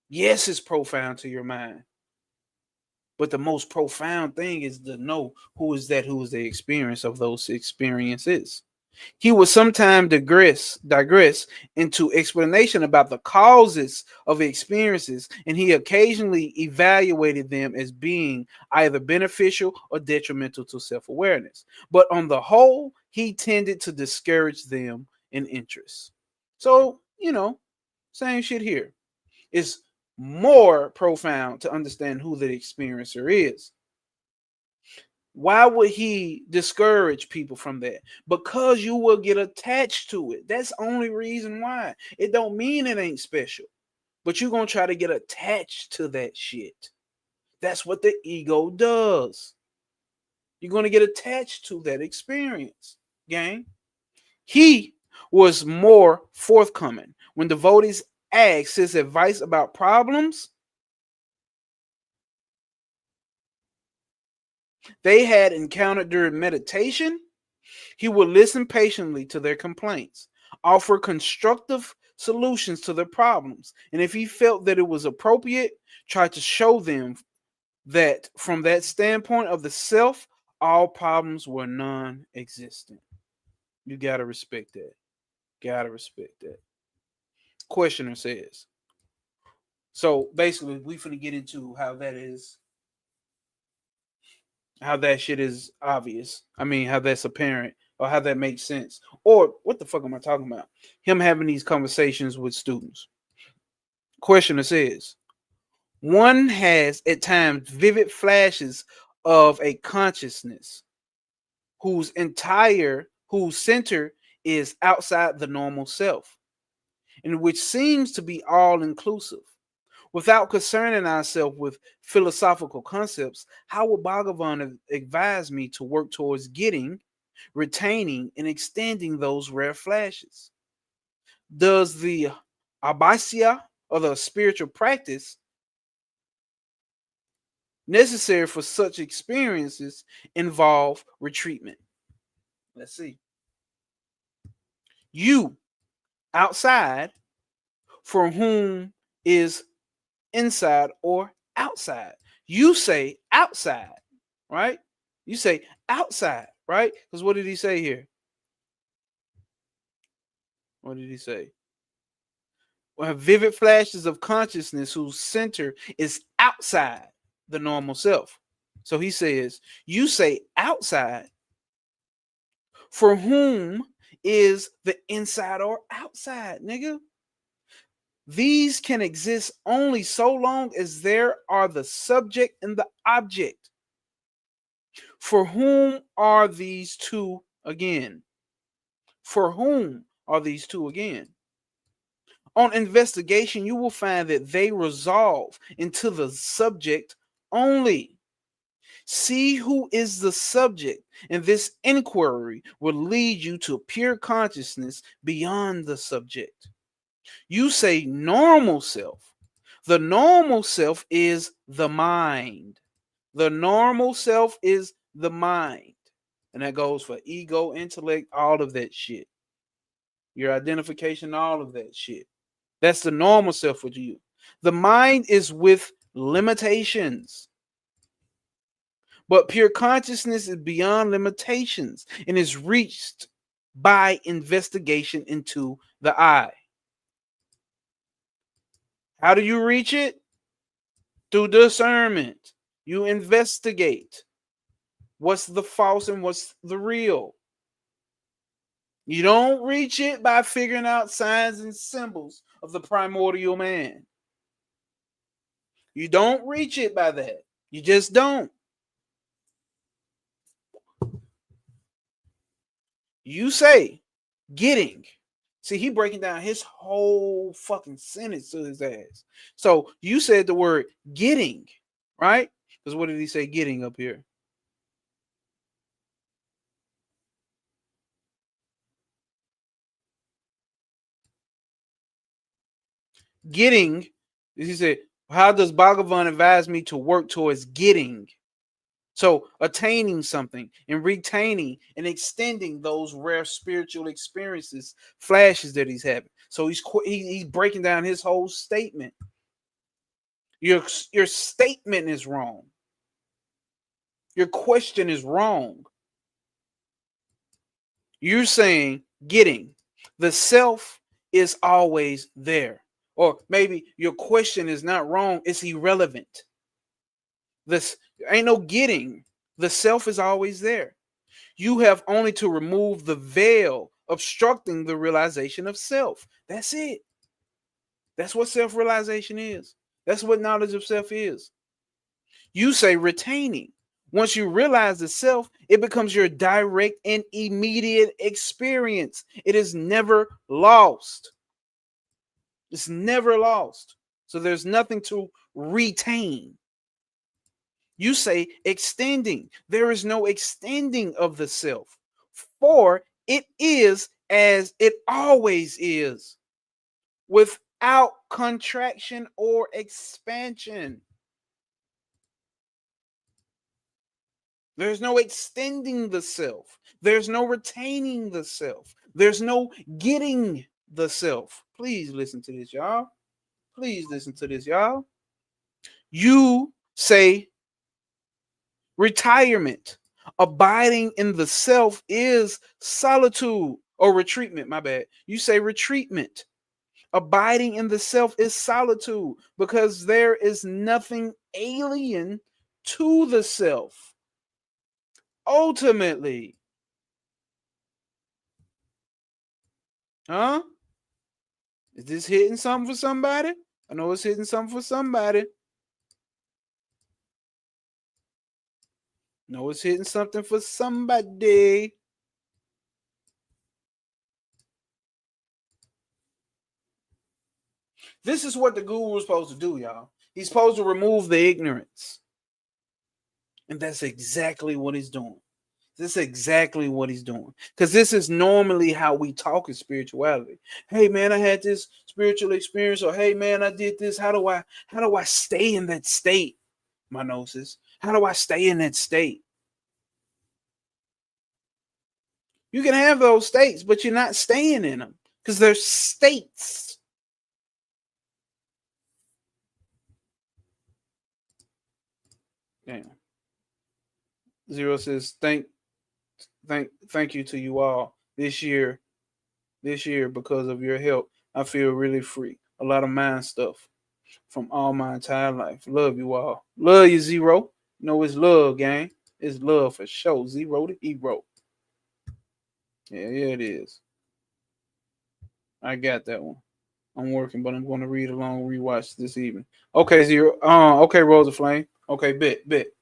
Yes, it's profound to your mind. But the most profound thing is to know who is that who is the experience of those experiences. He would sometimes digress into explanation about the causes of experiences, and he occasionally evaluated them as being either beneficial or detrimental to self-awareness. But on the whole, he tended to discourage them in interest. So, same shit here. It's more profound to understand who the experiencer is. Why would he discourage people from that? Because you will get attached to it. That's the only reason why. It don't mean it ain't special, but you're going to try to get attached to that shit. That's what the ego does. You're going to get attached to that experience, gang. He was more forthcoming. When devotees asked his advice about problems they had encountered during meditation, he would listen patiently to their complaints, offer constructive solutions to their problems, and if he felt that it was appropriate, try to show them that from that standpoint of the self, all problems were non existent. You got to respect that. Got to respect that. Questioner says, so basically, we finna get into how that shit is obvious. I mean, how that's apparent or how that makes sense. Or what the fuck am I talking about? Him having these conversations with students. Questioner says, one has at times vivid flashes of a consciousness whose center is outside the normal self, and which seems to be all inclusive. Without concerning ourselves with philosophical concepts, how would Bhagavan advise me to work towards getting, retaining, and extending those rare flashes? Does the abhasya, or the spiritual practice necessary for such experiences, involve retreatment? Let's see. You, outside, for whom is inside or outside? You say outside, right? You say outside, right? Because what did he say here? What did he say? We have vivid flashes of consciousness whose center is outside the normal self. So he says, you say outside, for whom is the inside or outside, nigga? These can exist only so long as there are the subject and the object. For whom are these two again? For whom are these two again? On investigation, you will find that they resolve into the subject only. See who is the subject, and this inquiry will lead you to pure consciousness beyond the subject. You say normal self. The normal self is the mind. The normal self is the mind. And that goes for ego, intellect, all of that shit. your identification, all of that shit. That's the normal self with you. The mind is with limitations. But pure consciousness is beyond limitations and is reached by investigation into the I. How do you reach it? Through discernment. You investigate what's the false and what's the real. You don't reach it by figuring out signs and symbols of the primordial man. You don't reach it by that. You just don't. You say getting. See, he breaking down his whole fucking sentence to his ass. So you said the word getting, right? Because what did he say getting up here? Getting, he said, how does Bhagavan advise me to work towards getting? So attaining something and retaining and extending those rare spiritual experiences, flashes that he's having. So he's breaking down his whole statement. Your statement is wrong. Your question is wrong. You're saying getting the self is always there. Or maybe your question is not wrong, it's irrelevant. This ain't no getting. The self is always there. You have only to remove the veil obstructing the realization of self. That's it. That's what self-realization is. That's what knowledge of self is. You say retaining. Once you realize the self, it becomes your direct and immediate experience. It is never lost. It's never lost. So there's nothing to retain. You say extending. There is no extending of the self, for it is as it always is, without contraction or expansion. There's no extending the self. There's no retaining the self. There's no getting the self. Please listen to this, y'all. Please listen to this, y'all. You say retirement. Abiding in the self is solitude or retreatment. My bad. You say retreatment. Abiding in the self is solitude because there is nothing alien to the self. Ultimately, huh? Is this hitting something for somebody? I know it's hitting something for somebody. No, it's hitting something for somebody. This is what the guru is supposed to do, y'all. He's supposed to remove the ignorance. And that's exactly what he's doing. This is exactly what he's doing. Because this is normally how we talk in spirituality. Hey man, I had this spiritual experience, or hey man, I did this. How do I stay in that state? My gnosis. How do I stay in that state? You can have those states, but you're not staying in them because they're states. Damn. Zero says thank you to you all this year because of your help. I feel really free. A lot of mind stuff from all my entire life. Love you all. Love you, Zero. No, it's love, gang. It's love for sure. Zero to hero. Yeah, it is. I got that one. I'm working, but I'm going to read along, rewatch this evening. Okay, Zero. Okay, Rosa Flame. Okay, bit.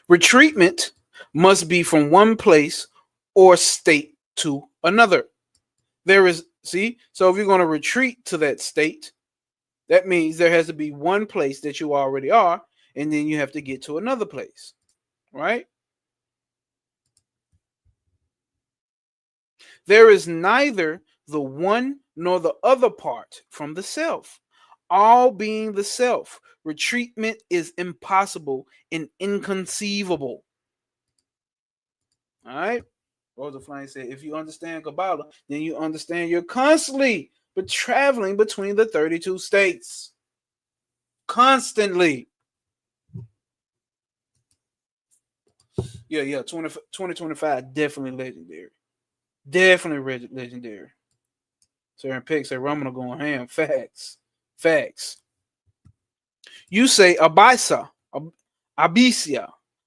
Retreatment must be from one place or state to another. There is, see, so if you're going to retreat to that state, that means there has to be one place that you already are, and then you have to get to another place, right? There is neither the one nor the other part from the self. All being the self, retreatment is impossible and inconceivable. All right. Rosa Flame said, if you understand Kabbalah, then you understand you're constantly but traveling between the 32 states. Constantly. Yeah. 2025, definitely legendary. Definitely legendary. Sir Pick say Ramana going ham. Facts. Facts. You say abesia,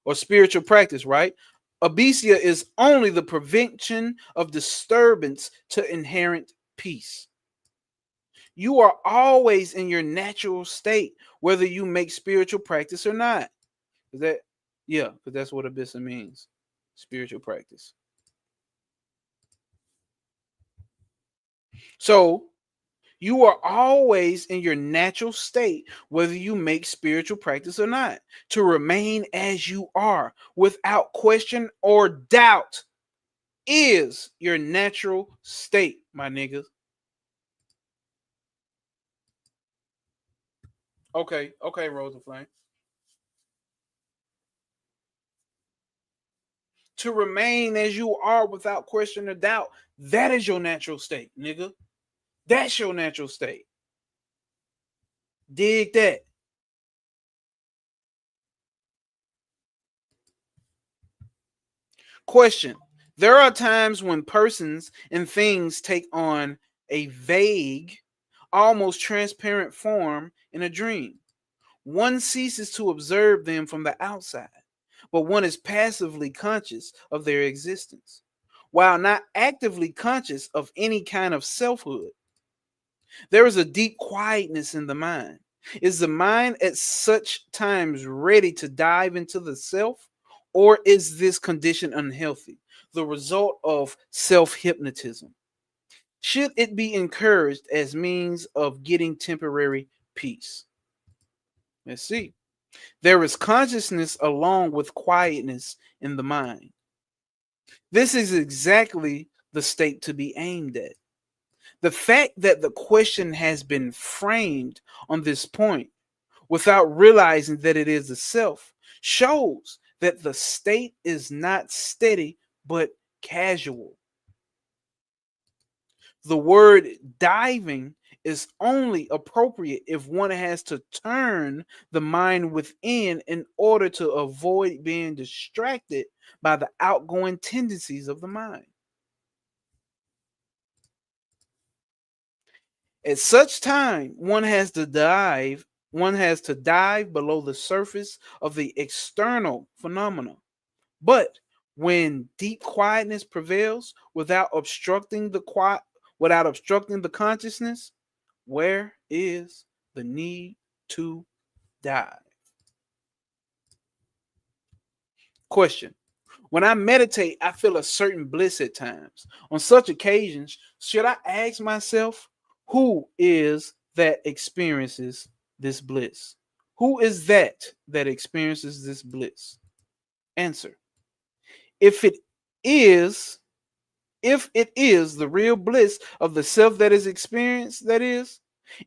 or spiritual practice, right? Abesia is only the prevention of disturbance to inherent peace. You are always in your natural state, whether you make spiritual practice or not. Is that, yeah, because that's what abissa means. Spiritual practice. So you are always in your natural state, whether you make spiritual practice or not, to remain as you are without question or doubt is your natural state, my niggas. Okay, Rosa Flame. To remain as you are without question or doubt, that is your natural state, nigga. That's your natural state. Dig that. Question. There are times when persons and things take on a vague, almost transparent form in a dream. One ceases to observe them from the outside, but one is passively conscious of their existence, while not actively conscious of any kind of selfhood. There is a deep quietness in the mind. Is the mind at such times ready to dive into the self, or is this condition unhealthy, the result of self hypnotism? Should it be encouraged as means of getting temporary peace? Let's see. There is consciousness along with quietness in the mind. This is exactly the state to be aimed at. The fact that the question has been framed on this point without realizing that it is the self shows that the state is not steady but casual. The word diving is only appropriate if one has to turn the mind within in order to avoid being distracted by the outgoing tendencies of the mind. At such time, one has to dive below the surface of the external phenomena. But when deep quietness prevails without obstructing the consciousness, where is the need to dive? Question. When I meditate, I feel a certain bliss at times. On such occasions, should I ask myself, who is that experiences this bliss? Who is that experiences this bliss? Answer. If it is the real bliss of the self that is experienced, that is,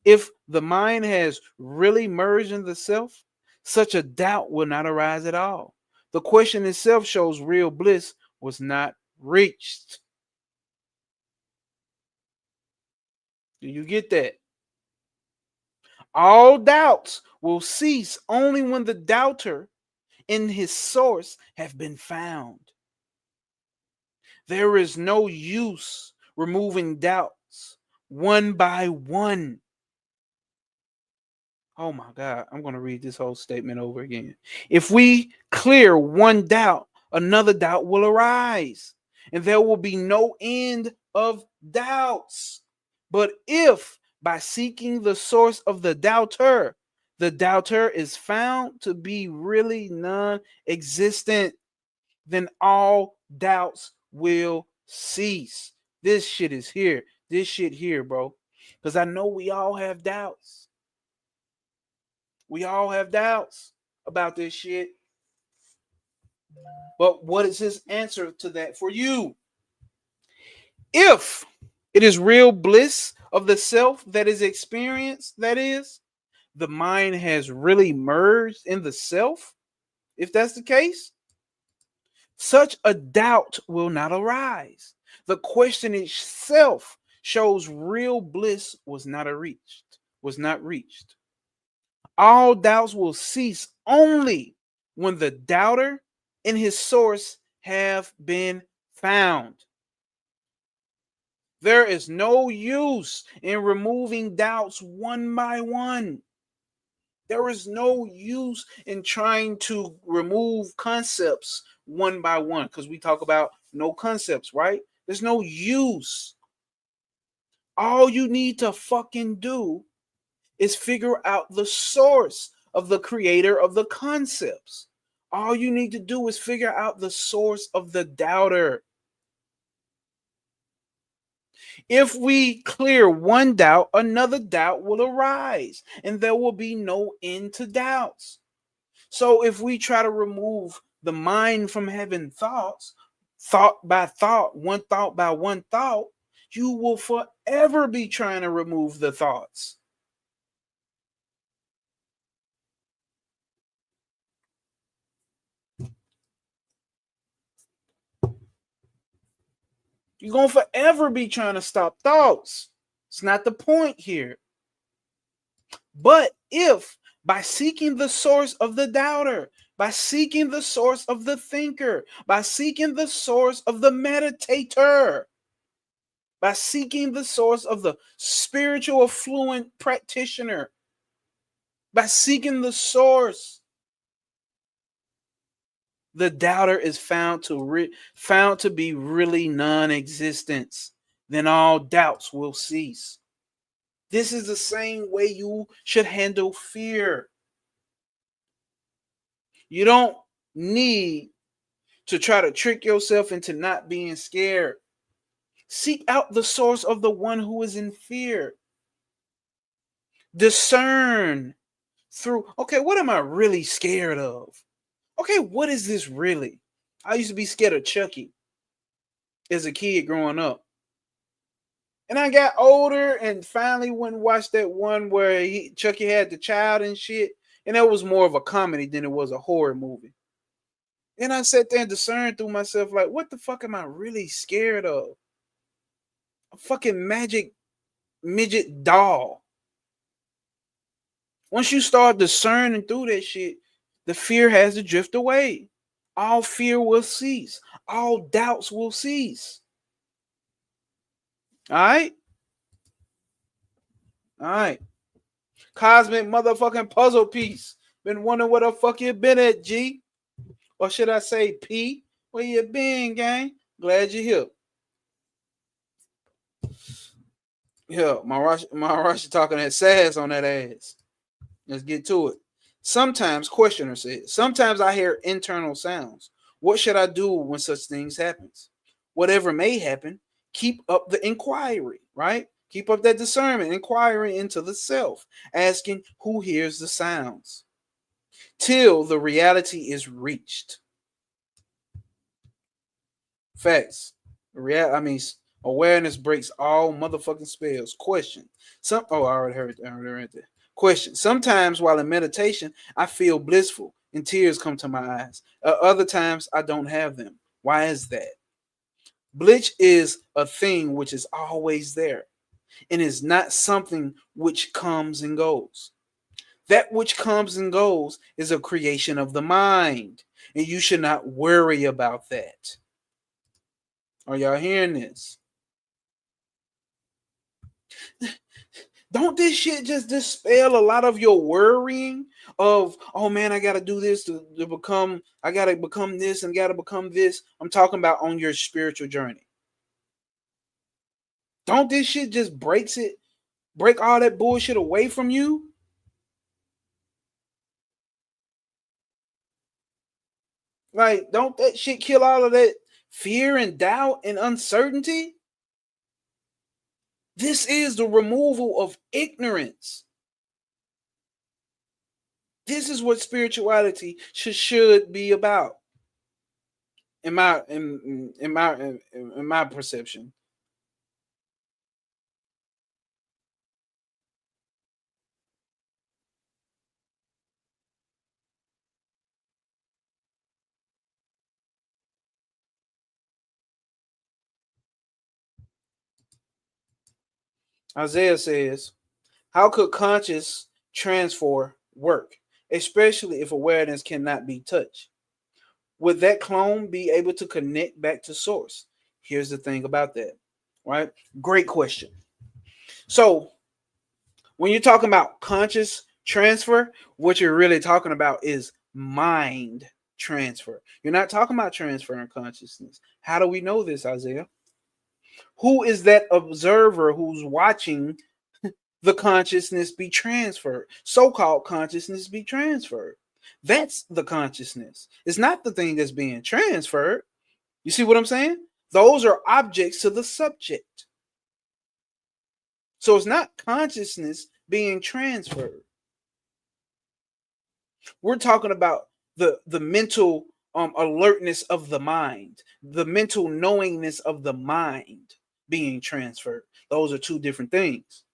if the mind has really merged in the self, such a doubt will not arise at all. The question itself shows real bliss was not reached. Do you get that? All doubts will cease only when the doubter in his source have been found. There is no use removing doubts one by one. Oh my God, I'm going to read this whole statement over again. If we clear one doubt, another doubt will arise, and there will be no end of doubts. But if by seeking the source of the doubter is found to be really non existent, then all doubts will cease. This shit is here. This shit here, bro. Because I know we all have doubts. We all have doubts about this shit. But what is his answer to that for you? If it is real bliss of the self that is experienced, that is, the mind has really merged in the self, if that's the case, Such a doubt will not arise. The question itself shows real bliss was not reached. All doubts will cease only when the doubter and his source have been found. There is no use in removing doubts one by one. There is no use in trying to remove concepts one by one because we talk about no concepts, right? There's no use. All you need to fucking do is figure out the source of the creator of the concepts. All you need to do is figure out the source of the doubter. If we clear one doubt, another doubt will arise, and there will be no end to doubts. So if we try to remove the mind from having thoughts, thought by one thought, you will forever be trying to remove the thoughts. You're going to forever be trying to stop thoughts. It's not the point here. But if by seeking the source of the doubter, by seeking the source of the thinker, by seeking the source of the meditator, by seeking the source of the spiritual affluent practitioner, by seeking the source, the doubter is found to be really non-existence. Then all doubts will cease. This is the same way you should handle fear. You don't need to try to trick yourself into not being scared. Seek out the source of the one who is in fear. Discern through, okay, what am I really scared of? Okay, what is this really? I used to be scared of Chucky as a kid growing up. And I got older and finally went and watched that one where Chucky had the child and shit. And that was more of a comedy than it was a horror movie. And I sat there and discerned through myself, like, what the fuck am I really scared of? A fucking magic midget doll. Once you start discerning through that shit, the fear has to drift away. All fear will cease. All doubts will cease. All right? All right. Cosmic motherfucking puzzle piece. Been wondering where the fuck you been at, G? Or should I say P? Where you been, gang? Glad you're here. Yeah, my Rush talking that sass on that ass. Let's get to it. Sometimes, questioner says, sometimes I hear internal sounds. What should I do when such things happens? Whatever may happen, keep up the inquiry, right? Keep up that discernment, inquiry into the self, asking who hears the sounds till the reality is reached. Facts. Awareness breaks all motherfucking spells. Question. I already heard that. Question. Sometimes while in meditation, I feel blissful and tears come to my eyes. Other times I don't have them. Why is that? Bliss is a thing which is always there and is not something which comes and goes. That which comes and goes is a creation of the mind, and you should not worry about that. Are y'all hearing this? Don't this shit just dispel a lot of your worrying of, oh man, I gotta do this to become, I gotta become this and gotta become this. I'm talking about on your spiritual journey. Don't this shit just break all that bullshit away from you? Like, don't that shit kill all of that fear and doubt and uncertainty? This is the removal of ignorance. This is what spirituality should be about. In my perception. Isaiah says, how could conscious transfer work, especially if awareness cannot be touched? Would that clone be able to connect back to source? Here's the thing about that, right? Great question. So, when you're talking about conscious transfer, what you're really talking about is mind transfer. You're not talking about transferring consciousness. How do we know this, Isaiah? Who is that observer who's watching the consciousness be transferred? So-called consciousness be transferred. That's the consciousness. It's not the thing that's being transferred. You see what I'm saying? Those are objects to the subject. So it's not consciousness being transferred. We're talking about the mental alertness of the mind, the mental knowingness of the mind being transferred. Those are two different things.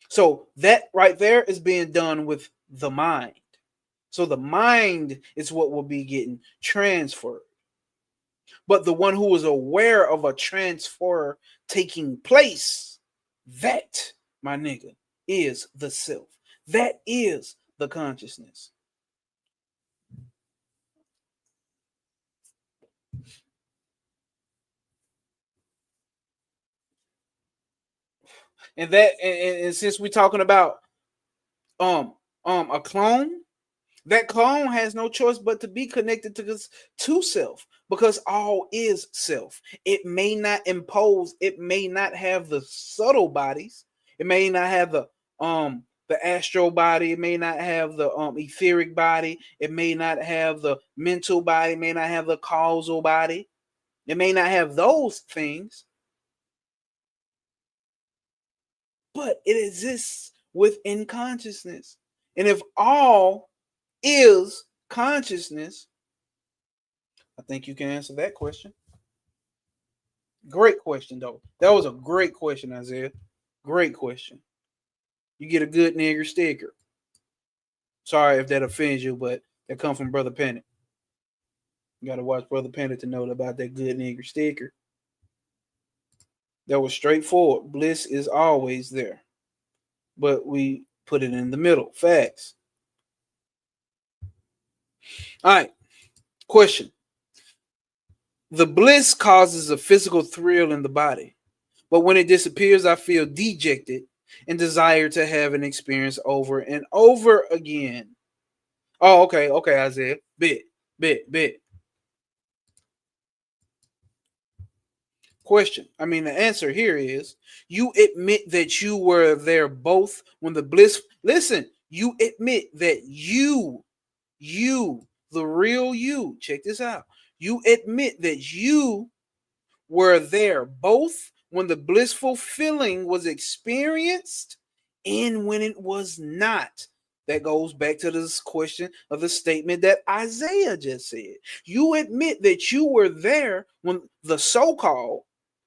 So that right there is being done with the mind. So the mind is what will be getting transferred. But the one who is aware of a transfer taking place, that, my nigga, is the self. That is the consciousness. And since we're talking about a clone, that clone has no choice but to be connected to self, because all is self. It may not impose, it may not have the subtle bodies, it may not have the astral body, it may not have the etheric body, it may not have the mental body, it may not have the causal body, it may not have those things, but it exists within consciousness. And if all is consciousness, I think you can answer that question. Great question, though. That was a great question, Isaiah. Great question. You get a good nigger sticker. Sorry if that offends you, but that come from Brother Pennant. You got to watch Brother Pennant to know about that good nigger sticker. That was straightforward. Bliss is always there, but we put it in the middle. Facts. All right. Question. The bliss causes a physical thrill in the body, but when it disappears, I feel dejected and desire to have an experience over and over again. Oh, okay, Isaiah. Bit. Question. The answer here is you admit that you were there both when the bliss. Listen, you admit that the real you, check this out. You admit that you were there both when the blissful feeling was experienced and when it was not. That goes back to this question of the statement that Isaiah just said. You admit that you were there when the so-called,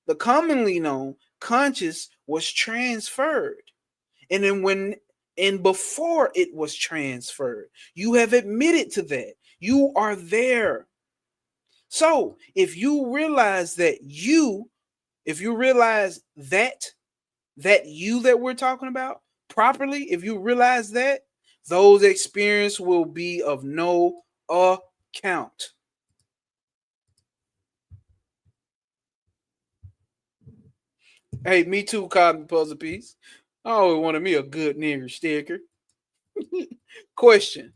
the commonly known conscious was transferred. And then before it was transferred, you have admitted to that. You are there. So if you realize that you that we're talking about properly, if you realize that, those experiences will be of no account. Hey, me too, Cotton Puzzle Piece. I always wanted me a good nigger sticker. Question.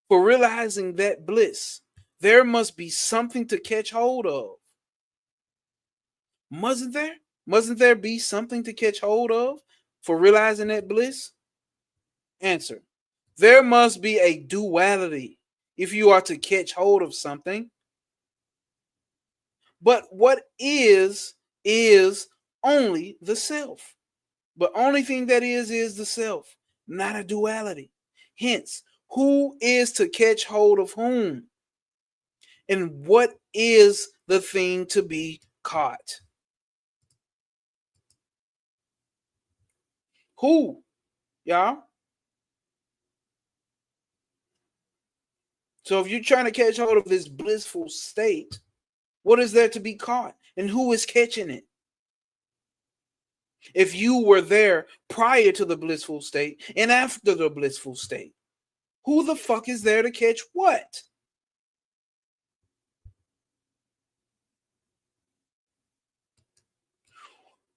For realizing that bliss, there must be something to catch hold of. Mustn't there? Mustn't there be something to catch hold of for realizing that bliss? Answer. There must be a duality if you are to catch hold of something. But what is only the self. But only thing that is the self, not a duality. Hence, who is to catch hold of whom? And what is the thing to be caught? Who, y'all? So if you're trying to catch hold of this blissful state, what is there to be caught? And who is catching it? If you were there prior to the blissful state and after the blissful state, who the fuck is there to catch what?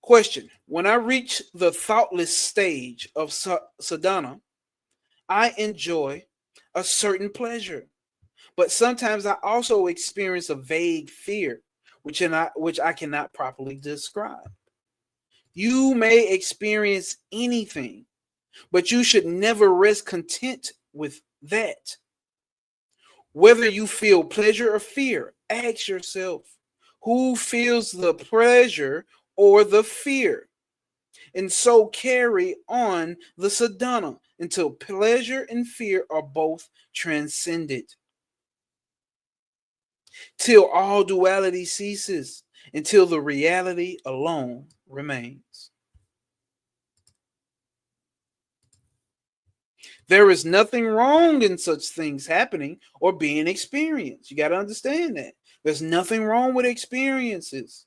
Question. When I reach the thoughtless stage of sadhana, I enjoy a certain pleasure. But sometimes I also experience a vague fear, which I cannot properly describe. You may experience anything, but you should never rest content with that. Whether you feel pleasure or fear, ask yourself, who feels the pleasure or the fear? And so carry on the sadhana until pleasure and fear are both transcended. Till all duality ceases, until the reality alone remains. There is nothing wrong in such things happening or being experienced. You got to understand that. There's nothing wrong with experiences,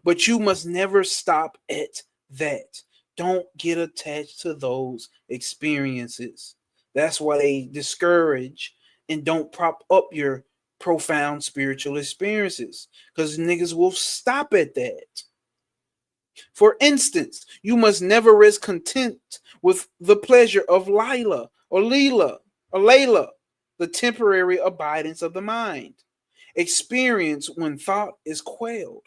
but you must never stop at that. Don't get attached to those experiences. That's why they discourage and don't prop up your profound spiritual experiences, because niggas will stop at that. For instance, you must never rest content with the pleasure of Layla, the temporary abidance of the mind, experience when thought is quailed.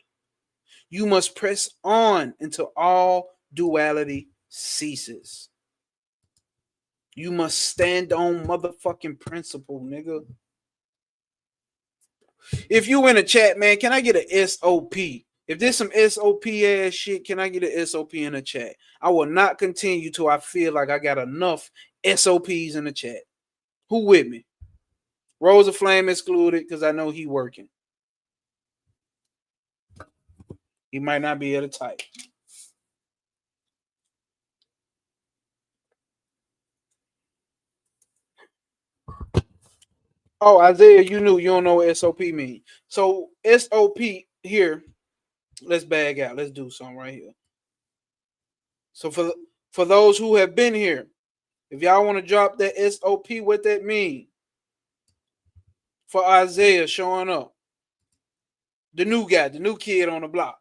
You must press on until all duality ceases. You must stand on motherfucking principle, nigga. If you in a chat, man, can I get an SOP? If there's some SOP ass shit, can I get an SOP in the chat? I will not continue till I feel like I got enough SOPs in the chat. Who with me? Rosa Flame excluded because I know he working. He might not be able to type. Oh, Isaiah, you knew you don't know what SOP mean. So SOP here, let's bag out. Let's do something right here. So for those who have been here, if y'all want to drop that SOP, what that mean? For Isaiah showing up. The new guy, the new kid on the block.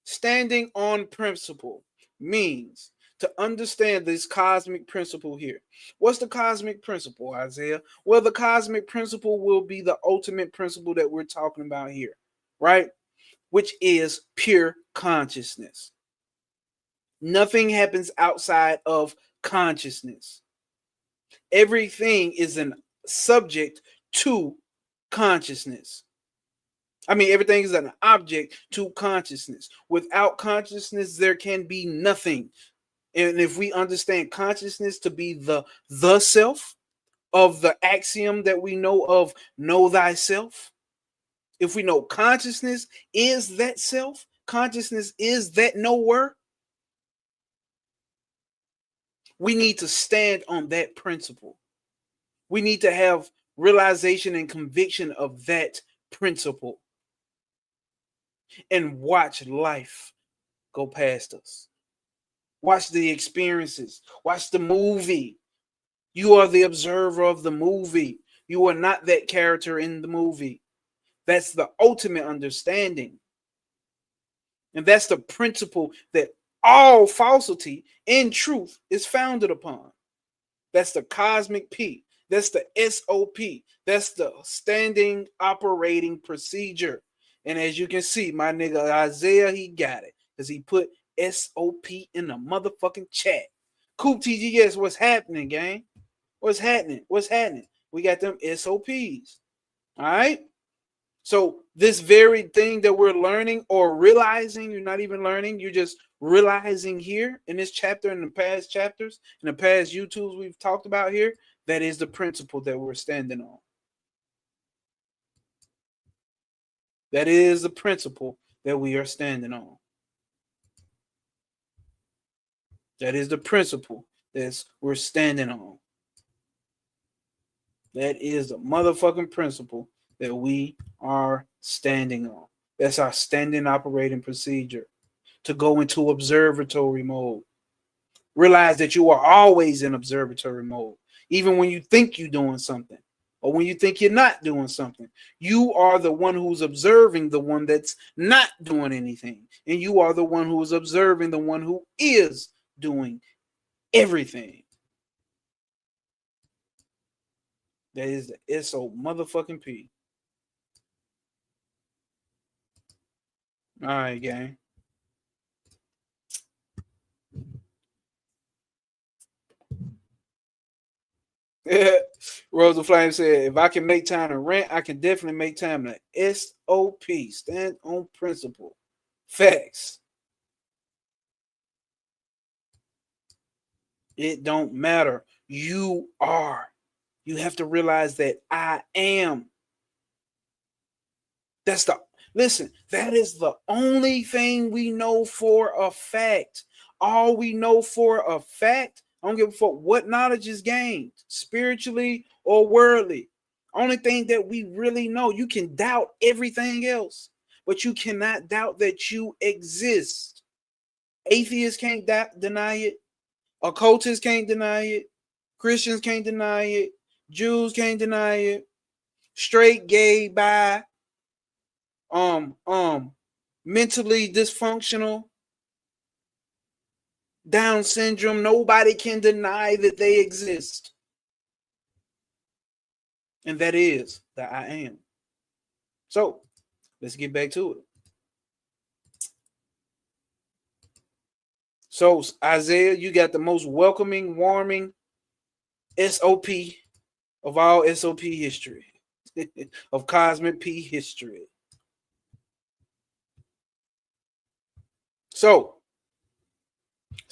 Standing on principle means to understand this cosmic principle here. What's the cosmic principle, Isaiah? Well, the cosmic principle will be the ultimate principle that we're talking about here, right? Which is pure consciousness. Nothing happens outside of consciousness. Everything is an subject to consciousness. I mean, everything is an object to consciousness. Without consciousness, there can be nothing. And if we understand consciousness to be the self of the axiom that we know thyself, if we know consciousness is that self, consciousness is that nowhere, we need to stand on that principle. We need to have realization and conviction of that principle and watch life go past us. Watch the experiences. Watch the movie. You are the observer of the movie. You are not that character in the movie. That's the ultimate understanding. And that's the principle that all falsity in truth is founded upon. That's the cosmic P. That's the SOP. That's the standing operating procedure. And as you can see, my nigga Isaiah, he got it. Because he put SOP in the motherfucking chat. Coop TGS, what's happening, gang? What's happening? What's happening? We got them SOPs. All right? So this very thing that we're learning or realizing, you're not even learning, you're just realizing here in this chapter, in the past chapters, in the past YouTubes we've talked about here, that is the principle that we're standing on. That is the principle that we are standing on. That is the principle that we're standing on. That is the motherfucking principle that we are standing on. That's our standing operating procedure. to go into observatory mode. Realize that you are always in observatory mode, even when you think you're doing something or when you think you're not doing something. You are the one who's observing the one that's not doing anything, and you are the one who is observing the one who is doing everything. That is the SO motherfucking P. All right, gang. Rosa Flame said, if I can make time to rant, I can definitely make time to SOP. Stand on principle. Facts. It don't matter. You are. You have to realize that I am. That's the listen, that is the only thing we know for a fact. All we know for a fact, I don't give a fuck what knowledge is gained, spiritually or worldly. Only thing that we really know, you can doubt everything else, but you cannot doubt that you exist. Atheists can't deny it. Occultists can't deny it. Christians can't deny it. Jews can't deny it. Straight, gay, bi, mentally dysfunctional, Down syndrome, nobody can deny that they exist. And that is the I am. So let's get back to it. So Isaiah, you got the most welcoming, warming SOP of all SOP history, of cosmic P history. So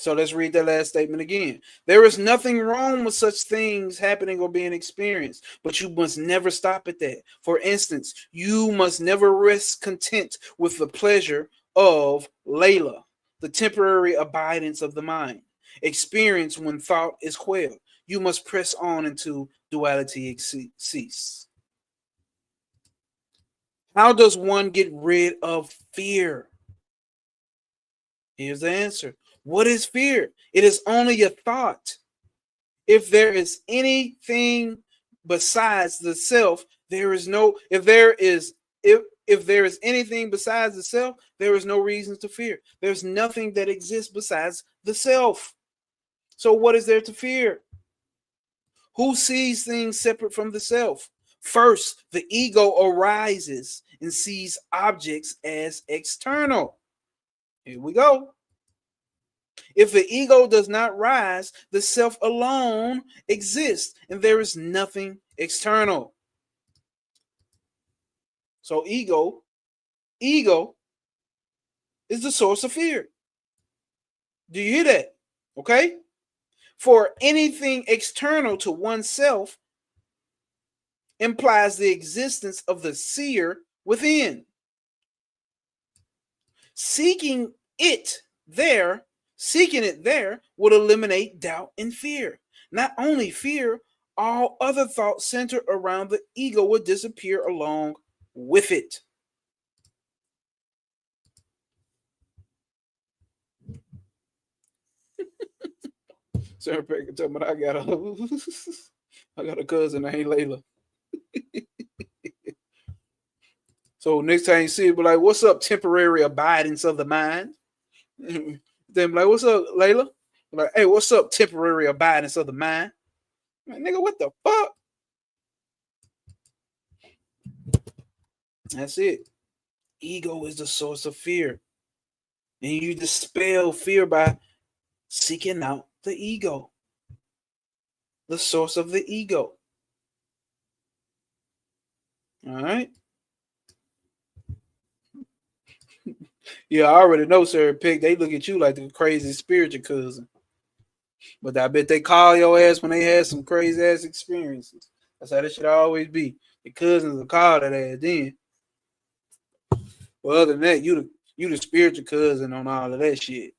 let's read that last statement again. There is nothing wrong with such things happening or being experienced, but you must never stop at that. For instance, you must never rest content with the pleasure of Layla, the temporary abidance of the mind, experience when thought is quelled. You must press on until duality cease. How does one get rid of fear? Here's the answer. What is fear? It is only a thought. If there is anything besides the self, there is no, if there is anything besides the self, there is no reason to fear. There's nothing that exists besides the self. So what is there to fear? Who sees things separate from the self? First, the ego arises and sees objects as external. Here we go. If the ego does not rise, the self alone exists, and there is nothing external. So ego is the source of fear. Do you hear that? Okay? For anything external to oneself implies the existence of the seer within. Seeking it there would eliminate doubt and fear. Not only fear, all other thoughts centered around the ego would disappear along with it. Sarah Baker told me I got a cousin named Layla. So next time you see it, be like, what's up, temporary abidance of the mind? Then be like, what's up, Layla? Be like, hey, what's up, temporary abidance of the mind? Like, nigga, what the fuck? That's it. Ego is the source of fear. And you dispel fear by seeking out the ego, the source of the ego. All right. Yeah, I already know, Sarah Pick. They look at you like the crazy spiritual cousin. But I bet they call your ass when they had some crazy ass experiences. That's how that should always be. Your cousins will call that ass then. Well, other than that, you the spiritual cousin on all of that shit.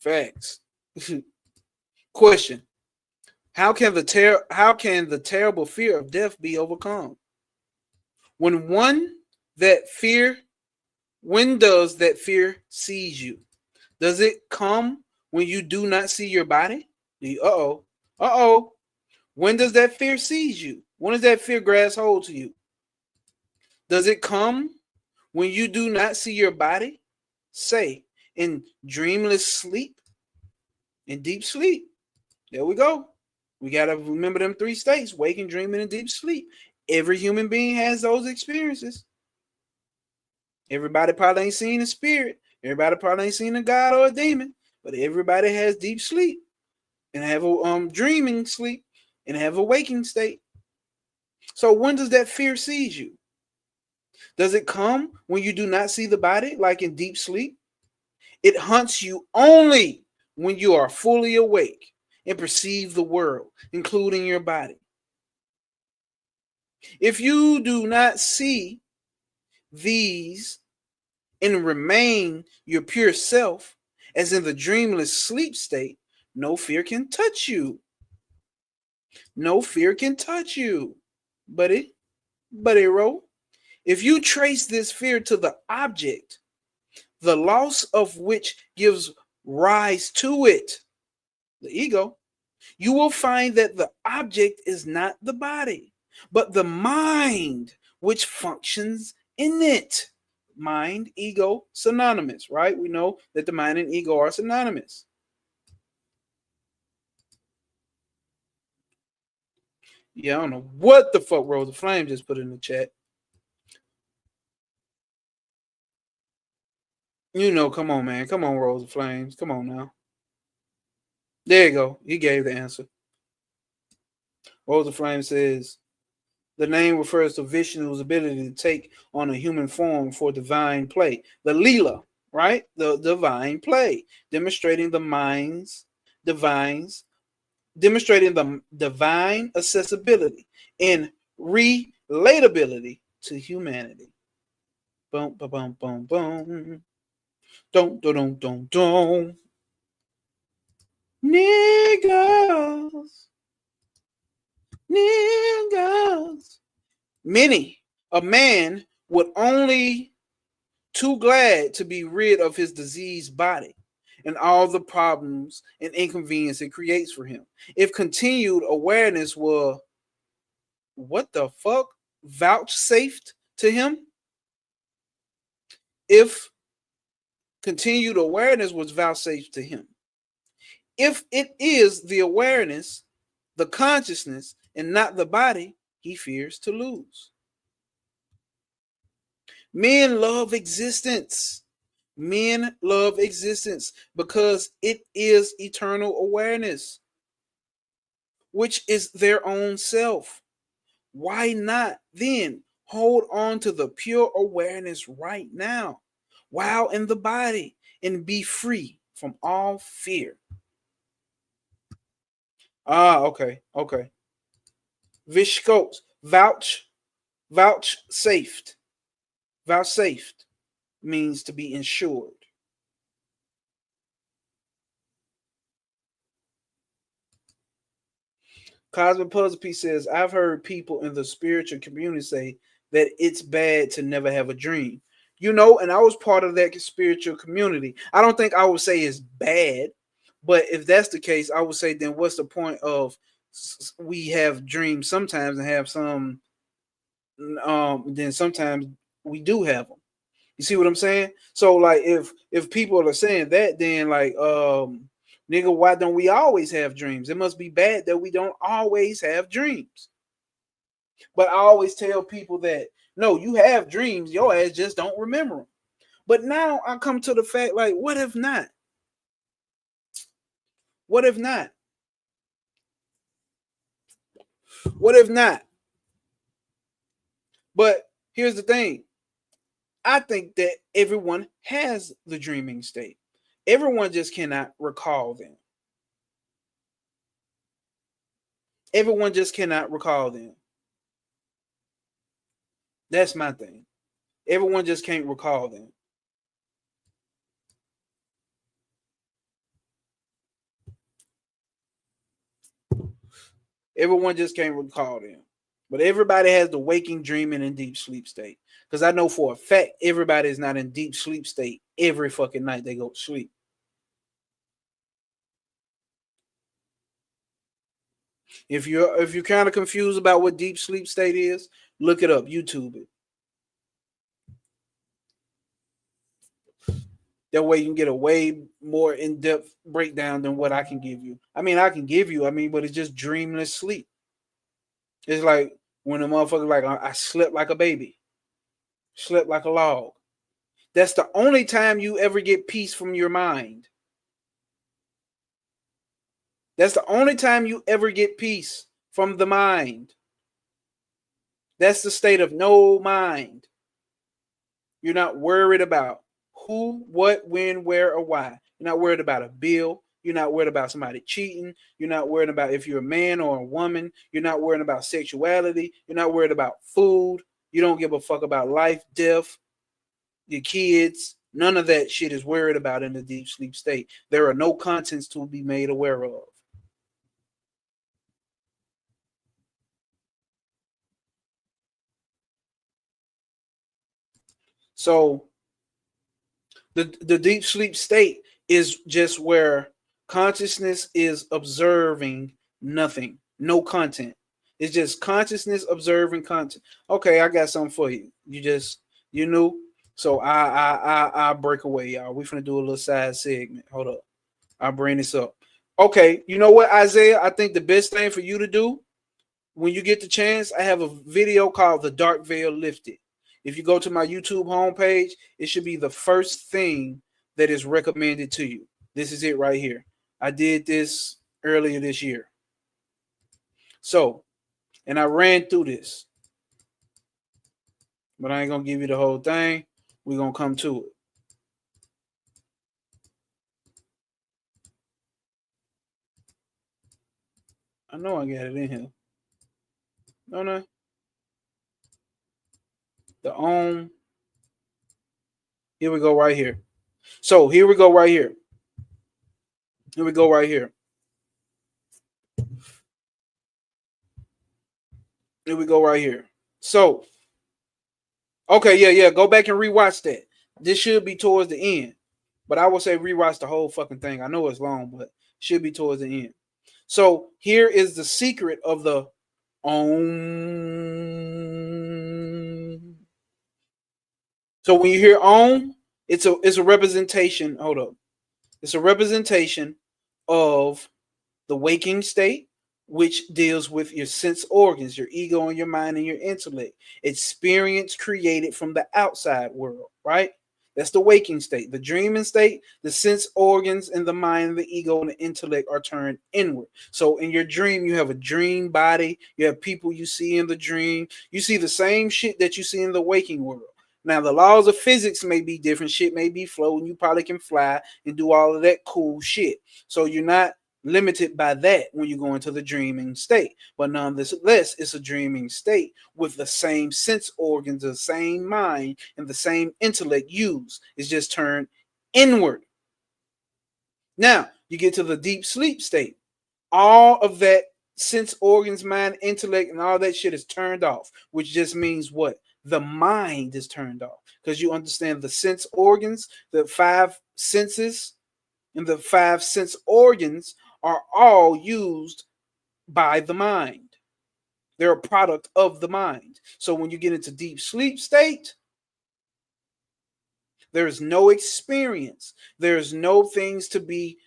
Facts. Question: How can the terrible fear of death be overcome? When When does that fear seize you? Does it come when you do not see your body? Uh-oh. Uh-oh. When does that fear seize you? When does that fear grasp hold to you? Does it come when you do not see your body? Say, in dreamless sleep, in deep sleep. There we go. We got to remember them three states: waking, dreaming, and deep sleep. Every human being has those experiences. Everybody probably ain't seen a spirit. Everybody probably ain't seen a god or a demon. But everybody has deep sleep and have a dreaming sleep and have a waking state. So when does that fear seize you? Does it come when you do not see the body, like in deep sleep? It hunts you only when you are fully awake and perceive the world, including your body. If you do not see these and remain your pure self, as in the dreamless sleep state, no fear can touch you. No fear can touch you, buddy. Buddy, Ro. If you trace this fear to the object, the loss of which gives rise to it, the ego, you will find that the object is not the body, but the mind which functions in it. Mind, ego, synonymous, right? We know that the mind and ego are synonymous. Yeah, I don't know what the fuck Rose of Flame just put in the chat. You know, come on, man. Come on, Rose of Flames. Come on now. There you go. He gave the answer. Rose of Flame says, the name refers to Vishnu's ability to take on a human form for divine play. The Leela, right? The divine play, demonstrating the demonstrating the divine accessibility and relatability to humanity. Boom, boom, boom, boom, boom. Don't, don't, don't, don't. Niggas. Niggas. Many a man would only too glad to be rid of his diseased body and all the problems and inconvenience it creates for him. If continued awareness were, what the fuck, vouchsafed to him, if continued awareness was vouchsafed to him, if it is the awareness, the consciousness, and not the body, he fears to lose. Men love existence. Men love existence because it is eternal awareness, which is their own self. Why not then hold on to the pure awareness right now while in the body and be free from all fear? Ah, okay, okay. Vishkos, vouchsafed. Vouchsafed means to be insured. Cosmic Puzzle Piece says, I've heard people in the spiritual community say that it's bad to never have a dream. You know, and I was part of that spiritual community. I don't think I would say it's bad, but if that's the case, I would say then what's the point of we have dreams sometimes and have some then sometimes we do have them. You see what I'm saying? So like if people are saying that, then like nigga, why don't we always have dreams? It must be bad that we don't always have dreams. But I always tell people that no, you have dreams, your ass just don't remember them. But now I come to the fact, like, what if not? What if not? What if not? But here's the thing. I think that everyone has the dreaming state. Everyone just cannot recall them. Everyone just cannot recall them. That's my thing. Everyone just can't recall them. Everyone just can't recall them. But everybody has the waking, dreaming, and deep sleep state. Because I know for a fact everybody is not in deep sleep state every fucking night they go to sleep. If you're kind of confused about what deep sleep state is, look it up, YouTube it. That way you can get a way more in-depth breakdown than what I can give you. I mean, I can give you, but it's just dreamless sleep. It's like when a motherfucker like I slept like a baby, slept like a log. That's the only time you ever get peace from your mind. That's the only time you ever get peace from the mind. That's the state of no mind. You're not worried about who, what, when, where, or why. You're not worried about a bill. You're not worried about somebody cheating. You're not worried about if you're a man or a woman. You're not worried about sexuality. You're not worried about food. You don't give a fuck about life, death, your kids. None of that shit is worried about in the deep sleep state. There are no contents to be made aware of. So the deep sleep state is just where consciousness is observing nothing, no content. It's just consciousness observing content. Okay, I got something for you. You knew. So I break away, y'all. We finna do a little side segment. Hold up. I'll bring this up. Okay, you know what, Isaiah? I think the best thing for you to do when you get the chance, I have a video called The Dark Veil Lifted. If you go to my YouTube homepage, it should be the first thing that is recommended to you. This is it right here. I did this earlier this year. So, and I ran through this, but I ain't going to give you the whole thing. We're going to come to it. I know I got it in here. No. The Om. Here we go right here. So here we go right here. Here we go right here. Here we go right here. So, okay, yeah. Go back and rewatch that. This should be towards the end. But I would say rewatch the whole fucking thing. I know it's long, but should be towards the end. So here is the secret of the Om. So when you hear Om, it's a representation. Hold up. It's a representation of the waking state, which deals with your sense organs, your ego and your mind and your intellect. Experience created from the outside world, right? That's the waking state. The dreaming state, the sense organs and the mind, the ego and the intellect are turned inward. So in your dream, you have a dream body. You have people you see in the dream. You see the same shit that you see in the waking world. Now, the laws of physics may be different. Shit may be floating. You probably can fly and do all of that cool shit. So you're not limited by that when you go into the dreaming state. But nonetheless, it's a dreaming state with the same sense organs, the same mind, and the same intellect used. It's just turned inward. Now, you get to the deep sleep state. All of that sense organs, mind, intellect, and all that shit is turned off, which just means what? The mind is turned off because you understand the sense organs, the five senses, and the five sense organs are all used by the mind. They're a product of the mind. So when you get into deep sleep state, there's no experience. There's no things to be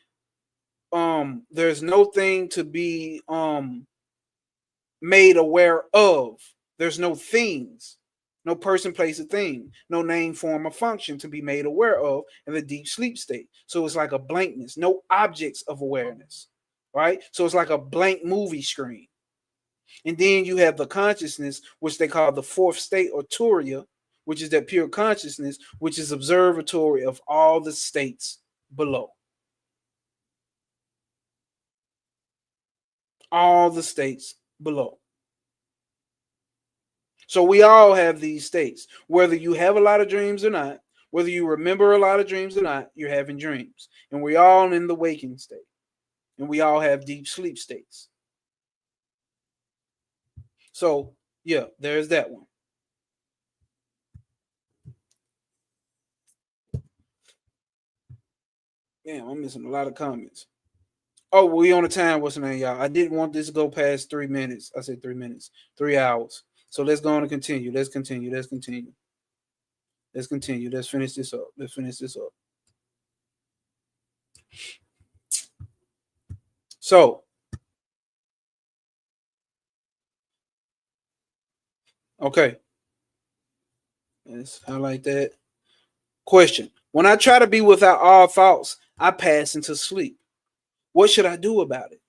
there's no thing to be made aware of. There's no things. No person, place, or thing. No name, form, or function to be made aware of in the deep sleep state. So it's like a blankness. No objects of awareness. Right? So it's like a blank movie screen. And then you have the consciousness, which they call the fourth state or Turiya, which is that pure consciousness, which is observatory of all the states below. All the states below. So we all have these states. Whether you have a lot of dreams or not, whether you remember a lot of dreams or not, you're having dreams. And we all in the waking state. And we all have deep sleep states. So Yeah, there's that one. Damn, I'm missing a lot of comments. Oh, we on the time. What's the name, y'all? I didn't want this to go past 3 minutes. I said 3 minutes, 3 hours. So let's go on and continue. Let's continue. Let's continue. Let's continue. Let's finish this up. Let's finish this up. So, okay. Let's highlight that. Question. When I try to be without all thoughts, I pass into sleep. What should I do about it?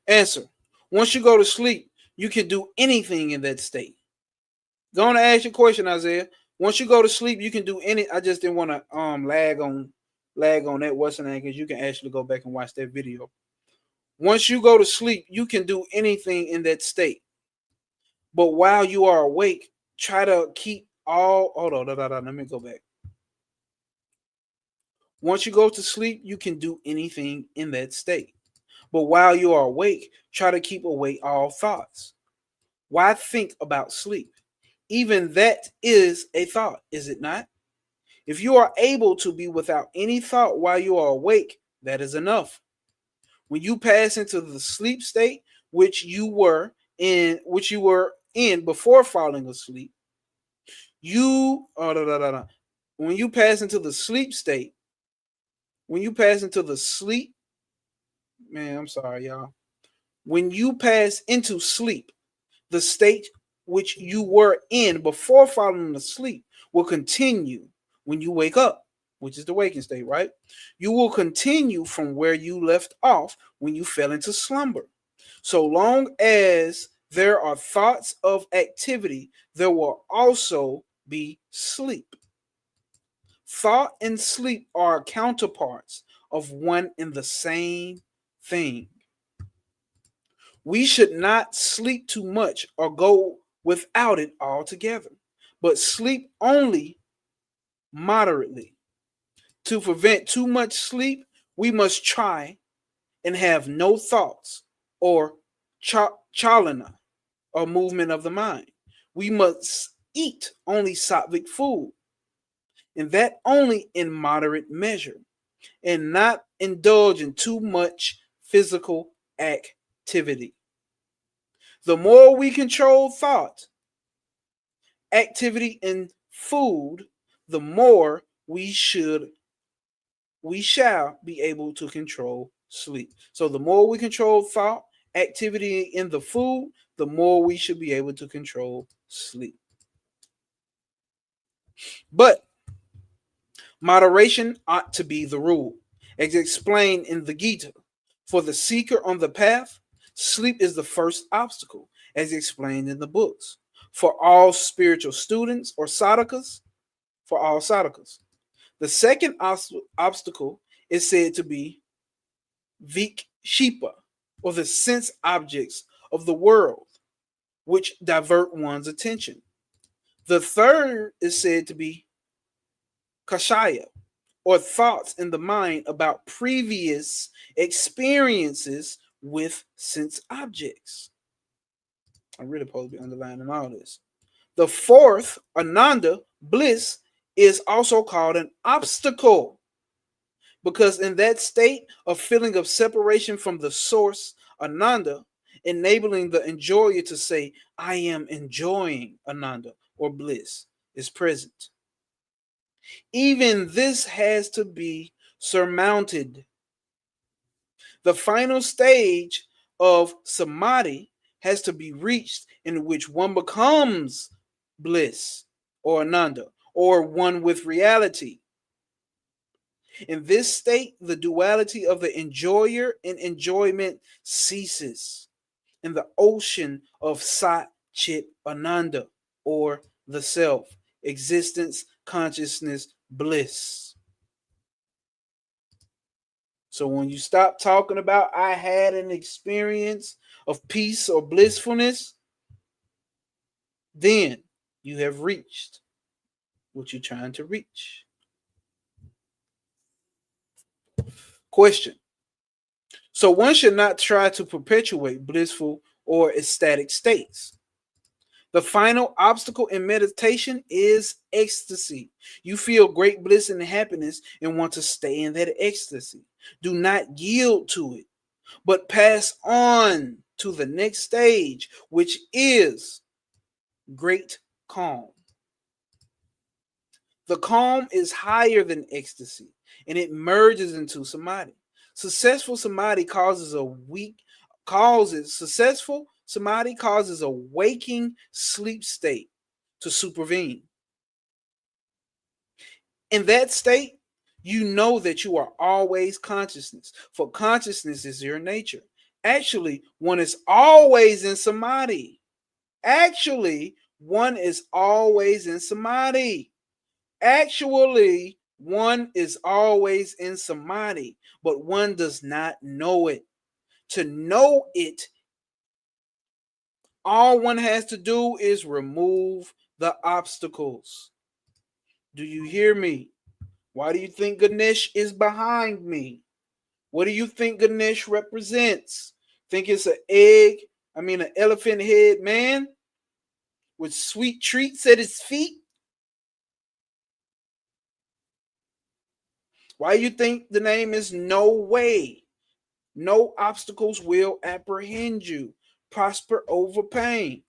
Answer. Once you go to sleep, you can do anything in that state. Go on to ask your question, Isaiah. Once you go to sleep, you can do any. I just didn't want to lag on that what's the name, because you can actually go back and watch that video. Once you go to sleep, you can do anything in that state. But while you are awake, try to keep all. Hold on, let me go back. Once you go to sleep, you can do anything in that state. But while you are awake, try to keep away all thoughts. Why think about sleep? Even that is a thought, is it not? If you are able to be without any thought while you are awake, that is enough. When you pass into the sleep state, which you were in before falling asleep, when you pass into the sleep state, when you pass into the sleep, man, I'm sorry, y'all. When you pass into sleep, the state which you were in before falling asleep will continue when you wake up, which is the waking state, right? You will continue from where you left off when you fell into slumber. So long as there are thoughts of activity, there will also be sleep. Thought and sleep are counterparts of one and the same thing. We should not sleep too much or go without it altogether, but sleep only moderately. To prevent too much sleep, we must try and have no thoughts or chalana or movement of the mind. We must eat only sattvic food, and that only in moderate measure, and not indulge in too much physical activity. The more we control thought, activity, and food, the more we shall be able to control sleep. So the more we control thought, activity, in the food, the more we should be able to control sleep. But moderation ought to be the rule, as explained in the Gita. For the seeker on the path, sleep is the first obstacle, as explained in the books. For all spiritual students or sadhakas, for all sadhakas. The second obstacle is said to be vikshipa, or the sense objects of the world, which divert one's attention. The third is said to be kashaya, or thoughts in the mind about previous experiences with sense objects. I'm really supposed to be underlining all this. The fourth, ananda, bliss, is also called an obstacle, because in that state, a feeling of separation from the source, ananda, enabling the enjoyer to say, I am enjoying ananda or bliss, is present. Even this has to be surmounted. The final stage of samadhi has to be reached, in which one becomes bliss or ananda, or one with reality. In this state, the duality of the enjoyer and enjoyment ceases, in the ocean of Sat Chit Ananda, or the self, existence, consciousness, bliss. So when you stop talking about I had an experience of peace or blissfulness, then you have reached what you're trying to reach. Question. So one should not try to perpetuate blissful or ecstatic states. The final obstacle in meditation is ecstasy. You feel great bliss and happiness and want to stay in that ecstasy. Do not yield to it, but pass on to the next stage, which is great calm. The calm is higher than ecstasy and it merges into samadhi. Successful samadhi causes a weak causes successful samadhi causes a waking sleep state to supervene. In that state, you know that you are always consciousness, for consciousness is your nature. Actually, one is always in samadhi. Actually, one is always in samadhi. Actually, one is always in samadhi, but one does not know it. To know it, all one has to do is remove the obstacles. Do you hear me? Why do you think Ganesh is behind me? What do you think Ganesh represents? Think it's an elephant head man with sweet treats at his feet? Why you think the name is No Way? No obstacles will apprehend you. Prosper over pain.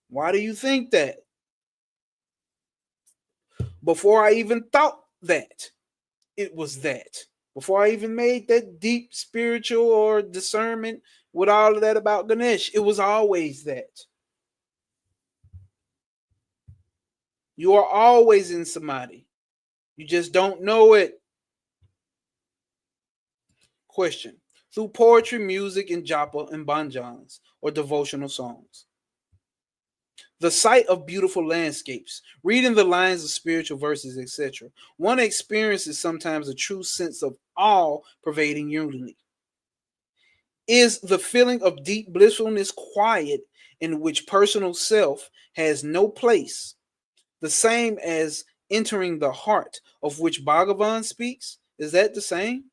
Why do you think that? Before I even thought that, it was that. Before I even made that deep spiritual or discernment with all of that about Ganesh, it was always that. You are always in samadhi. You just don't know it. Question. Through poetry, music, and japa and bhanjans or devotional songs. The sight of beautiful landscapes, reading the lines of spiritual verses, etc. One experiences sometimes a true sense of all pervading unity. Is the feeling of deep blissfulness quiet in which personal self has no place, the same as entering the heart of which Bhagavan speaks? Is that the same?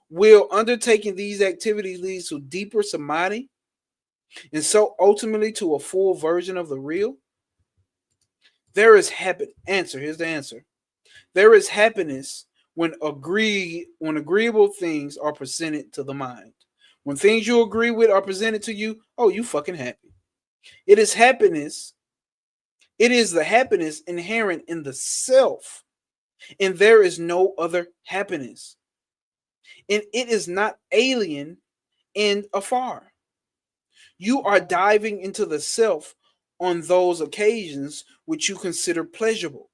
Will undertaking these activities lead to deeper samadhi and so ultimately to a full version of the real? There is answer. Here's the answer. There is happiness when agreeable things are presented to the mind. When things you agree with are presented to you, oh, you fucking happy. It is happiness. It is the happiness inherent in the self, and there is no other happiness. And it is not alien and afar. You are diving into the self on those occasions which you consider pleasurable.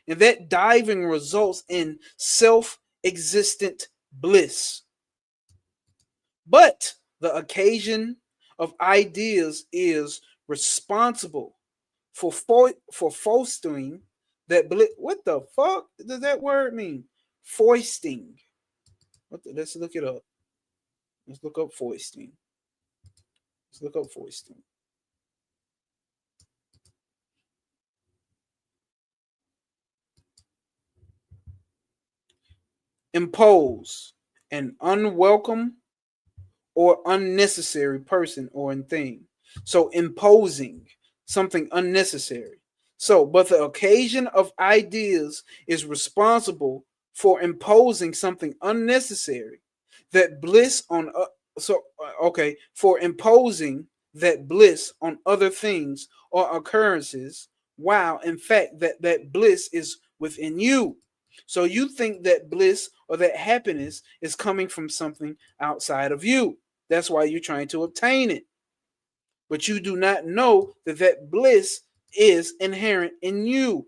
And that diving results in self existent bliss. But the occasion of ideas is responsible for fostering that bliss. What the fuck does that word mean? Foisting. Let's look it up. Let's look up foisting. Let's look up foisting. Impose an unwelcome or unnecessary person or thing. So imposing something unnecessary. So, but the occasion of ideas is responsible for imposing something unnecessary. That bliss on for imposing that bliss on other things or occurrences, while in fact that bliss is within you. So you think that bliss or that happiness is coming from something outside of you. That's why you're trying to obtain it. But you do not know that that bliss is inherent in you.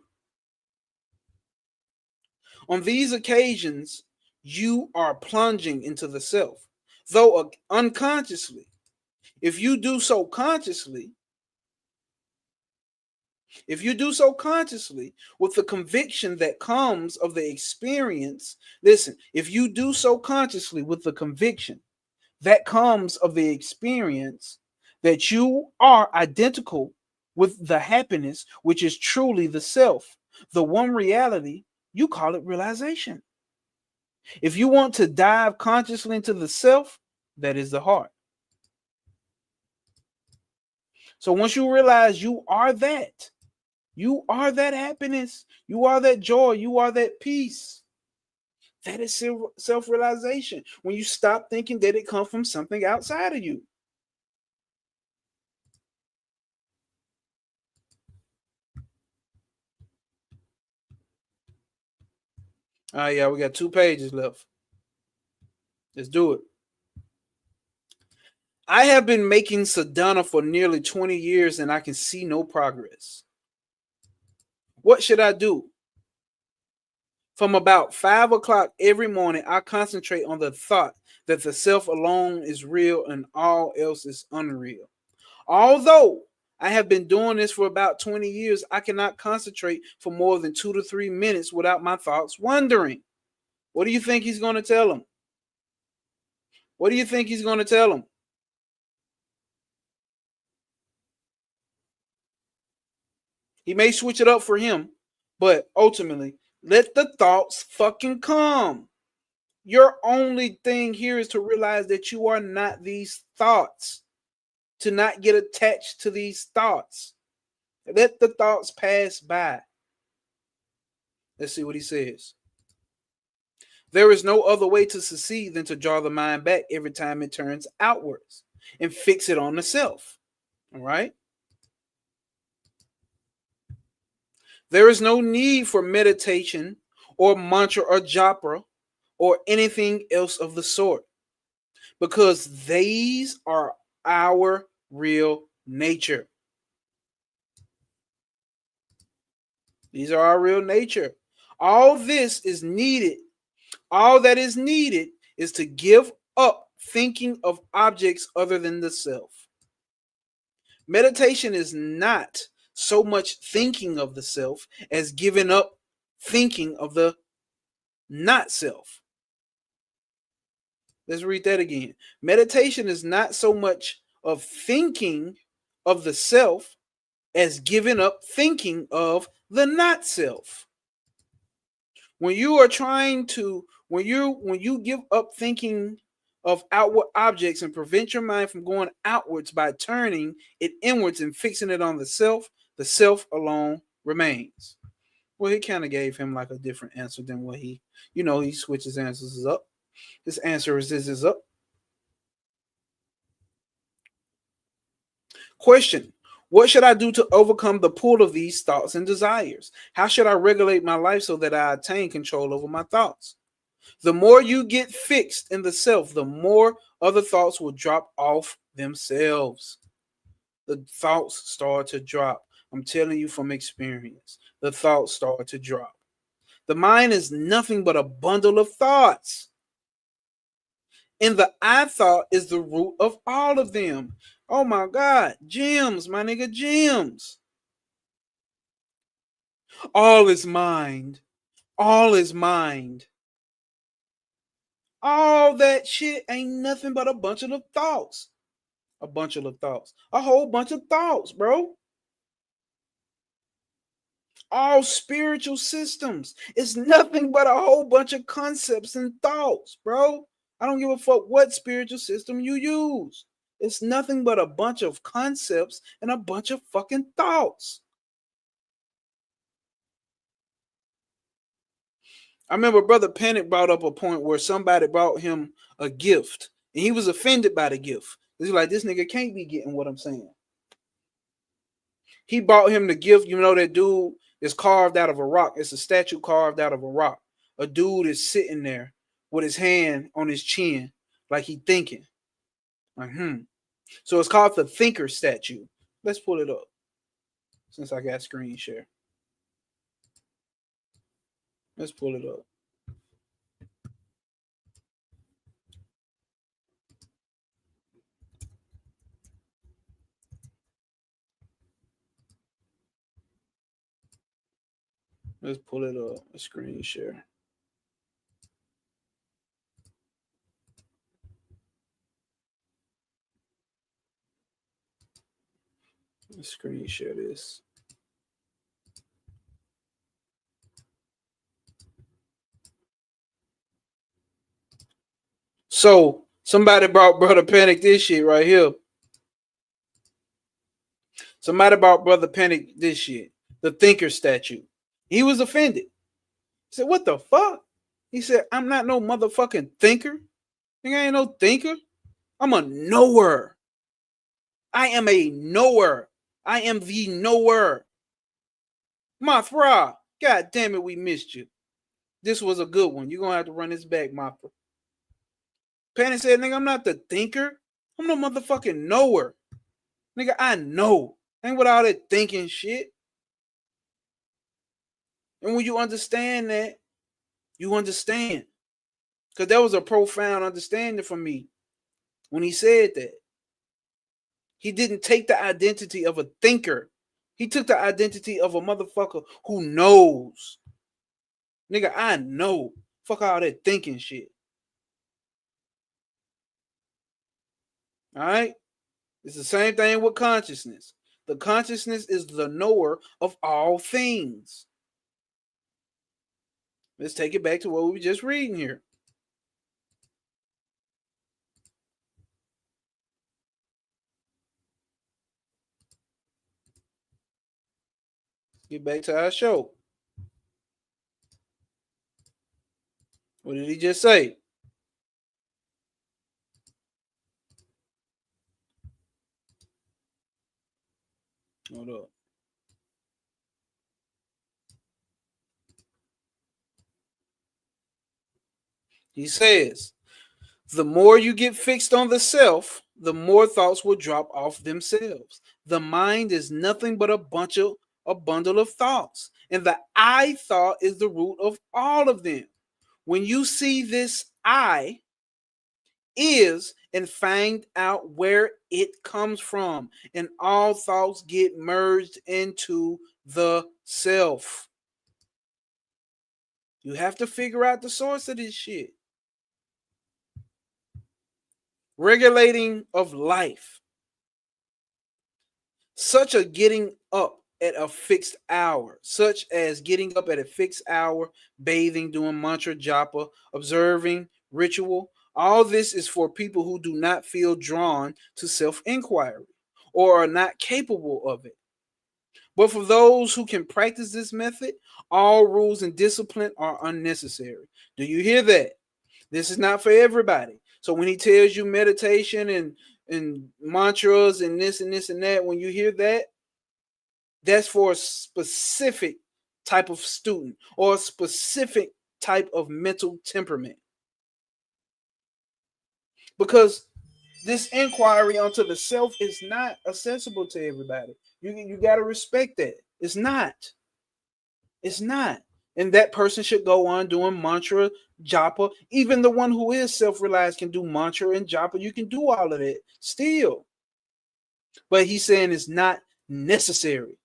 On these occasions, you are plunging into the self, though unconsciously. If you do so consciously, with the conviction that comes of the experience, listen, if you do so consciously with the conviction that comes of the experience that you are identical with the happiness, which is truly the self, the one reality, you call it realization. If you want to dive consciously into the self, that is the heart. So once you realize you are that happiness, you are that joy, you are that peace. That is self-realization. When you stop thinking that it comes from something outside of you. All right, yeah, we got 2 pages left. Let's do it. I have been making sadhana for nearly 20 years and I can see no progress. What should I do? From about 5 o'clock every morning, I concentrate on the thought that the self alone is real and all else is unreal. Although I have been doing this for about 20 years, I cannot concentrate for more than 2 to 3 minutes without my thoughts wandering. What do you think he's going to tell him? What do you think he's going to tell him? He may switch it up for him, but ultimately, let the thoughts fucking come. Your only thing here is to realize that you are not these thoughts, to not get attached to these thoughts. Let the thoughts pass by. Let's see what he says. There is no other way to succeed than to draw the mind back every time it turns outwards and fix it on the self. All right? There is no need for meditation or mantra or japa or anything else of the sort because these are our real nature. These are our real nature. All this is needed. All that is needed is to give up thinking of objects other than the self. Meditation is not so much thinking of the self as giving up thinking of the not self. Let's read that again. Meditation is not so much of thinking of the self as giving up thinking of the not self. When you are trying to, when you give up thinking of outward objects and prevent your mind from going outwards by turning it inwards and fixing it on the self alone remains. Well, he kind of gave him like a different answer than what he, he switches answers up. His answer is this is up. Question: what should I do to overcome the pull of these thoughts and desires? How should I regulate my life so that I attain control over my thoughts? The more you get fixed in the self, the more other thoughts will drop off themselves. The thoughts start to drop. I'm telling you from experience. The thoughts start to drop. The mind is nothing but a bundle of thoughts. And the I thought is the root of all of them. Oh my God. Gems, my nigga, gems. All is mind. All is mind. All that shit ain't nothing but a bunch of the thoughts. A bunch of the thoughts. A whole bunch of thoughts, bro. All spiritual systems. It's nothing but a whole bunch of concepts and thoughts, bro. I don't give a fuck what spiritual system you use. It's nothing but a bunch of concepts and a bunch of fucking thoughts. I remember Brother Panic brought up a point where somebody brought him a gift and he was offended by the gift. He's like, this nigga can't be getting what I'm saying. He brought him the gift. That dude is carved out of a rock. It's a statue carved out of a rock. A dude is sitting there with his hand on his chin, like he thinking. Like, So it's called the Thinker statue. Let's pull it up since I got screen share. Let's pull it up. Let's pull it up. A screen share. Let's screen share this. So somebody brought Brother Panic this shit right here. Somebody brought Brother Panic this shit. The thinker statue. He was offended. He said, "What the fuck?" He said, "I'm not no motherfucking thinker. Nigga, I ain't no thinker. I'm a knower. I am a knower. I am the knower." Mothra, god damn it, we missed you. This was a good one. You're gonna have to run this back, Mothra. Penny said, "Nigga, I'm not the thinker. I'm no motherfucking knower. Nigga, I know. Ain't with all that thinking shit." And when you understand that, you understand. Because that was a profound understanding for me when he said that. He didn't take the identity of a thinker. He took the identity of a motherfucker who knows. Nigga, I know. Fuck all that thinking shit. All right? It's the same thing with consciousness. The consciousness is the knower of all things. Let's take it back to what we were just reading here. Get back to our show. What did he just say? Hold up. He says, the more you get fixed on the self, the more thoughts will drop off themselves. The mind is nothing but a bundle of thoughts, and the I thought is the root of all of them. When you see this I is and find out where it comes from, and all thoughts get merged into the self. You have to figure out the source of this shit. Regulating of life. Such a getting up at a fixed hour, such as getting up at a fixed hour, bathing, doing mantra japa, observing ritual. All this is for people who do not feel drawn to self-inquiry or are not capable of it. But for those who can practice this method, all rules and discipline are unnecessary. Do you hear that? This is not for everybody. So when he tells you meditation and mantras and this and this and that, when you hear that, that's for a specific type of student or a specific type of mental temperament. Because this inquiry onto the self is not accessible to everybody. You got to respect that. It's not. It's not. And that person should go on doing mantra, japa. Even the one who is self-realized can do mantra and japa. You can do all of that still. But he's saying it's not necessary.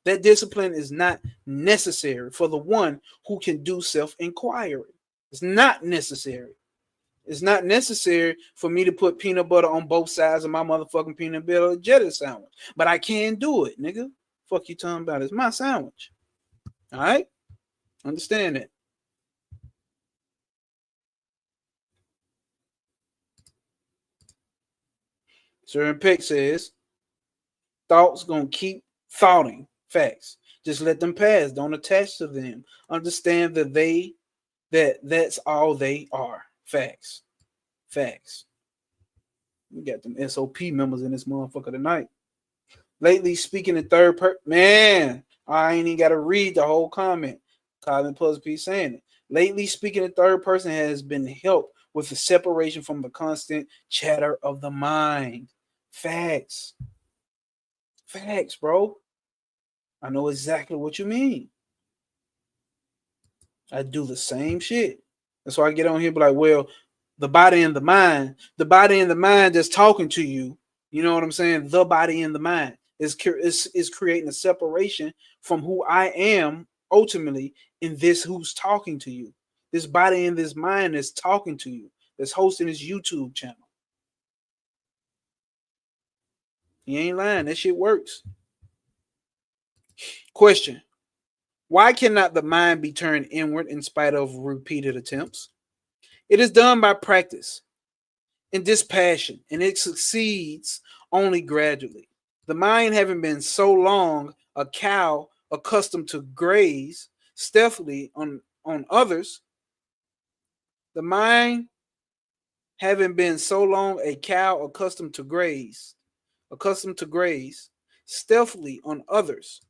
That discipline is not necessary for the one who can do self-inquiry. It's not necessary. It's not necessary for me to put peanut butter on both sides of my motherfucking peanut butter jelly sandwich. But I can do it, nigga. Fuck you talking about? It's my sandwich. All right? Understand that. Sir Peck says, thoughts gonna keep thoughting. Facts. Just let them pass. Don't attach to them. Understand that's all they are. Facts. Facts. We got them SOP members in this motherfucker tonight. Lately speaking in third person. Man, I ain't even got to read the whole comment. Colin Puzzle P saying it. Lately speaking in third person has been helped with the separation from the constant chatter of the mind. Facts. Facts, bro. I know exactly what you mean. I do the same shit. That's why I get on here and be like, well, the body and the mind that's talking to you, you know what I'm saying? The body and the mind is creating a separation from who I am ultimately in this who's talking to you. This body and this mind is talking to you, that's hosting his YouTube channel. He ain't lying. That shit works. Question. Why cannot the mind be turned inward in spite of repeated attempts? It is done by practice. in dispassion, and it succeeds only gradually. The mind, having been so long a cow accustomed to graze stealthily on others, the mind, having been so long a cow accustomed to graze stealthily on others'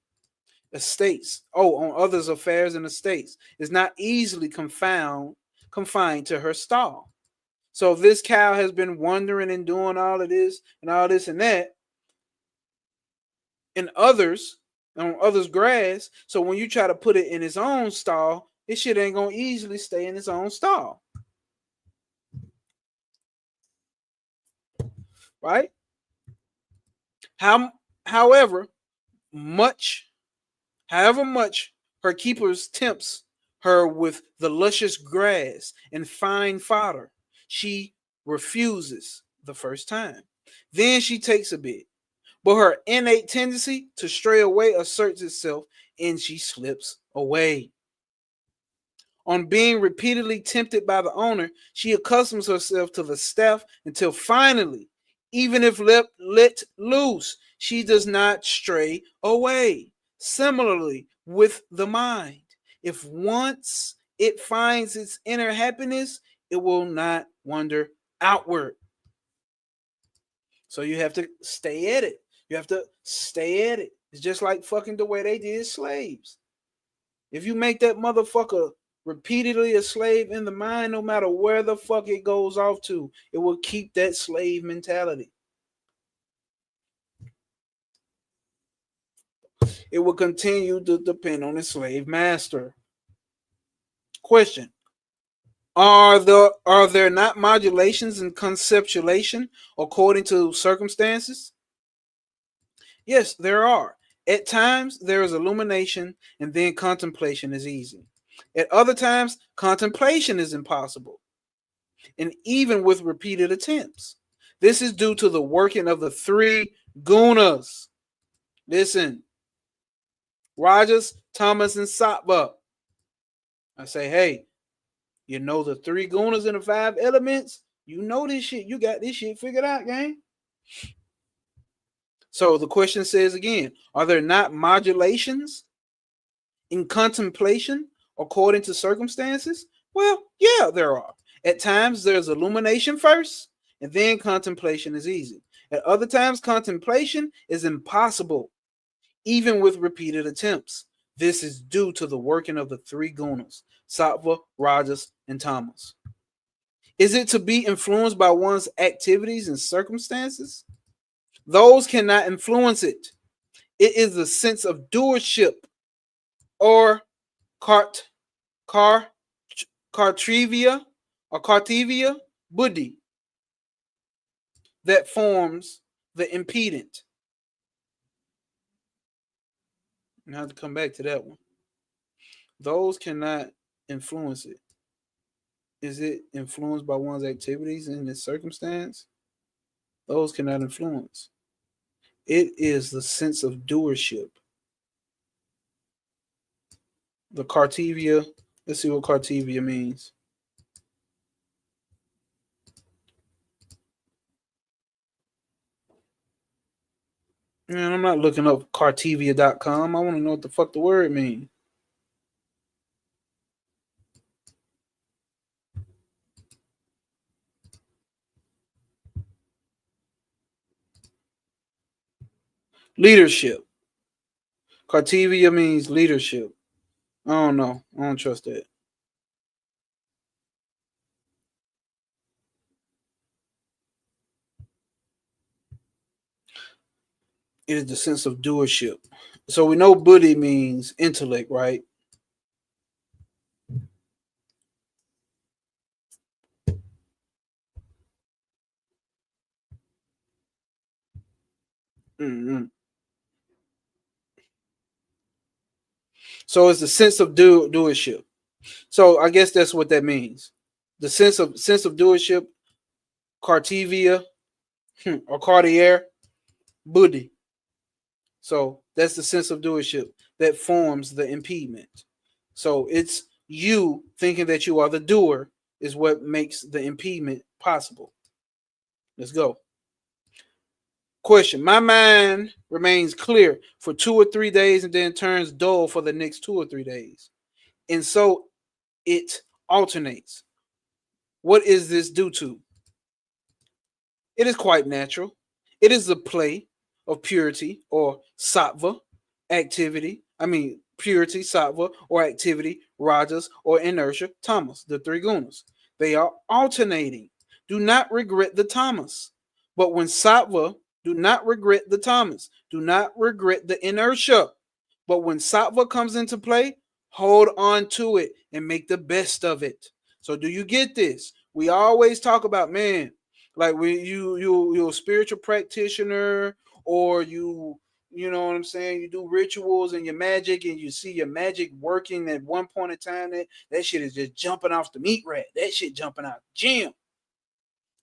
estates, on others' affairs and estates, is not easily confined to her stall. So if this cow has been wandering and doing all of this and all this and that, in others, on others' grass, so when you try to put it in its own stall, this shit ain't gonna easily stay in its own stall. Right? However much however much her keepers tempts her with the luscious grass and fine fodder, she refuses the first time. Then she takes a bit, but her innate tendency to stray away asserts itself and she slips away. On being repeatedly tempted by the owner, she accustoms herself to the staff until finally, even if let loose, she does not stray away. Similarly, with the mind, if once it finds its inner happiness, it will not wander outward. So you have to stay at it. You have to stay at it. It's just like fucking the way they did slaves. If you make that motherfucker repeatedly a slave in the mind, no matter where the fuck it goes off to, it will keep that slave mentality. It will continue to depend on its slave master. Question: Are there not modulations in conceptualization according to circumstances? Yes, there are. At times, there is illumination, and then contemplation is easy. At other times, contemplation is impossible, and even with repeated attempts. This is due to the working of the three gunas. Listen, Rajas, Tamas, and Sattva. I say, hey, you know the three gunas and the five elements? You know this shit. You got this shit figured out, gang. So the question says again, are there not modulations in contemplation according to circumstances? Well, yeah, there are. At times, there's illumination first, and then contemplation is easy. At other times, contemplation is impossible, even with repeated attempts. This is due to the working of the three gunas, sattva, rajas, and tamas. Is it to be influenced by one's activities and circumstances? Those cannot influence it. It is the sense of doership or cartrivia buddhi that forms the impediment. I have to come back to that one. Those cannot influence it. Is it influenced by one's activities and its circumstance? Those cannot influence. It is the sense of doership. The cartivia. Let's see what cartivia means. Man, I'm not looking up cartivia.com. I want to know what the fuck the word means. Leadership. Cartivia means leadership. I don't know. I don't trust that. It is the sense of doership. So we know buddhi means intellect, right? Mm-hmm. So it's the sense of doership. So I guess that's what that means. The sense of doership, cartivia or cartier, buddhi. So that's the sense of doership that forms the impediment. So it's you thinking that you are the doer is what makes the impediment possible. Let's go. Question. My mind remains clear for 2 or 3 days and then turns dull for the next 2 or 3 days. And so it alternates. What is this due to? It is quite natural. It is the play of purity or sattva activity. Purity, sattva, or activity, rajas, or inertia, tamas, the three gunas. They are alternating. Do not regret the tamas. But when sattva, do not regret the tamas. Do not regret the inertia. But when sattva comes into play, hold on to it and make the best of it. So do you get this? We always talk about, man, like when you're a spiritual practitioner, or you know what I'm saying, you do rituals and your magic, and you see your magic working at one point in time, that shit is just jumping off the meat rack. That shit jumping out the gym.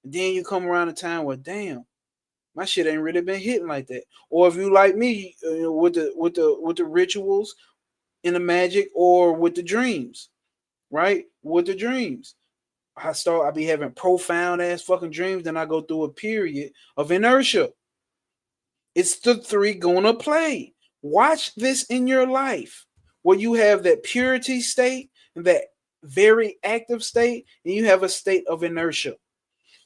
And then you come around a time where, damn, my shit ain't really been hitting like that. Or if you like me, with the rituals in the magic, or with the dreams, right? With the dreams, I be having profound ass fucking dreams. Then I go through a period of inertia. It's the three gonna play. Watch this in your life, where you have that purity state and that very active state, and you have a state of inertia.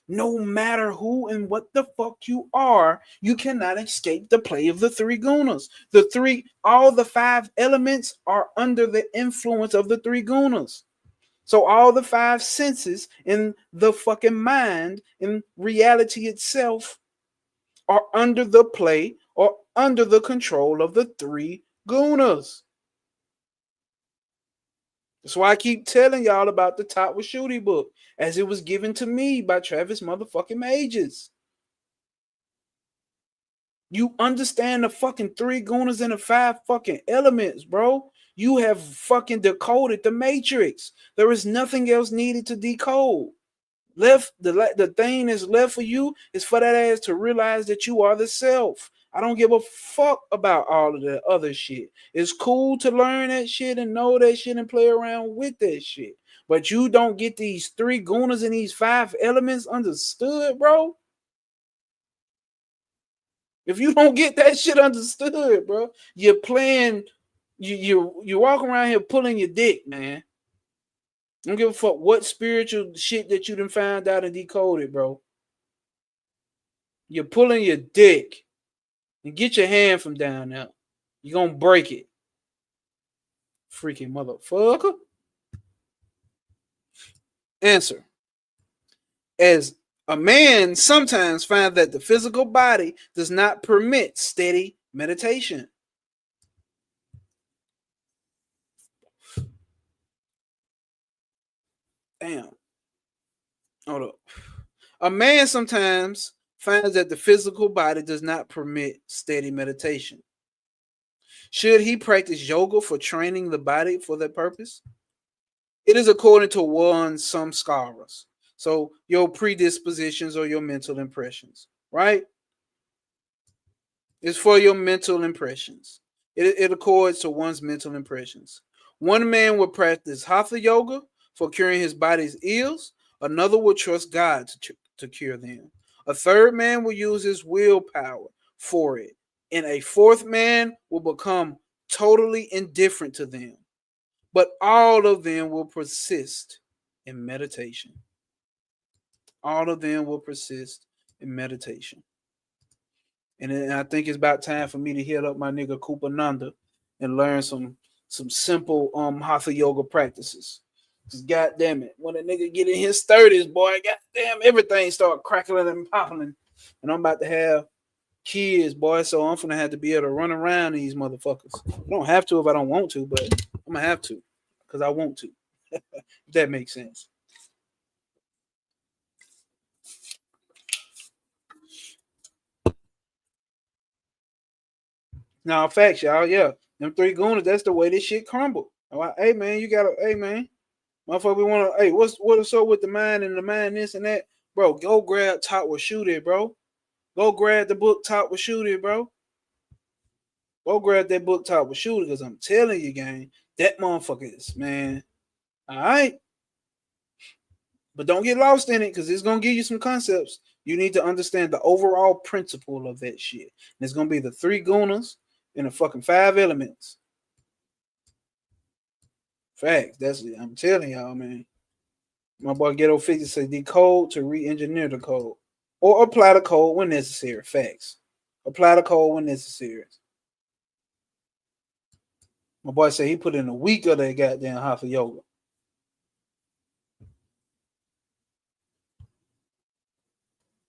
No matter who and what the fuck you are, you cannot escape the play of the three gunas. All the five elements are under the influence of the three gunas. So all the five senses in the fucking mind, in reality itself, are under the play or under the control of the three gunas. That's why I keep telling y'all about the Top Washuti book, as it was given to me by Travis motherfucking Mages. You understand the fucking three gunas and the five fucking elements, bro. You have fucking decoded the matrix. There is nothing else needed to decode. The thing that's left for you is for that ass to realize that you are the self. I don't give a fuck about all of that other shit. It's cool to learn that shit and know that shit and play around with that shit. But you don't get these three gunas and these five elements understood, bro. If you don't get that shit understood, bro, you're playing. You walk around here pulling your dick, man. I don't give a fuck what spiritual shit that you done found out and decoded, bro. You're pulling your dick. And get your hand from down there. You're gonna break it. Freaking motherfucker. Answer. As a man sometimes finds that the physical body does not permit steady meditation. Damn. Hold up. A man sometimes finds that the physical body does not permit steady meditation. Should he practice yoga for training the body for that purpose? It is according to one samskaras. So your predispositions or your mental impressions, right? It's for your mental impressions. It accords to one's mental impressions. One man will practice hatha yoga for curing his body's ills. Another will trust God to cure them. A third man will use his willpower for it. And a fourth man will become totally indifferent to them. But all of them will persist in meditation. All of them will persist in meditation. And I think it's about time for me to hit up my nigga Kupananda and learn some simple hatha yoga practices. Cause goddamn it, when a nigga get in his 30s, boy, goddamn everything start crackling and popping. And I'm about to have kids, boy, so I'm gonna have to be able to run around these motherfuckers. I don't have to if I don't want to, but I'm gonna have to because I want to. If that makes sense. Now, facts, y'all. Yeah, them three gunas. That's the way this shit crumble. Hey man, you gotta. Hey man, motherfucker, we wanna. Hey, what's up with the mind and the mind this and that, bro? Go grab Top with Shoot It, bro. Go grab the book Top with Shoot It, bro. Go grab that book Top with Shoot It, because I'm telling you, gang, that motherfucker is, man. All right, but don't get lost in it, because it's gonna give you some concepts. You need to understand the overall principle of that shit. And it's gonna be the three gunas and the fucking five elements. Facts. That's it. I'm telling y'all, man. My boy Ghetto 50 said decode to re-engineer the code. Or apply the code when necessary. Facts. Apply the code when necessary. My boy said he put in a week of that goddamn hatha yoga.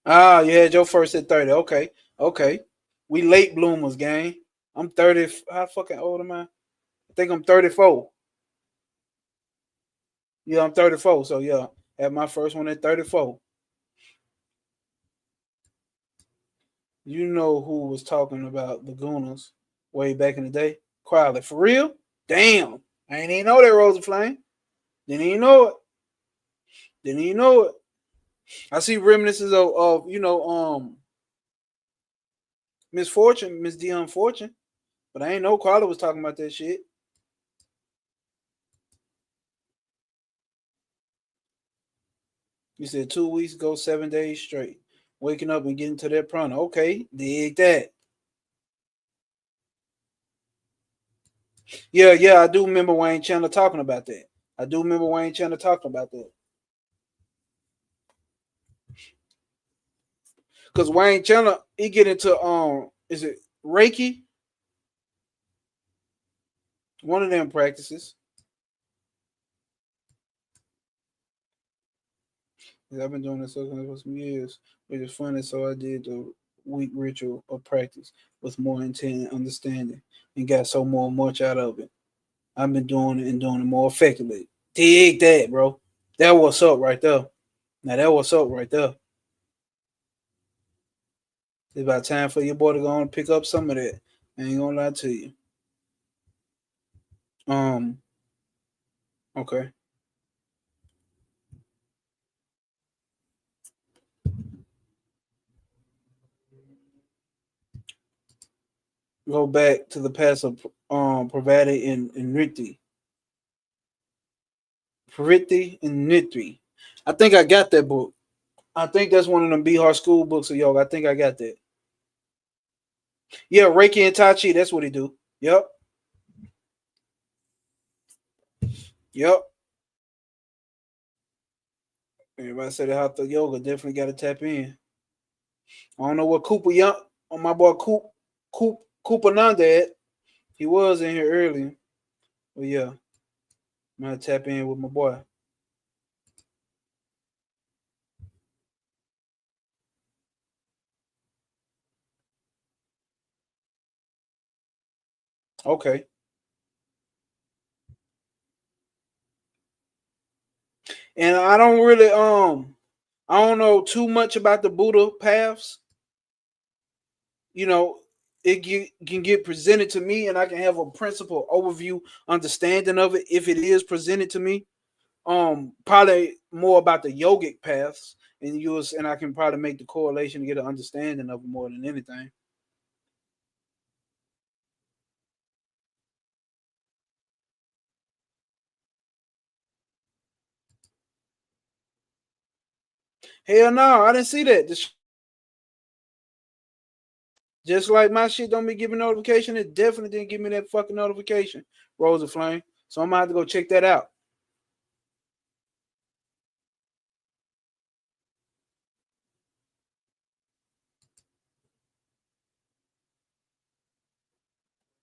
Ah, you had your first at 30. Okay. Okay. We late bloomers, gang. I'm 30. How fucking old am I? I think I'm 34. Yeah, I'm 34. So yeah, had my first one at 34. You know who was talking about the Gooners way back in the day? Crowley. For real? Damn. I ain't even know that, Rosa Flame. Didn't even know it. Didn't even know it. I see reminiscences of Miss Fortune, Miss Dion Fortune. But I ain't know Crowley was talking about that shit. You said 2 weeks ago, 7 days straight. Waking up and getting to that prana. Okay, dig that. Yeah, I do remember Wayne Chandler talking about that. I do remember Wayne Chandler talking about that. Because Wayne Chandler, he get into is it Reiki? One of them practices. I've been doing this for some years, which is funny. So I did the week ritual of practice with more intent and understanding, and got so more much out of it. I've been doing it and doing it more effectively. Dig that, bro. That what's up right there. Now that what's up right there. It's about time for your boy to go on and pick up some of that. I ain't gonna lie to you. Um, okay. Go back to the past of Pravati and Nritti. Priti and Nitri. I think I got that book. I think that's one of them Bihar school books of yoga. I think I got that. Yeah, Reiki and Tai Chi. That's what he do. Yep. Yep. Everybody said that hatha yoga definitely got to tap in. I don't know what Cooper Young on my boy Cooper Nanda at. He was in here earlier. But yeah, I'm gonna tap in with my boy. Okay. And I don't really I don't know too much about the Buddha paths. You know, can get presented to me and I can have a principle overview understanding of it if it is presented to me. Probably more about the yogic paths and I can probably make the correlation to get an understanding of it more than anything. Hell no, I didn't see that. Just like my shit don't be giving notification, it definitely didn't give me that fucking notification. Rose of Flame. So I'm gonna have to go check that out.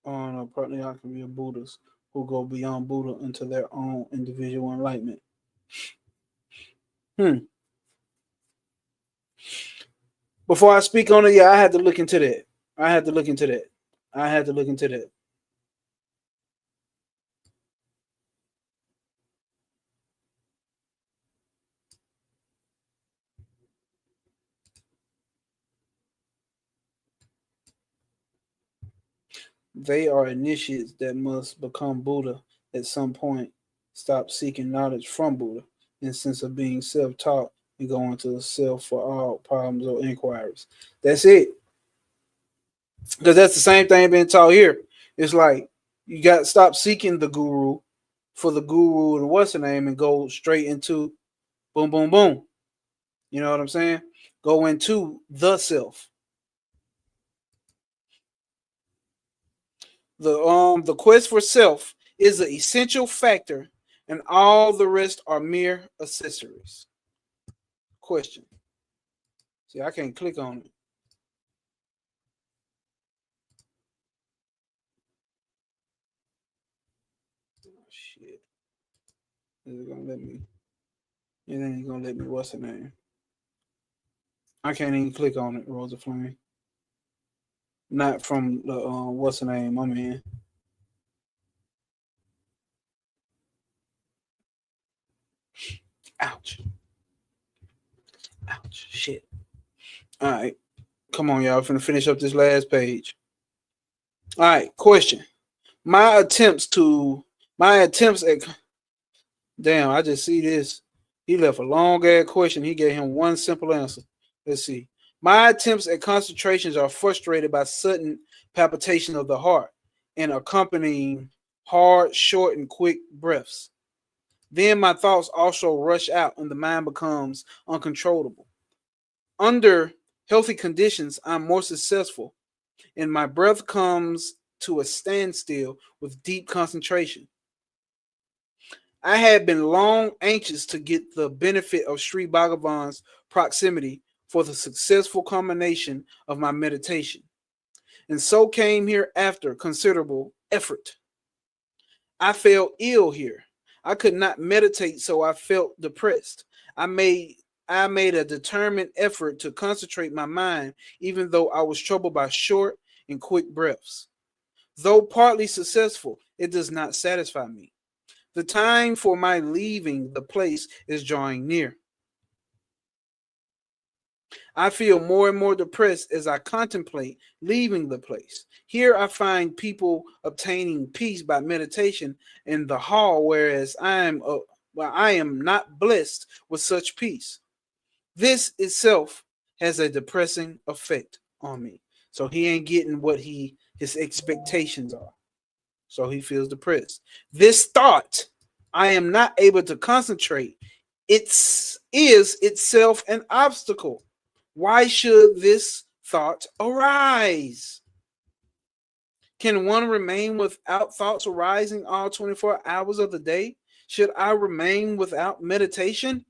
On partly I can be a Buddhas who go beyond Buddha into their own individual enlightenment. Hmm. Before I speak on it, yeah, I had to look into that. I had to look into that. I had to look into that. They are initiates that must become Buddha at some point, stop seeking knowledge from Buddha in sense of being self-taught and go into the self for all problems or inquiries. That's it. Because that's the same thing being taught here. It's like you got to stop seeking the guru for the guru and what's the name and go straight into boom, boom, boom. You know what I'm saying? Go into the self. The quest for self is an essential factor, and all the rest are mere accessories. Question. See, I can't click on it. Oh, shit. Is it gonna let me? It ain't gonna let me. What's the name? I can't even click on it, Rosa Flame. Not from the what's the name I'm in. Ouch. Ouch. Shit. All right. Come on, y'all. I'm finna finish up this last page. All right. Question. My attempts at damn, I just see this. He left a long ass question. He gave him one simple answer. Let's see. My attempts at concentrations are frustrated by sudden palpitation of the heart and accompanying hard, short, and quick breaths. Then my thoughts also rush out and the mind becomes uncontrollable. Under healthy conditions, I'm more successful and my breath comes to a standstill with deep concentration. I had been long anxious to get the benefit of Sri Bhagavan's proximity for the successful culmination of my meditation, and so came here after considerable effort. I fell ill here. I could not meditate, so I felt depressed. I made I made a determined effort to concentrate my mind, even though I was troubled by short and quick breaths. Though partly successful, it does not satisfy me. The time for my leaving the place is drawing near. I feel more and more depressed as I contemplate leaving the place. Here I find people obtaining peace by meditation in the hall, whereas I am not blessed with such peace. This itself has a depressing effect on me. So he ain't getting what his expectations are. So he feels depressed. This thought, I am not able to concentrate, is itself an obstacle. Why should this thought arise? Can one remain without thoughts arising all 24 hours of the day? Should I remain without meditation?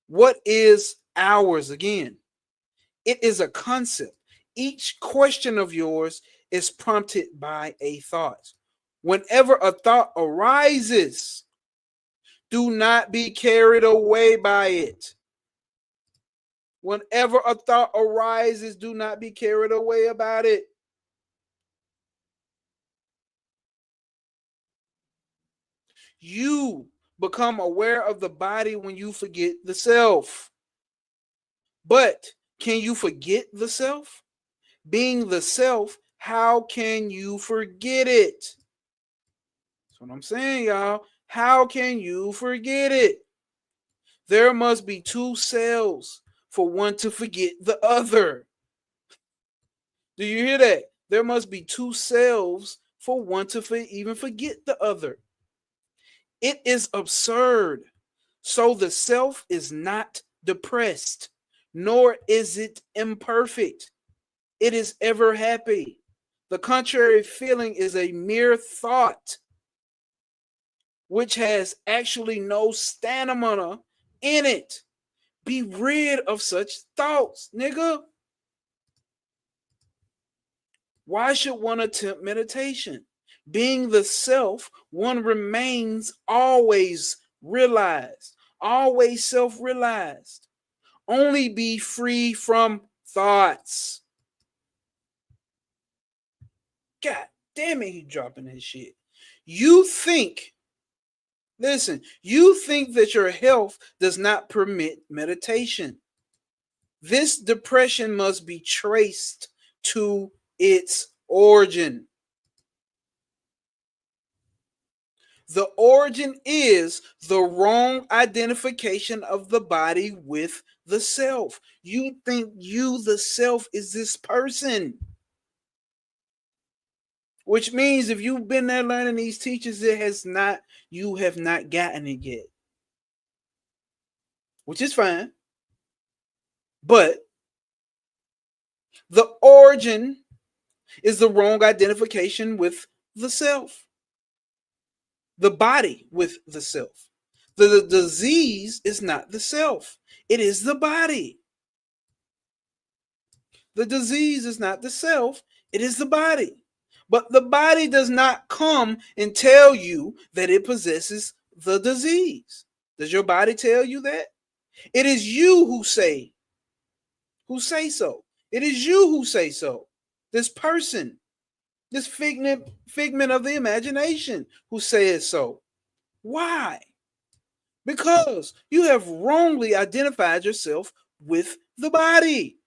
What is hours again? It is a concept. Each question of yours is prompted by a thought. Whenever a thought arises, do not be carried away by it. Whenever a thought arises, do not be carried away about it. You become aware of the body when you forget the self. But can you forget the self? Being the self, how can you forget it? That's what I'm saying, y'all. How can you forget it? There must be two selves for one to forget the other. Do you hear that? There must be two selves for one to even forget the other. It is absurd. So the self is not depressed, nor is it imperfect. It is ever happy. The contrary feeling is a mere thought, which has actually no stamina in it. Be rid of such thoughts, nigga. Why should one attempt meditation? Being the self, one remains always realized, always self realized. Only be free from thoughts. God damn it, he dropping his shit. You think, listen, you think that your health does not permit meditation. This depression must be traced to its origin. The origin is the wrong identification of the body with the self. You think you, the self, is this person. Which means if you've been there learning these teachers, you have not gotten it yet. which is fine. But the origin is the wrong identification with the self, the body with the self. The disease is not the self, it is the body. The disease is not the self, it is the body. But the body does not come and tell you that it possesses the disease. Does your body tell you that? It is you who say so. It is you who say so. This person, this figment of the imagination who says so. Why? Because you have wrongly identified yourself with the body.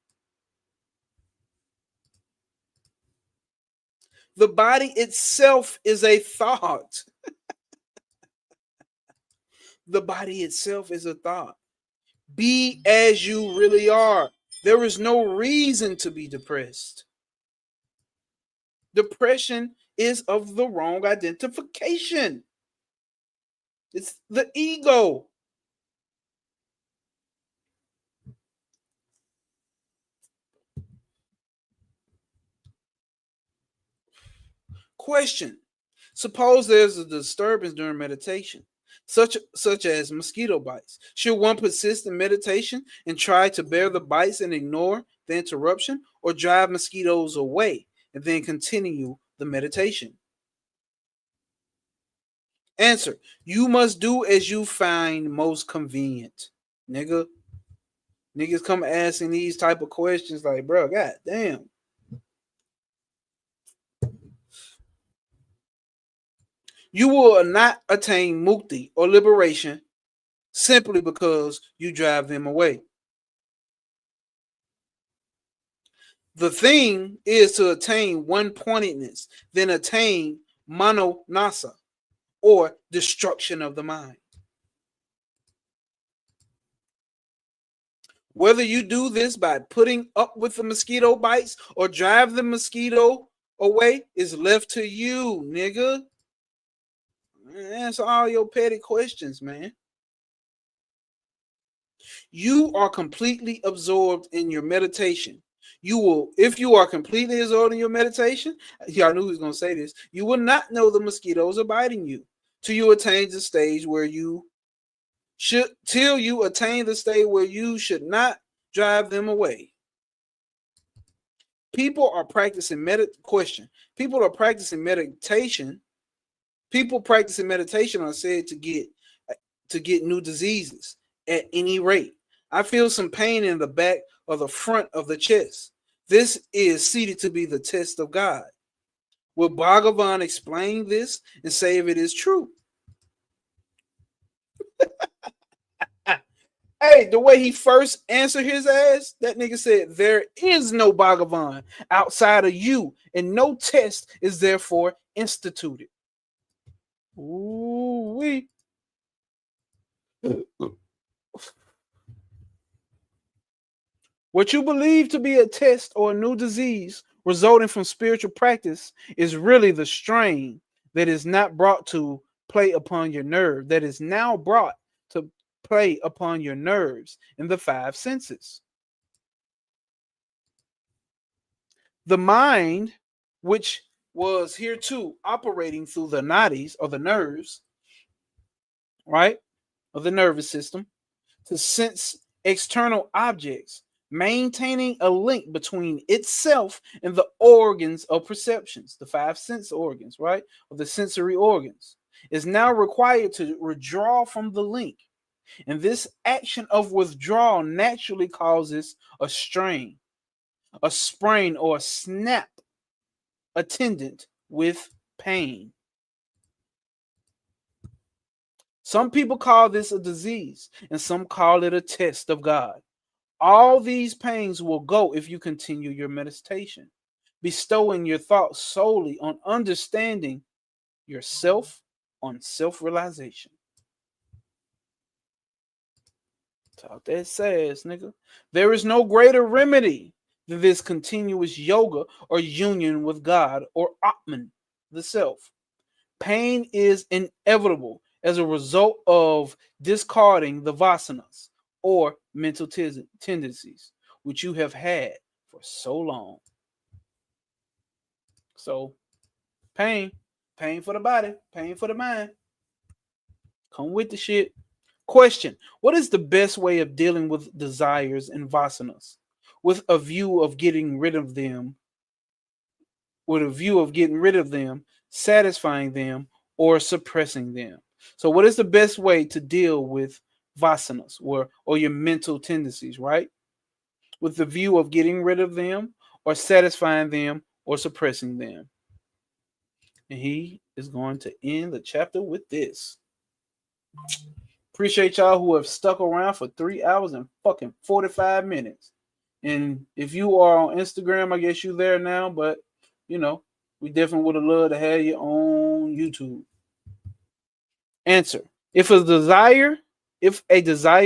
The body itself is a thought. The body itself is a thought. Be as you really are. There is no reason to be depressed. Depression is of the wrong identification. It's the ego. Question. Suppose there's a disturbance during meditation, such as mosquito bites. Should one persist in meditation and try to bear the bites and ignore the interruption, or drive mosquitoes away and then continue the meditation? Answer. You must do as you find most convenient. Niggas come asking these type of questions like, bro, god damn. You will not attain mukti or liberation simply because you drive them away. The thing is to attain one-pointedness, then attain manonasa, or destruction of the mind. Whether you do this by putting up with the mosquito bites or drive the mosquito away is left to you, nigga. Answer all your petty questions, man. You are completely absorbed in your meditation. You will, if you are completely absorbed in your meditation, y'all knew he was going to say this, you will not know the mosquitoes are biting you till you attain the stage where you should not drive them away. People are practicing meditation. People practicing meditation are said to get new diseases at any rate. I feel some pain in the back or the front of the chest. This is seated to be the test of God. Will Bhagavan explain this and say if it is true? Hey, the way he first answered his ass, that nigga said, there is no Bhagavan outside of you, and no test is therefore instituted. Ooh-wee. What you believe to be a test or a new disease resulting from spiritual practice is really the strain that is not brought to play upon your nerve, that is now brought to play upon your nerves in the five senses. The mind, which was hereto operating through the nadis or the nerves, right, of the nervous system, to sense external objects, maintaining a link between itself and the organs of perceptions, the five sense organs, right, or the sensory organs, is now required to withdraw from the link. And this action of withdrawal naturally causes a strain, a sprain, or a snap attendant with pain. Some people call this a disease, and some call it a test of God. All these pains will go if you continue your meditation, bestowing your thoughts solely on understanding yourself, on self-realization. Talk that says, nigga. There is no greater remedy than this continuous yoga or union with God or Atman, the self. Pain is inevitable as a result of discarding the vasanas, or mental tendencies, which you have had for so long. So, pain, pain for the body, pain for the mind. Come with the shit. Question: what is the best way of dealing with desires and vasanas? With a view of getting rid of them, satisfying them, or suppressing them. So, what is the best way to deal with vasanas or your mental tendencies, right? With the view of getting rid of them, or satisfying them, or suppressing them. And he is going to end the chapter with this. Appreciate y'all who have stuck around for 3 hours and fucking 45 minutes. And if you are on Instagram, I guess you there now, but you know, we definitely would have loved to have you on YouTube. Answer: if a desire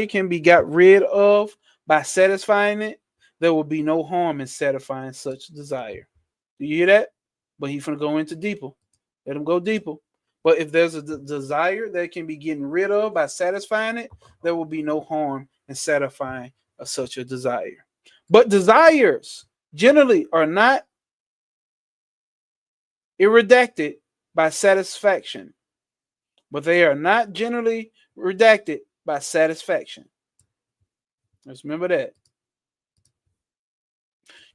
can be got rid of by satisfying it, there will be no harm in satisfying such desire. Do you hear that? But he's gonna go into deeper. Let him go deeper. But if there's a desire that can be getting rid of by satisfying it, there will be no harm in satisfying such a desire. But desires generally are not irradiated by satisfaction. But they are not generally redacted by satisfaction. Let's remember that.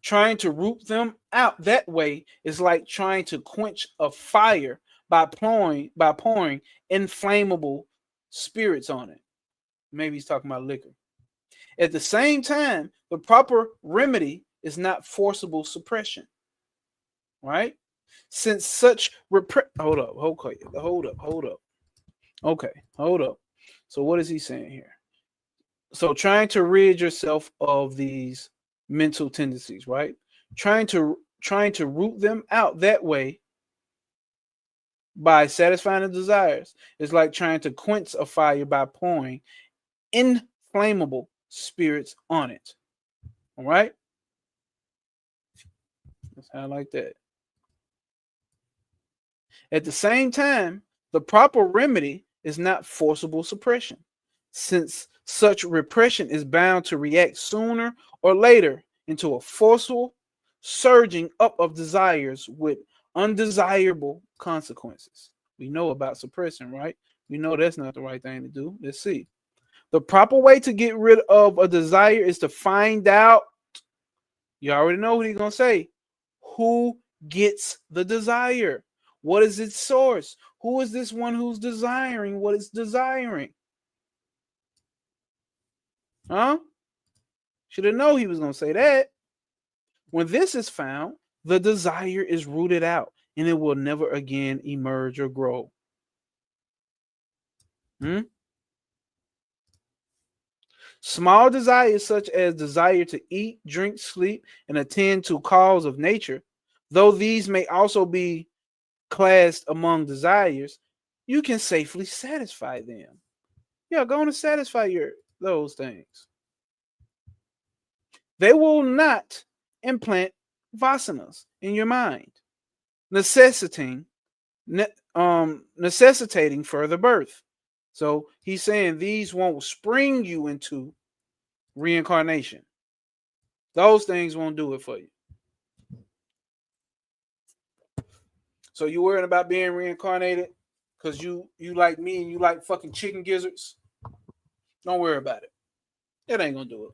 Trying to root them out that way is like trying to quench a fire by pouring inflammable spirits on it. Maybe he's talking about liquor. At the same time, the proper remedy is not forcible suppression. Right? Since such hold up. Okay, hold up. So what is he saying here? So trying to rid yourself of these mental tendencies, right? Trying to root them out that way by satisfying the desires is like trying to quench a fire by pouring inflammable spirits on it. All right? Let's highlight that. At the same time, the proper remedy is not forcible suppression, since such repression is bound to react sooner or later into a forceful surging up of desires with undesirable consequences. We know about suppressing, right? We know that's not the right thing to do. Let's see. The proper way to get rid of a desire is to find out. You already know what he's going to say. Who gets the desire? What is its source? Who is this one who's desiring what it's desiring? Huh? Should have known he was going to say that. When this is found, the desire is rooted out and it will never again emerge or grow. Small desires such as desire to eat, drink, sleep, and attend to calls of nature, though these may also be classed among desires, you can safely satisfy them. Yeah, go on to satisfy those things. They will not implant vasanas in your mind, necessitating further birth. So he's saying these won't spring you into reincarnation. Those things won't do it for you. So you worrying about being reincarnated because you like me and you like fucking chicken gizzards? Don't worry about it. It ain't gonna do it.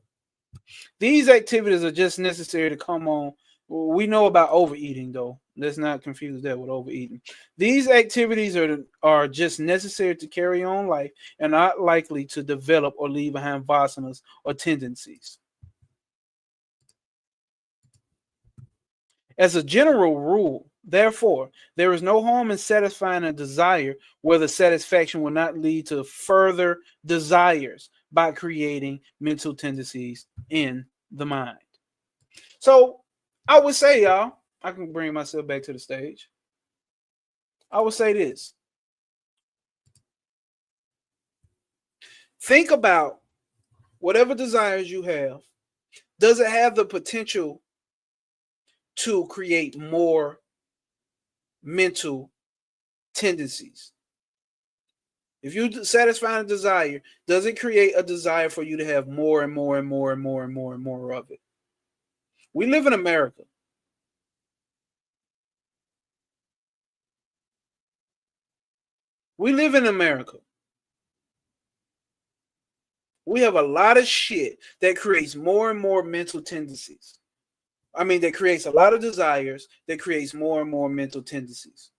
These activities are just necessary to come on. We know about overeating, though. Let's not confuse that with overeating. These activities are just necessary to carry on life and not likely to develop or leave behind vasanas or tendencies. As a general rule, therefore, there is no harm in satisfying a desire where the satisfaction will not lead to further desires by creating mental tendencies in the mind. So I would say, y'all, I can bring myself back to the stage. I would say this. Think about whatever desires you have. Does it have the potential to create more mental tendencies? If you satisfy a desire, does it create a desire for you to have more and more and more and more and more and more of it? We live in America. We live in America. We have a lot of shit that creates more and more mental tendencies. I mean, that creates a lot of desires that creates more and more mental tendencies.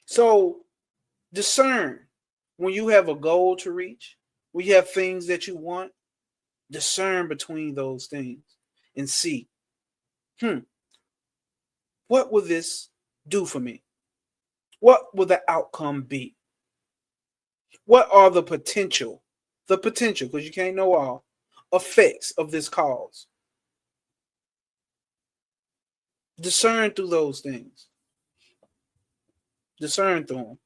So discern when you have a goal to reach, when you have things that you want, discern between those things and see, what will this do for me? What will the outcome be? What are the potential, because you can't know all, effects of this cause? Discern through those things. Discern through them.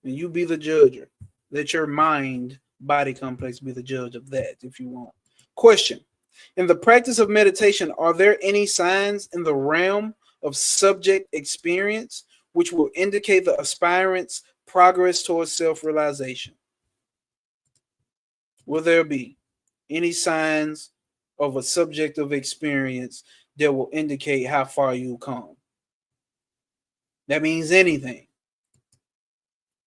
And you be the judger. Let your mind body complex be the judge of that if you want. Question: in the practice of meditation, are there any signs in the realm of subject experience which will indicate the aspirant's progress towards self-realization? Will there be any signs of a subjective experience that will indicate how far you come? That means anything.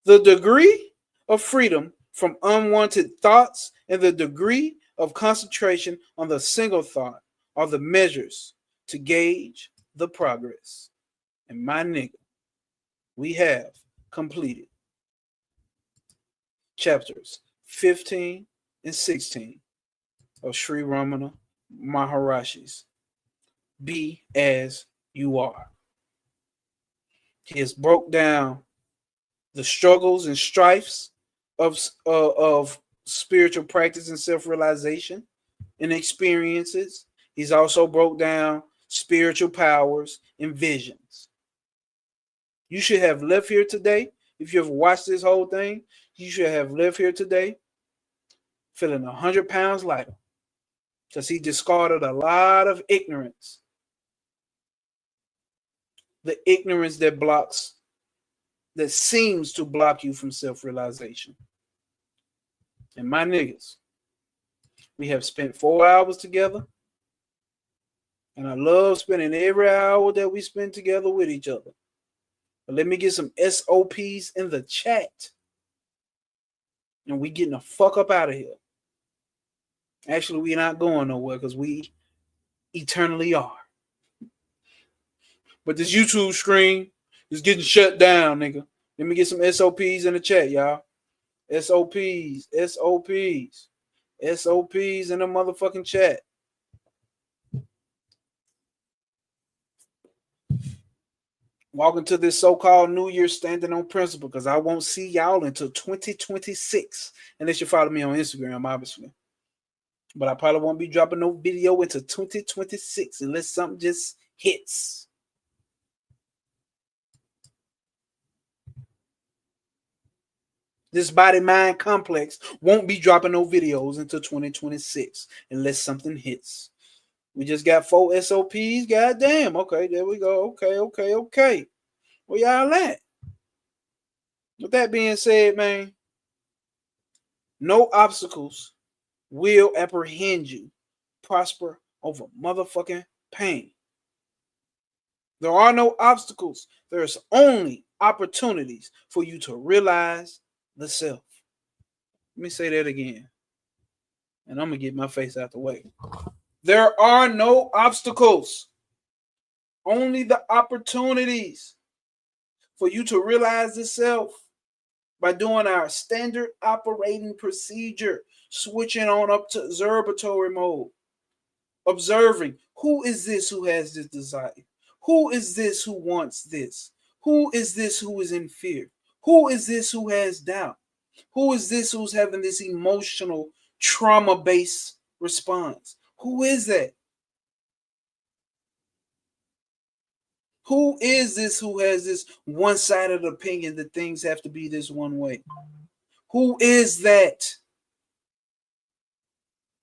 The degree of freedom from unwanted thoughts and the degree of concentration on the single thought are the measures to gauge the progress. And my nigga, we have completed chapters 15 and 16 of Sri Ramana Maharshi's Be As You Are. He has broke down the struggles and strifes of spiritual practice and self-realization and experiences. He's also broke down spiritual powers and visions. You should have left here today. If you have watched this whole thing, you should have left here today feeling 100 pounds lighter, because he discarded a lot of ignorance. The ignorance that seems to block you from self-realization. And my niggas, we have spent 4 hours together, and I love spending every hour that we spend together with each other. But let me get some SOPs in the chat, and we getting the fuck up out of here. Actually, we're not going nowhere because we eternally are. But this YouTube screen is getting shut down, nigga. Let me get some SOPs in the chat, y'all. SOPs, SOPs, SOPs in the motherfucking chat. Walking to this so-called New Year standing on principle, because I won't see y'all until 2026. Unless you follow me on Instagram, obviously. But I probably won't be dropping no video until 2026 unless something just hits. This body-mind complex won't be dropping no videos until 2026 unless something hits. We just got 4 SOPs. Goddamn. Okay, there we go. Okay. Where y'all at? With that being said, man, no obstacles will apprehend you. Prosper over motherfucking pain. There are no obstacles. There's only opportunities for you to realize the self. Let me say that again. And I'm going to get my face out the way. There are no obstacles. Only the opportunities for you to realize the self by doing our standard operating procedure, switching on up to observatory mode. Observing, who is this who has this desire? Who is this who wants this? Who is this who is in fear? Who is this who has doubt? Who is this who's having this emotional trauma-based response? Who is that? Who is this who has this one-sided opinion that things have to be this one way? Who is that?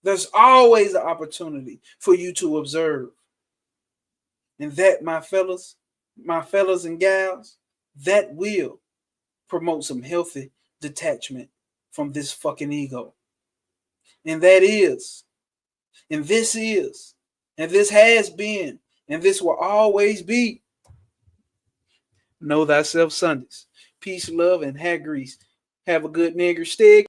There's always an opportunity for you to observe. And that, my fellas and gals, that will promote some healthy detachment from this fucking ego. And that is, and this is, and this has been, and this will always be Know Thyself Sundays. Peace, love, and hair grease. Have a good nigger stick.